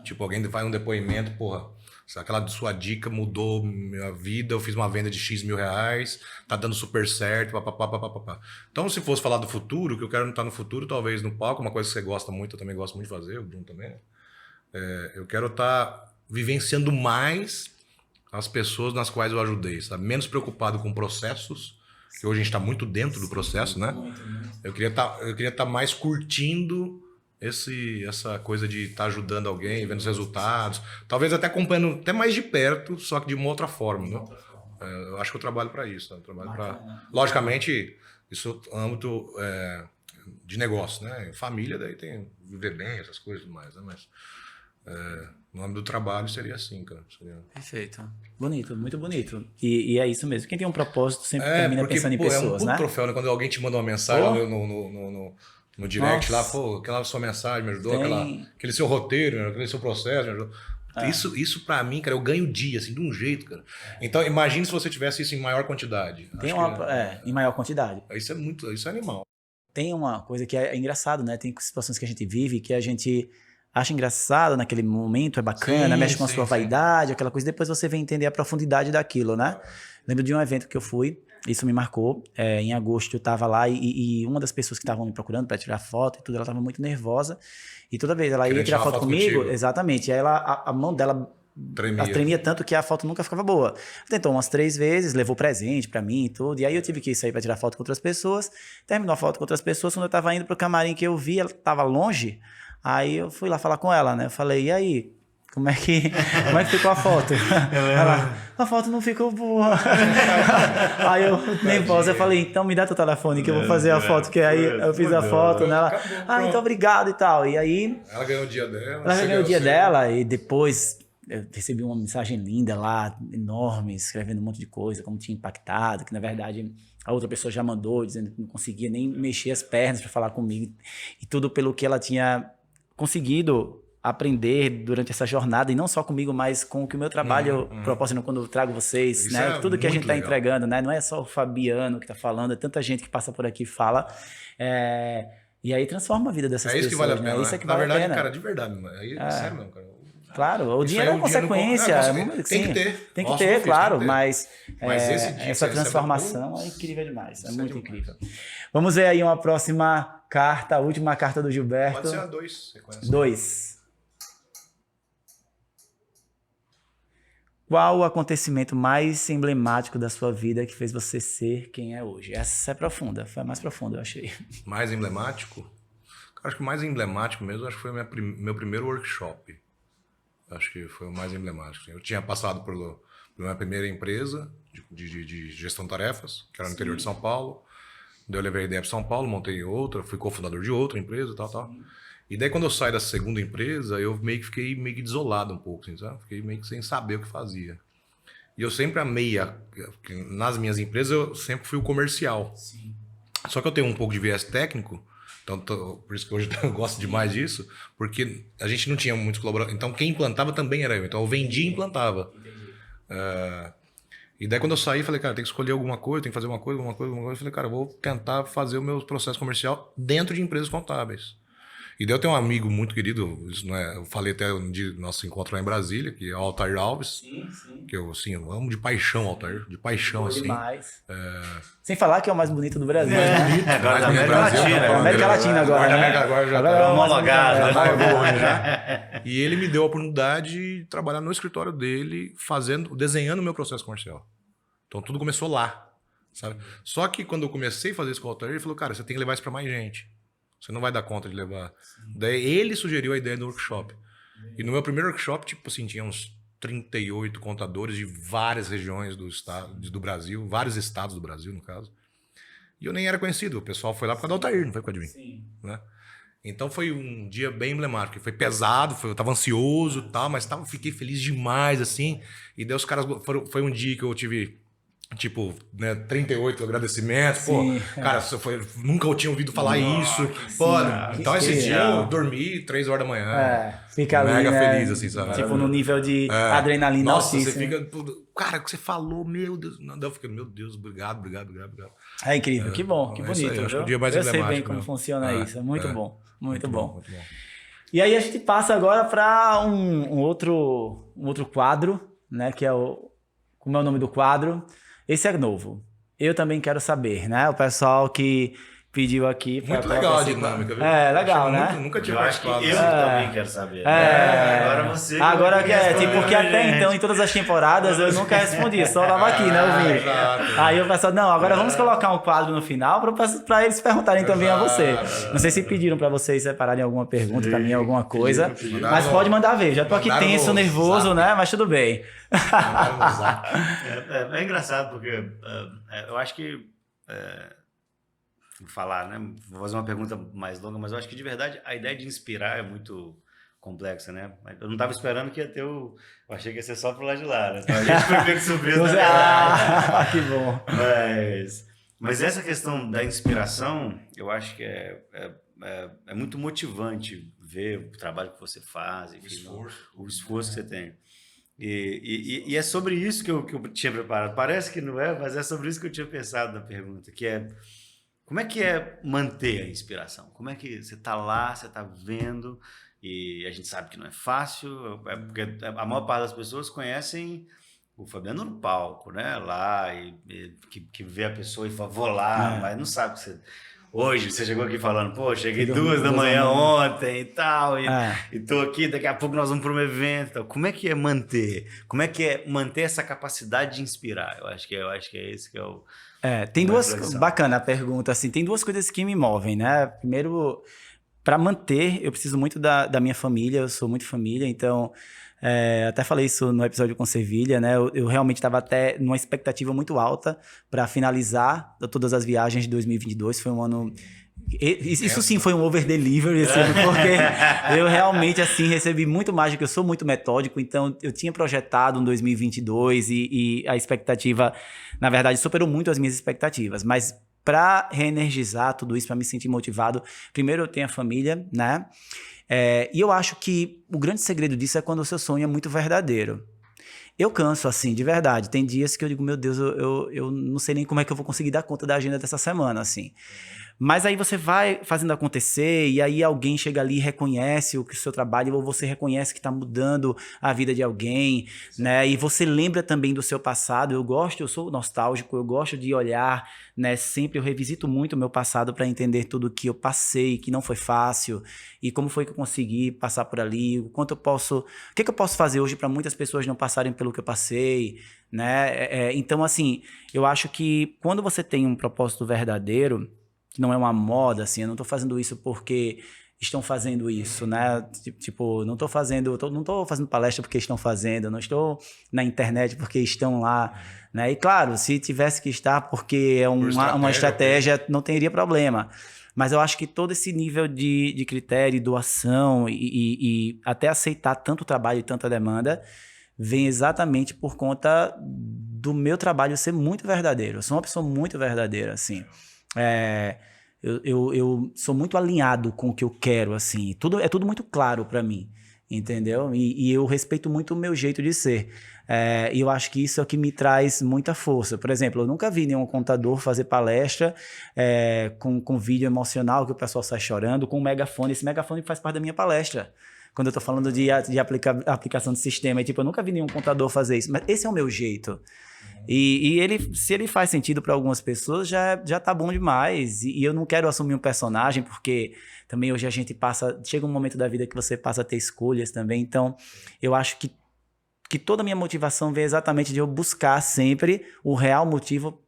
S2: Tipo, alguém faz um depoimento, porra, aquela sua dica mudou minha vida, eu fiz uma venda de X mil reais, tá dando super certo, papapá. Então, se fosse falar do futuro, que eu quero estar no futuro, talvez no palco, uma coisa que você gosta muito, eu também gosto muito de fazer, o Bruno também, eu quero estar vivenciando mais as pessoas nas quais eu ajudei, sabe? Menos preocupado com processos, que hoje a gente está muito dentro do processo, né? Eu queria estar mais curtindo essa coisa de estar ajudando alguém, vendo os resultados, talvez até acompanhando até mais de perto, só que de uma outra forma, né? Eu acho que eu trabalho para isso, né? Eu trabalho para... Logicamente, isso é âmbito de negócio, né? Família, daí tem viver bem, essas coisas e tudo mais, né? Mas... no âmbito do trabalho seria assim, cara.
S1: Perfeito. Bonito, muito bonito. E é isso mesmo. Quem tem um propósito sempre termina pensando em pessoas, né?
S2: É um troféu, né? Quando alguém te manda uma mensagem no direct. Nossa. Lá, aquela sua mensagem me ajudou, aquele seu roteiro, aquele seu processo me ajudou. Isso pra mim, cara, eu ganho dia, assim, de um jeito, cara. Então, imagine se você tivesse isso em maior quantidade.
S1: Em maior quantidade.
S2: Isso é animal.
S1: Tem uma coisa que é engraçado, né? Tem situações que a gente vive que a gente... acha engraçado naquele momento, é bacana, mexe com a sua vaidade, aquela coisa. Depois você vem entender a profundidade daquilo, né? Lembro de um evento que eu fui, isso me marcou. Em agosto eu tava lá e uma das pessoas que estavam me procurando para tirar foto e tudo, ela tava muito nervosa. E toda vez ela ia tirar foto comigo, contigo. Exatamente. E aí a mão dela tremia tanto que a foto nunca ficava boa. Tentou umas 3 vezes, levou presente pra mim e tudo. E aí eu tive que sair pra tirar foto com outras pessoas. Terminou a foto com outras pessoas. Quando eu tava indo pro camarim que eu vi, ela tava longe. Aí eu fui lá falar com ela, né? Eu falei, e aí, como é que ficou a foto? Ela, a foto não ficou boa. Aí eu, nervosa, eu falei, então me dá teu telefone que eu vou fazer a foto, que aí eu fiz a foto, né? Ela, então obrigado e tal. E aí...
S2: Ela ganhou o dia dela.
S1: Ela ganhou o dia dela e depois eu recebi uma mensagem linda lá, enorme, escrevendo um monte de coisa, como tinha impactado, que na verdade a outra pessoa já mandou, dizendo que não conseguia nem mexer as pernas para falar comigo. E tudo pelo que ela tinha conseguido aprender durante essa jornada, e não só comigo, mas com o que o meu trabalho proporciona quando eu trago vocês,
S2: Isso
S1: né?
S2: é
S1: Tudo que a gente está
S2: muito legal.
S1: entregando, né? Não é só o Fabiano que está falando, é tanta gente que passa por aqui e fala. E aí transforma a vida dessas
S2: É isso
S1: pessoas,
S2: que vale a pena.
S1: né? Isso é que
S2: na
S1: vale
S2: verdade,
S1: a pena.
S2: cara, de verdade, mano. Aí, sério mesmo, cara.
S1: Claro, o
S2: Isso
S1: dinheiro
S2: aí
S1: é
S2: o dinheiro
S1: consequência.
S2: tem que ter.
S1: Tem que
S2: Nossa,
S1: ter,
S2: não fiz,
S1: claro,
S2: tem que ter.
S1: mas
S2: esse dia
S1: essa
S2: que você
S1: transformação
S2: recebe,
S1: é incrível demais. É
S2: isso é
S1: muito
S2: demais.
S1: incrível. Vamos ver aí uma próxima carta, a última carta do Gilberto.
S2: Pode ser a 2.
S1: 2. Qual o acontecimento mais emblemático da sua vida que fez você ser quem é hoje? Essa é profunda, foi a mais profunda, eu achei.
S2: Mais emblemático? Cara, acho que o mais emblemático mesmo, acho que foi meu primeiro workshop. Acho que foi o mais emblemático. Eu tinha passado pela minha primeira empresa de gestão de tarefas, que era no interior de São Paulo. Daí eu levei a ideia para São Paulo, montei outra, fui cofundador de outra empresa, tal. E daí quando eu saí da segunda empresa, eu fiquei meio que desolado um pouco, assim, sabe? Fiquei meio que sem saber o que fazia. E eu sempre amei, nas minhas empresas eu sempre fui o comercial.
S1: Sim.
S2: Só que eu tenho um pouco de viés técnico, então por isso que hoje eu gosto demais disso, porque a gente não tinha muitos colaboradores. Então quem implantava também era eu. Então eu vendia e implantava. E daí quando eu saí, falei, cara, tem que escolher alguma coisa, tem que fazer uma coisa. Eu falei, cara, eu vou tentar fazer o meu processo comercial dentro de empresas contábeis. E daí eu tenho um amigo muito querido, isso não é, eu falei até um dia do nosso encontro lá em Brasília, que é o Altair Alves.
S1: Sim.
S2: Que eu, assim, eu amo de paixão, Altair, de paixão, assim.
S1: Demais. Sem falar que é o mais bonito do Brasil, né?
S3: Agora da
S2: Mas no
S3: América
S2: Brasil,
S3: Latina.
S2: né?
S1: América Latina agora, né?
S2: Agora já
S1: Agora
S2: tá
S1: é o mais
S3: homologado,
S1: bonito,
S3: né?
S2: já. E ele me deu a oportunidade de trabalhar no escritório dele, desenhando o meu processo comercial. Então tudo começou lá, sabe? Só que quando eu comecei a fazer isso com o Altair, ele falou, cara, você tem que levar isso para mais gente. Você não vai dar conta de levar. Daí ele sugeriu a ideia do workshop. E no meu primeiro workshop, tipo assim, tinha uns 38 contadores de várias regiões do Brasil, vários estados do Brasil, no caso. E eu nem era conhecido. O pessoal foi lá por causa do Altair, não foi por causa de mim.
S1: Sim.
S2: Né? Então foi um dia bem emblemático. Foi pesado, eu tava ansioso e tal, mas fiquei feliz demais, assim. E daí os caras... Foi um dia que eu tive... Tipo, né, 38 agradecimentos.
S1: Sim,
S2: Pô, cara, nunca eu tinha ouvido falar isso. Pô, então esse dia eu dormi 3 horas da manhã.
S1: Fica ali,
S2: mega
S1: né?
S2: feliz, assim, sabe?
S1: Tipo, no nível de adrenalina
S2: Nossa,
S1: altíssima.
S2: você fica... Cara, o que você falou, meu Deus. Não, eu fiquei, meu Deus, obrigado.
S1: É incrível, que bom, que
S2: É isso
S1: bonito.
S2: aí, acho que
S1: Viu?
S2: o dia mais
S1: eu sei bem
S2: emblemático,
S1: como
S2: né?
S1: funciona isso, é muito bom, muito bom.
S2: Muito bom.
S1: E aí a gente passa agora para um outro quadro, né? Que é como é o nome do quadro? Esse é novo. Eu também quero saber, né? O pessoal que pediu aqui.
S2: Muito legal a dinâmica, viu?
S1: É, legal,
S2: Achei
S1: né?
S2: Nunca tinha
S3: Eu acho que eu
S2: participado.
S3: também quero saber.
S1: Agora
S3: você.
S1: Agora que
S3: é
S1: tipo, porque até então, em todas as temporadas, eu nunca respondi, só tava aqui, né, ouvindo.
S2: Exato.
S1: Aí o pessoal, não, agora vamos colocar um quadro no final para eles perguntarem também a você. Não sei se pediram para vocês separarem alguma pergunta para mim, alguma coisa, mas pode mandar ver. Já tô aqui
S2: Mandaram
S1: tenso,
S2: no
S1: nervoso,
S2: zap.
S1: né? Mas tudo bem.
S3: É engraçado, porque eu acho que. Vou falar, né? Vou fazer uma pergunta mais longa, mas eu acho que de verdade a ideia de inspirar é muito complexa, né? Eu não estava esperando que ia ter Eu achei que ia ser só pro lado de lá, né? Então a gente foi pego de surpresa. Na verdade.
S1: Que bom.
S3: Mas essa questão da inspiração, eu acho que é muito motivante ver o trabalho que você faz, enfim, o esforço que você tem. E é sobre isso que eu tinha preparado. Parece que não é, mas é sobre isso que eu tinha pensado na pergunta, que é como é que é manter a inspiração? Como é que você está lá, você está vendo, e a gente sabe que não é fácil, porque a maior parte das pessoas conhecem o Fabiano no palco, né? Lá, que vê a pessoa e fala, vou lá, mas não sabe que você... Hoje você chegou aqui falando, pô, cheguei 2 da manhã ontem e tal, e tô aqui, daqui a pouco nós vamos para um evento. Então, como é que é manter? Como é que é manter essa capacidade de inspirar? Eu acho que é esse que é o...
S1: Tem duas... Bacana a pergunta, assim. Tem duas coisas que me movem, né? Primeiro, para manter, eu preciso muito da minha família, eu sou muito família, então... até falei isso no episódio com Sevilha, né? Eu realmente estava até numa expectativa muito alta para finalizar todas as viagens de 2022. Foi um ano... Isso sim foi um over-delivery, assim, porque eu realmente assim, recebi muito mais do que eu sou muito metódico, então eu tinha projetado um 2022 e a expectativa, na verdade, superou muito as minhas expectativas, mas para reenergizar tudo isso, para me sentir motivado, primeiro eu tenho a família, né? E eu acho que o grande segredo disso é quando o seu sonho é muito verdadeiro. Eu canso, assim, de verdade. Tem dias que eu digo, meu Deus, eu não sei nem como é que eu vou conseguir dar conta da agenda dessa semana, assim. Mas aí você vai fazendo acontecer e aí alguém chega ali e reconhece o seu trabalho ou você reconhece que está mudando a vida de alguém, né? E você lembra também do seu passado. Eu sou nostálgico, eu gosto de olhar, né? Sempre eu revisito muito o meu passado para entender tudo que eu passei, que não foi fácil e como foi que eu consegui passar por ali, o que eu posso fazer hoje para muitas pessoas não passarem pelo que eu passei, né? Então, assim, eu acho que quando você tem um propósito verdadeiro, que não é uma moda, assim, eu não tô fazendo isso porque estão fazendo isso, né? Tipo, não tô fazendo palestra porque estão fazendo, não estou na internet porque estão lá, né? E claro, se tivesse que estar porque é uma estratégia, não teria problema. Mas eu acho que todo esse nível de critério, doação e até aceitar tanto trabalho e tanta demanda vem exatamente por conta do meu trabalho ser muito verdadeiro. Eu sou uma pessoa muito verdadeira, assim. Eu sou muito alinhado com o que eu quero, assim. É tudo muito claro para mim, entendeu? E eu respeito muito o meu jeito de ser. E eu acho que isso é o que me traz muita força. Por exemplo, eu nunca vi nenhum contador fazer palestra com vídeo emocional que o pessoal sai chorando, com um megafone. Esse megafone faz parte da minha palestra. Quando eu tô falando de aplicação de sistema, eu nunca vi nenhum contador fazer isso. Mas esse é o meu jeito. E se ele faz sentido para algumas pessoas, já tá bom demais. E eu não quero assumir um personagem, porque também hoje a gente chega um momento da vida que você passa a ter escolhas também. Então, eu acho que toda a minha motivação vem exatamente de eu buscar sempre o real motivo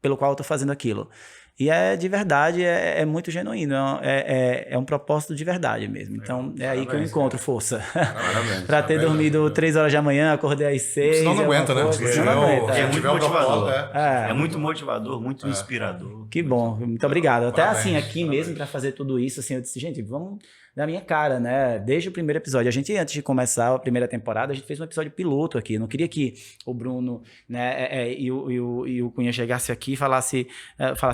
S1: pelo qual eu tô fazendo aquilo. E de verdade, é muito genuíno, é um propósito de verdade mesmo. Então, aí que eu encontro força. Para ter dormido 3 horas da manhã, acordei às 6.
S2: Senão não aguenta, né?
S3: É muito motivador. É muito motivador, muito inspirador.
S1: Que bom, muito obrigado. Até assim, aqui mesmo, para fazer tudo isso, assim, eu disse, gente, vamos dar minha cara, né? Desde o primeiro episódio. Antes de começar a primeira temporada, a gente fez um episódio piloto aqui. Eu não queria que o Bruno, né, e o Cunha chegasse aqui e falasse,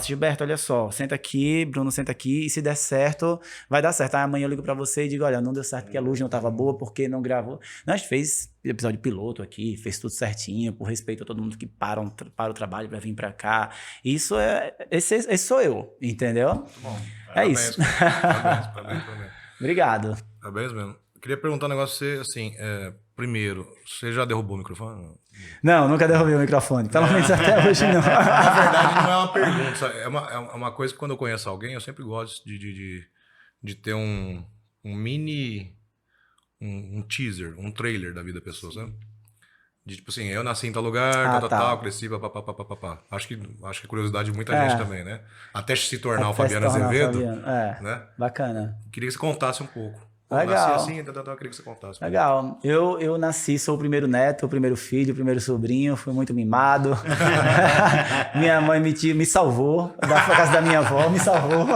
S1: Gilberto, olha só, senta aqui, Bruno, senta aqui, e se der certo, vai dar certo. Aí amanhã eu ligo pra você e digo, olha, não deu certo porque a luz não tava boa, porque não gravou. Não, a gente fez episódio piloto aqui, fez tudo certinho, por respeito a todo mundo que para o trabalho pra vir pra cá. Isso esse sou eu, entendeu?
S2: Muito bom.
S1: Parabéns, isso.
S2: Parabéns.
S1: Obrigado.
S2: Parabéns mesmo. Queria perguntar um negócio pra você, assim, primeiro, você já derrubou o microfone?
S1: Não, nunca derrubei o microfone. Pelo menos até hoje não.
S2: Na verdade, não é uma pergunta, sabe? É uma coisa que quando eu conheço alguém, eu sempre gosto de ter um mini... Um teaser, um trailer da vida da pessoa, sabe? De tipo assim, eu nasci em tal lugar, tal, cresci, papapá. Acho que é curiosidade de muita gente também, né? Até se tornar o Fabiano Azevedo. Né?
S1: Bacana.
S2: Queria que você contasse um pouco.
S1: Legal.
S2: Nasci assim, queria que você contasse.
S1: Legal. Eu nasci, sou o primeiro neto, o primeiro filho, o primeiro sobrinho, fui muito mimado. Minha mãe me salvou, da casa da minha avó, me salvou.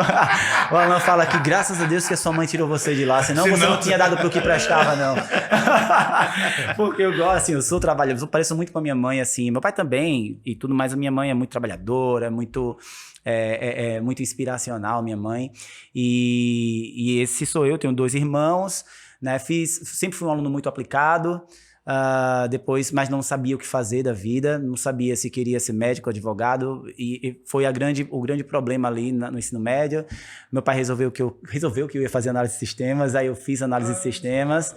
S1: O Alan fala que graças a Deus que a sua mãe tirou você de lá, senão você não tinha dado pro que prestava, não. Porque eu gosto, assim, eu sou trabalhador, eu pareço muito com a minha mãe, assim, meu pai também e tudo mais, a minha mãe é muito trabalhadora, muito inspiracional, minha mãe, e esse sou eu, tenho 2 irmãos, né, sempre fui um aluno muito aplicado, depois, mas não sabia o que fazer da vida, não sabia se queria ser médico, advogado, e foi o grande problema ali no ensino médio. Meu pai resolveu que eu ia fazer análise de sistemas, aí eu fiz análise de sistemas.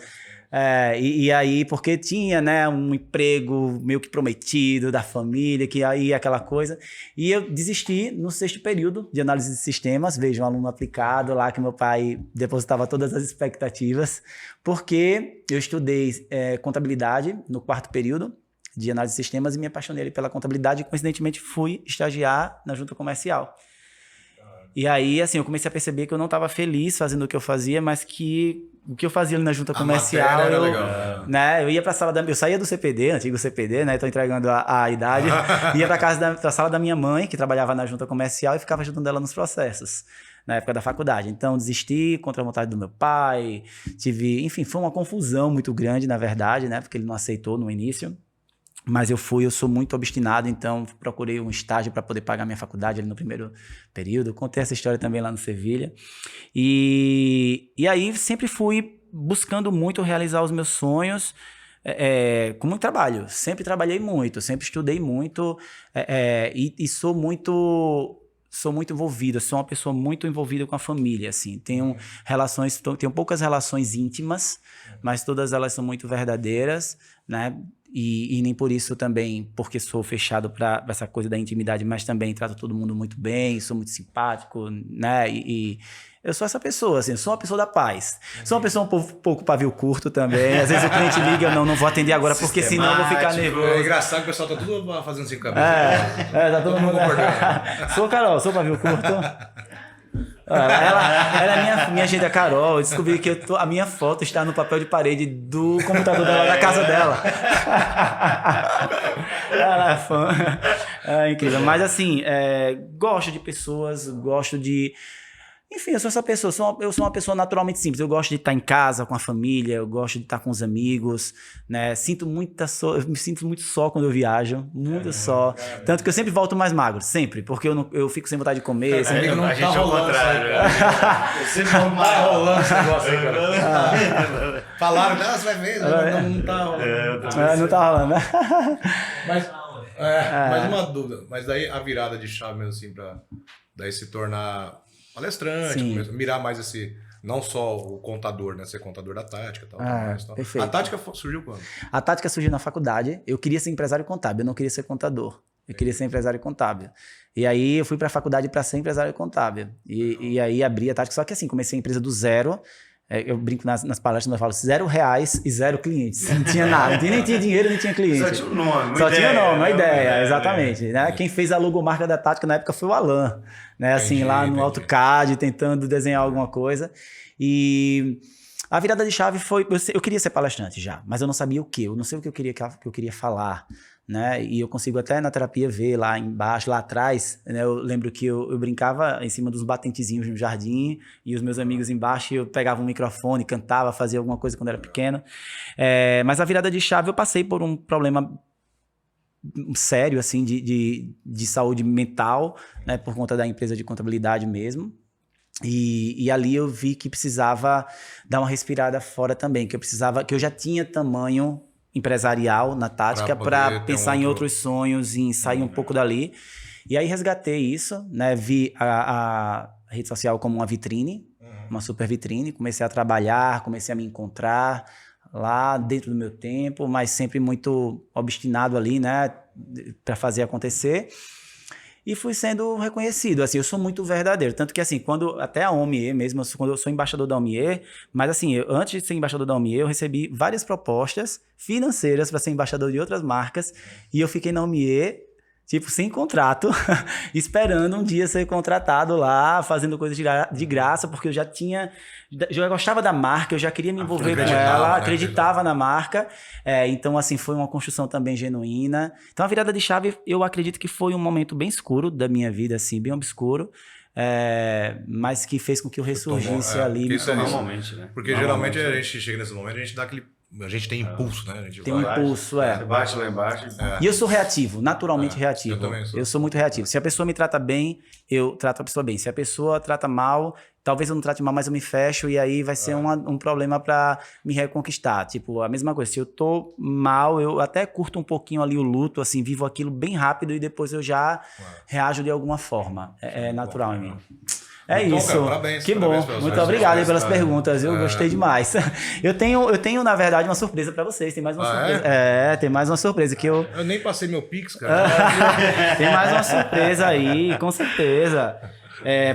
S1: E aí, porque tinha, né, um emprego meio que prometido da família, que aí aquela coisa, e eu desisti no 6º período de análise de sistemas, vejo um aluno aplicado lá que meu pai depositava todas as expectativas, porque eu estudei contabilidade no 4º período de análise de sistemas e me apaixonei pela contabilidade e coincidentemente fui estagiar na junta comercial. E aí, assim, eu comecei a perceber que eu não estava feliz fazendo o que eu fazia, mas que o que eu fazia ali na junta comercial,
S2: matéria era legal.
S1: Né, eu ia pra sala eu saía do CPD, antigo CPD, né, tô entregando a idade, ia pra sala da minha mãe, que trabalhava na junta comercial, e ficava ajudando ela nos processos, na época da faculdade. Então, desisti contra a vontade do meu pai, enfim, foi uma confusão muito grande, na verdade, né, porque ele não aceitou no início. Mas eu sou muito obstinado, então procurei um estágio para poder pagar minha faculdade ali no primeiro período. Contei essa história também lá no Sevilha. E aí sempre fui buscando muito realizar os meus sonhos com muito trabalho. Sempre trabalhei muito, sempre estudei muito e sou muito envolvido, sou uma pessoa muito envolvida com a família, assim. Tenho poucas relações íntimas, mas todas elas são muito verdadeiras, né? E nem por isso também, porque sou fechado para essa coisa da intimidade, mas também trato todo mundo muito bem, sou muito simpático, né? E eu sou essa pessoa, assim, sou uma pessoa da paz. Sou uma pessoa um pouco pavio curto também. Às vezes o cliente liga, não vou atender agora, porque senão eu vou ficar nervoso.
S2: É engraçado que o pessoal tá tudo fazendo assim cabeça.
S1: Tá todo mundo concordando. Sou Carol, sou pavio curto. Ela é minha agenda Carol. Eu descobri que a minha foto está no papel de parede do computador dela, da casa dela. Ela é fã. É incrível. Mas assim, gosto de pessoas, gosto de... Enfim, eu sou essa pessoa, eu sou uma pessoa naturalmente simples. Eu gosto de estar em casa com a família, eu gosto de estar com os amigos, né? Eu me sinto muito só quando eu viajo, muito só. Tanto que eu sempre volto mais magro, sempre, porque eu fico sem vontade de comer.
S3: A gente é o contrário.
S2: Sempre não tá rolando esse negócio aí, cara. Falaram, você vai ver, não tá rolando.
S1: Não tá rolando, né?
S2: Mas uma dúvida, mas daí a virada de chave mesmo assim, pra daí se tornar palestrante, mirar mais não só o contador, né? Ser contador da tática e tal.
S1: Perfeito.
S2: A tática surgiu quando?
S1: A tática surgiu na faculdade. Eu queria ser empresário contábil, eu não queria ser contador. Eu queria ser empresário contábil. E aí eu fui para a faculdade para ser empresário contábil. E aí abri a tática, só que assim, comecei a empresa do zero. Eu brinco nas palestras, eu falo R$0 e 0 clientes. Não tinha nada, nem tinha dinheiro, nem tinha cliente.
S3: Só tinha o nome,
S1: uma ideia, exatamente. Né? Quem fez a logomarca da tática na época foi o Alan, né? Assim, lá no AutoCAD, tentando desenhar alguma coisa. E a virada de chave foi... Eu queria ser palestrante já, mas eu não sabia o quê. Eu não sei o que eu queria falar. Né? E eu consigo até na terapia ver lá embaixo, lá atrás, né? Eu lembro que eu brincava em cima dos batentezinhos no jardim e os meus amigos embaixo, eu pegava um microfone, cantava, fazia alguma coisa quando era pequeno. Mas a virada de chave eu passei por um problema sério assim de saúde mental, né? Por conta da empresa de contabilidade mesmo. E ali eu vi que precisava dar uma respirada fora também, que eu já tinha tamanho empresarial na tática para pensar em outros sonhos, em sair um pouco dali. E aí resgatei isso, né? Vi a rede social como uma vitrine, uma super vitrine. Comecei a trabalhar, comecei a me encontrar lá dentro do meu tempo, mas sempre muito obstinado ali, né? Para fazer acontecer. E fui sendo reconhecido, assim, eu sou muito verdadeiro, tanto que assim, até a OMIE mesmo, quando eu sou embaixador da OMIE, mas assim, antes de ser embaixador da OMIE, eu recebi várias propostas financeiras para ser embaixador de outras marcas, e eu fiquei na OMIE, tipo, sem contrato, esperando um dia ser contratado lá, fazendo coisas de graça, porque eu já gostava da marca, eu já queria me envolver com ela, acreditava na marca. Então, assim, foi uma construção também genuína. Então, a virada de chave, eu acredito que foi um momento bem escuro da minha vida, assim, bem obscuro, mas que fez com que eu ressurgisse ali.
S3: Normalmente, né?
S2: Porque geralmente a gente chega nesse momento, a gente tem impulso, né?
S1: Tem um impulso,
S3: Você bate lá embaixo.
S1: E eu sou reativo, naturalmente reativo.
S2: Eu também sou.
S1: Eu sou muito reativo. Se a pessoa me trata bem, eu trato a pessoa bem. Se a pessoa trata mal, talvez eu não trate mal, mas eu me fecho e aí vai ser um problema para me reconquistar. Tipo, a mesma coisa. Se eu tô mal, eu até curto um pouquinho ali o luto, assim, vivo aquilo bem rápido e depois eu já reajo de alguma forma. É natural em mim.
S2: Então,
S1: isso.
S2: Cara, parabéns,
S1: que bom. Muito obrigado aí pelas perguntas. Eu gostei demais. Eu tenho, na verdade, uma surpresa pra vocês. Tem mais uma surpresa. Tem mais uma surpresa que eu...
S2: Eu nem passei meu Pix, cara.
S1: Tem mais uma surpresa aí, com certeza.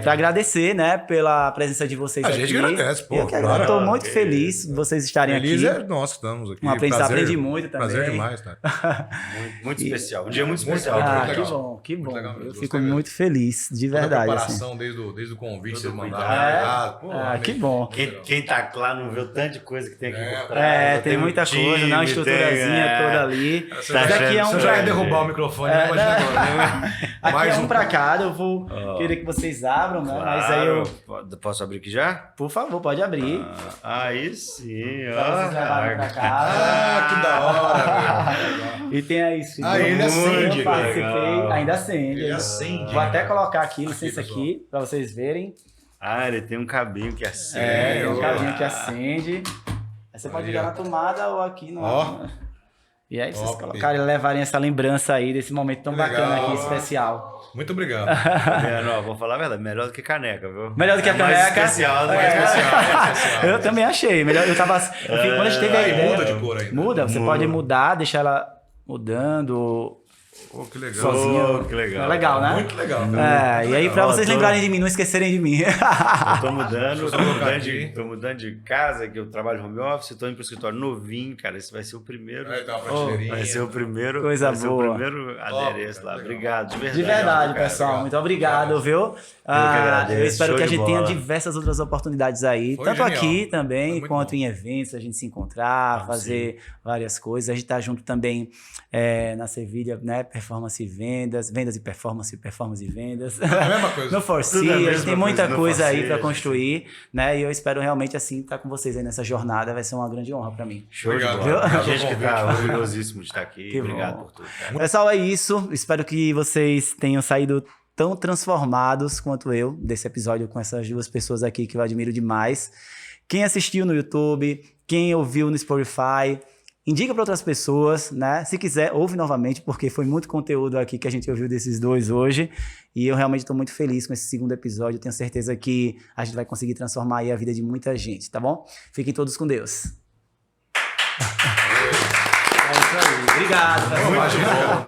S1: Para agradecer, né, pela presença de vocês
S2: A
S1: aqui.
S2: gente agradece, pô.
S1: Eu que estou muito feliz de vocês estarem
S2: Feliz
S1: aqui.
S2: é nós que estamos aqui.
S1: Um aprendizado,
S2: Prazer,
S1: aprendi muito também.
S2: Prazer demais, tá?
S3: Muito especial. Um dia muito especial.
S2: legal.
S1: Ah,
S2: Muito
S1: que
S2: legal.
S1: bom, que bom.
S2: Muito legal,
S1: Eu
S2: gostei
S1: fico
S2: mesmo.
S1: muito feliz, de
S2: Toda a
S1: verdade. Assim.
S2: preparação desde o convite, vocês
S3: cuidado.
S2: mandaram. Pô,
S1: Ah,
S2: amei.
S1: que bom.
S3: Quem tá lá não vê o tanto de coisa que tem aqui por trás.
S1: Tem muita coisa, né? Uma estruturazinha toda ali.
S2: Você
S1: Mas aqui é um
S2: você já ia derrubar o microfone, imagina agora, né?
S1: Aqui
S2: Mais
S1: é um
S2: um.
S1: pra cada, eu vou querer que vocês abram, né? Mas aí eu,
S3: Posso abrir aqui já?
S1: por favor, pode abrir.
S3: Aí sim,
S1: Pra vocês levarem pra casa.
S2: Ah, que da hora, velho.
S1: E tem aí, filho.
S2: Ah, ele acende,
S1: Eu participei,
S3: legal.
S1: ainda acende.
S2: Ele acende.
S1: Vou até colocar aqui, licença
S2: pessoal.
S1: aqui, pra vocês verem.
S3: Ah, ele tem um cabinho que acende.
S1: Tem um
S2: ó.
S1: cabinho que acende. Aí você pode
S2: Aí,
S1: ligar
S2: ó.
S1: na tomada ou aqui no...
S2: Ó.
S1: E aí vocês
S2: Top.
S1: colocarem e levarem essa lembrança aí desse momento tão
S2: Que
S1: bacana
S2: legal.
S1: aqui, especial.
S2: Muito obrigado.
S3: Não, vou falar a verdade, melhor do que caneca, viu?
S1: Melhor do que a
S3: mais
S1: caneca.
S3: especial do que
S1: É.
S2: especial.
S1: Eu também achei. Melhor, eu tava. Quando a gente teve a
S2: Aí
S1: ideia.
S2: muda de cor ainda.
S1: Muda, você
S3: Muda.
S1: pode mudar, deixar ela mudando.
S2: Pô, que legal.
S1: Sozinho.
S3: Que legal.
S1: É legal, né?
S2: Muito legal. Cara.
S1: É, e aí pra
S3: Ó,
S1: vocês
S3: tô-
S1: lembrarem de mim, não esquecerem de mim.
S3: Eu tô mudando,
S2: eu só colocar aqui.
S3: tô mudando de casa, que eu trabalho home office, tô indo pro escritório novinho, cara. Esse vai ser o primeiro.
S2: Aí tá uma prateleirinha.
S3: Vai ser o primeiro.
S1: Coisa
S3: vai ser
S1: boa.
S3: o primeiro adereço
S2: cara,
S3: lá.
S2: legal.
S3: Obrigado, de verdade.
S1: De verdade,
S2: cara,
S1: pessoal.
S2: legal.
S1: Muito obrigado, viu?
S3: agradeço.
S1: Eu espero
S3: Show
S1: que a
S3: de
S1: gente tenha
S3: bola.
S1: diversas outras oportunidades aí,
S2: Foi
S1: tanto
S2: genial.
S1: aqui
S2: Foi
S1: também,
S2: muito
S1: quanto
S2: bom.
S1: em eventos, a gente se encontrar, fazer várias coisas. A gente tá junto também na Sevilha, né? Performance e vendas, vendas e performance, performance e vendas.
S2: É a mesma coisa.
S1: No Forci,
S3: Tudo é a
S1: a gente
S3: mesma
S1: tem muita
S3: coisa no
S1: coisa aí
S3: Forci,
S1: para
S3: gente.
S1: construir, né? E eu espero realmente assim estar com vocês aí nessa jornada, vai ser uma grande honra para mim.
S3: Show
S2: Obrigado,
S3: de bola.
S2: viu?
S3: A gente que tá orgulhosíssimo de estar aqui.
S1: Que
S3: Obrigado
S1: bom.
S3: por tudo, cara.
S1: Pessoal, é isso. Espero que vocês tenham saído tão transformados quanto eu desse episódio com essas duas pessoas aqui que eu admiro demais. Quem assistiu no YouTube, quem ouviu no Spotify, indica para outras pessoas, né? Se quiser, ouve novamente, porque foi muito conteúdo aqui que a gente ouviu desses dois hoje. E eu realmente estou muito feliz com esse segundo episódio. Tenho certeza que a gente vai conseguir transformar aí a vida de muita gente, tá bom? Fiquem todos com Deus. É isso aí. Obrigado, pessoal.
S2: Muito bom.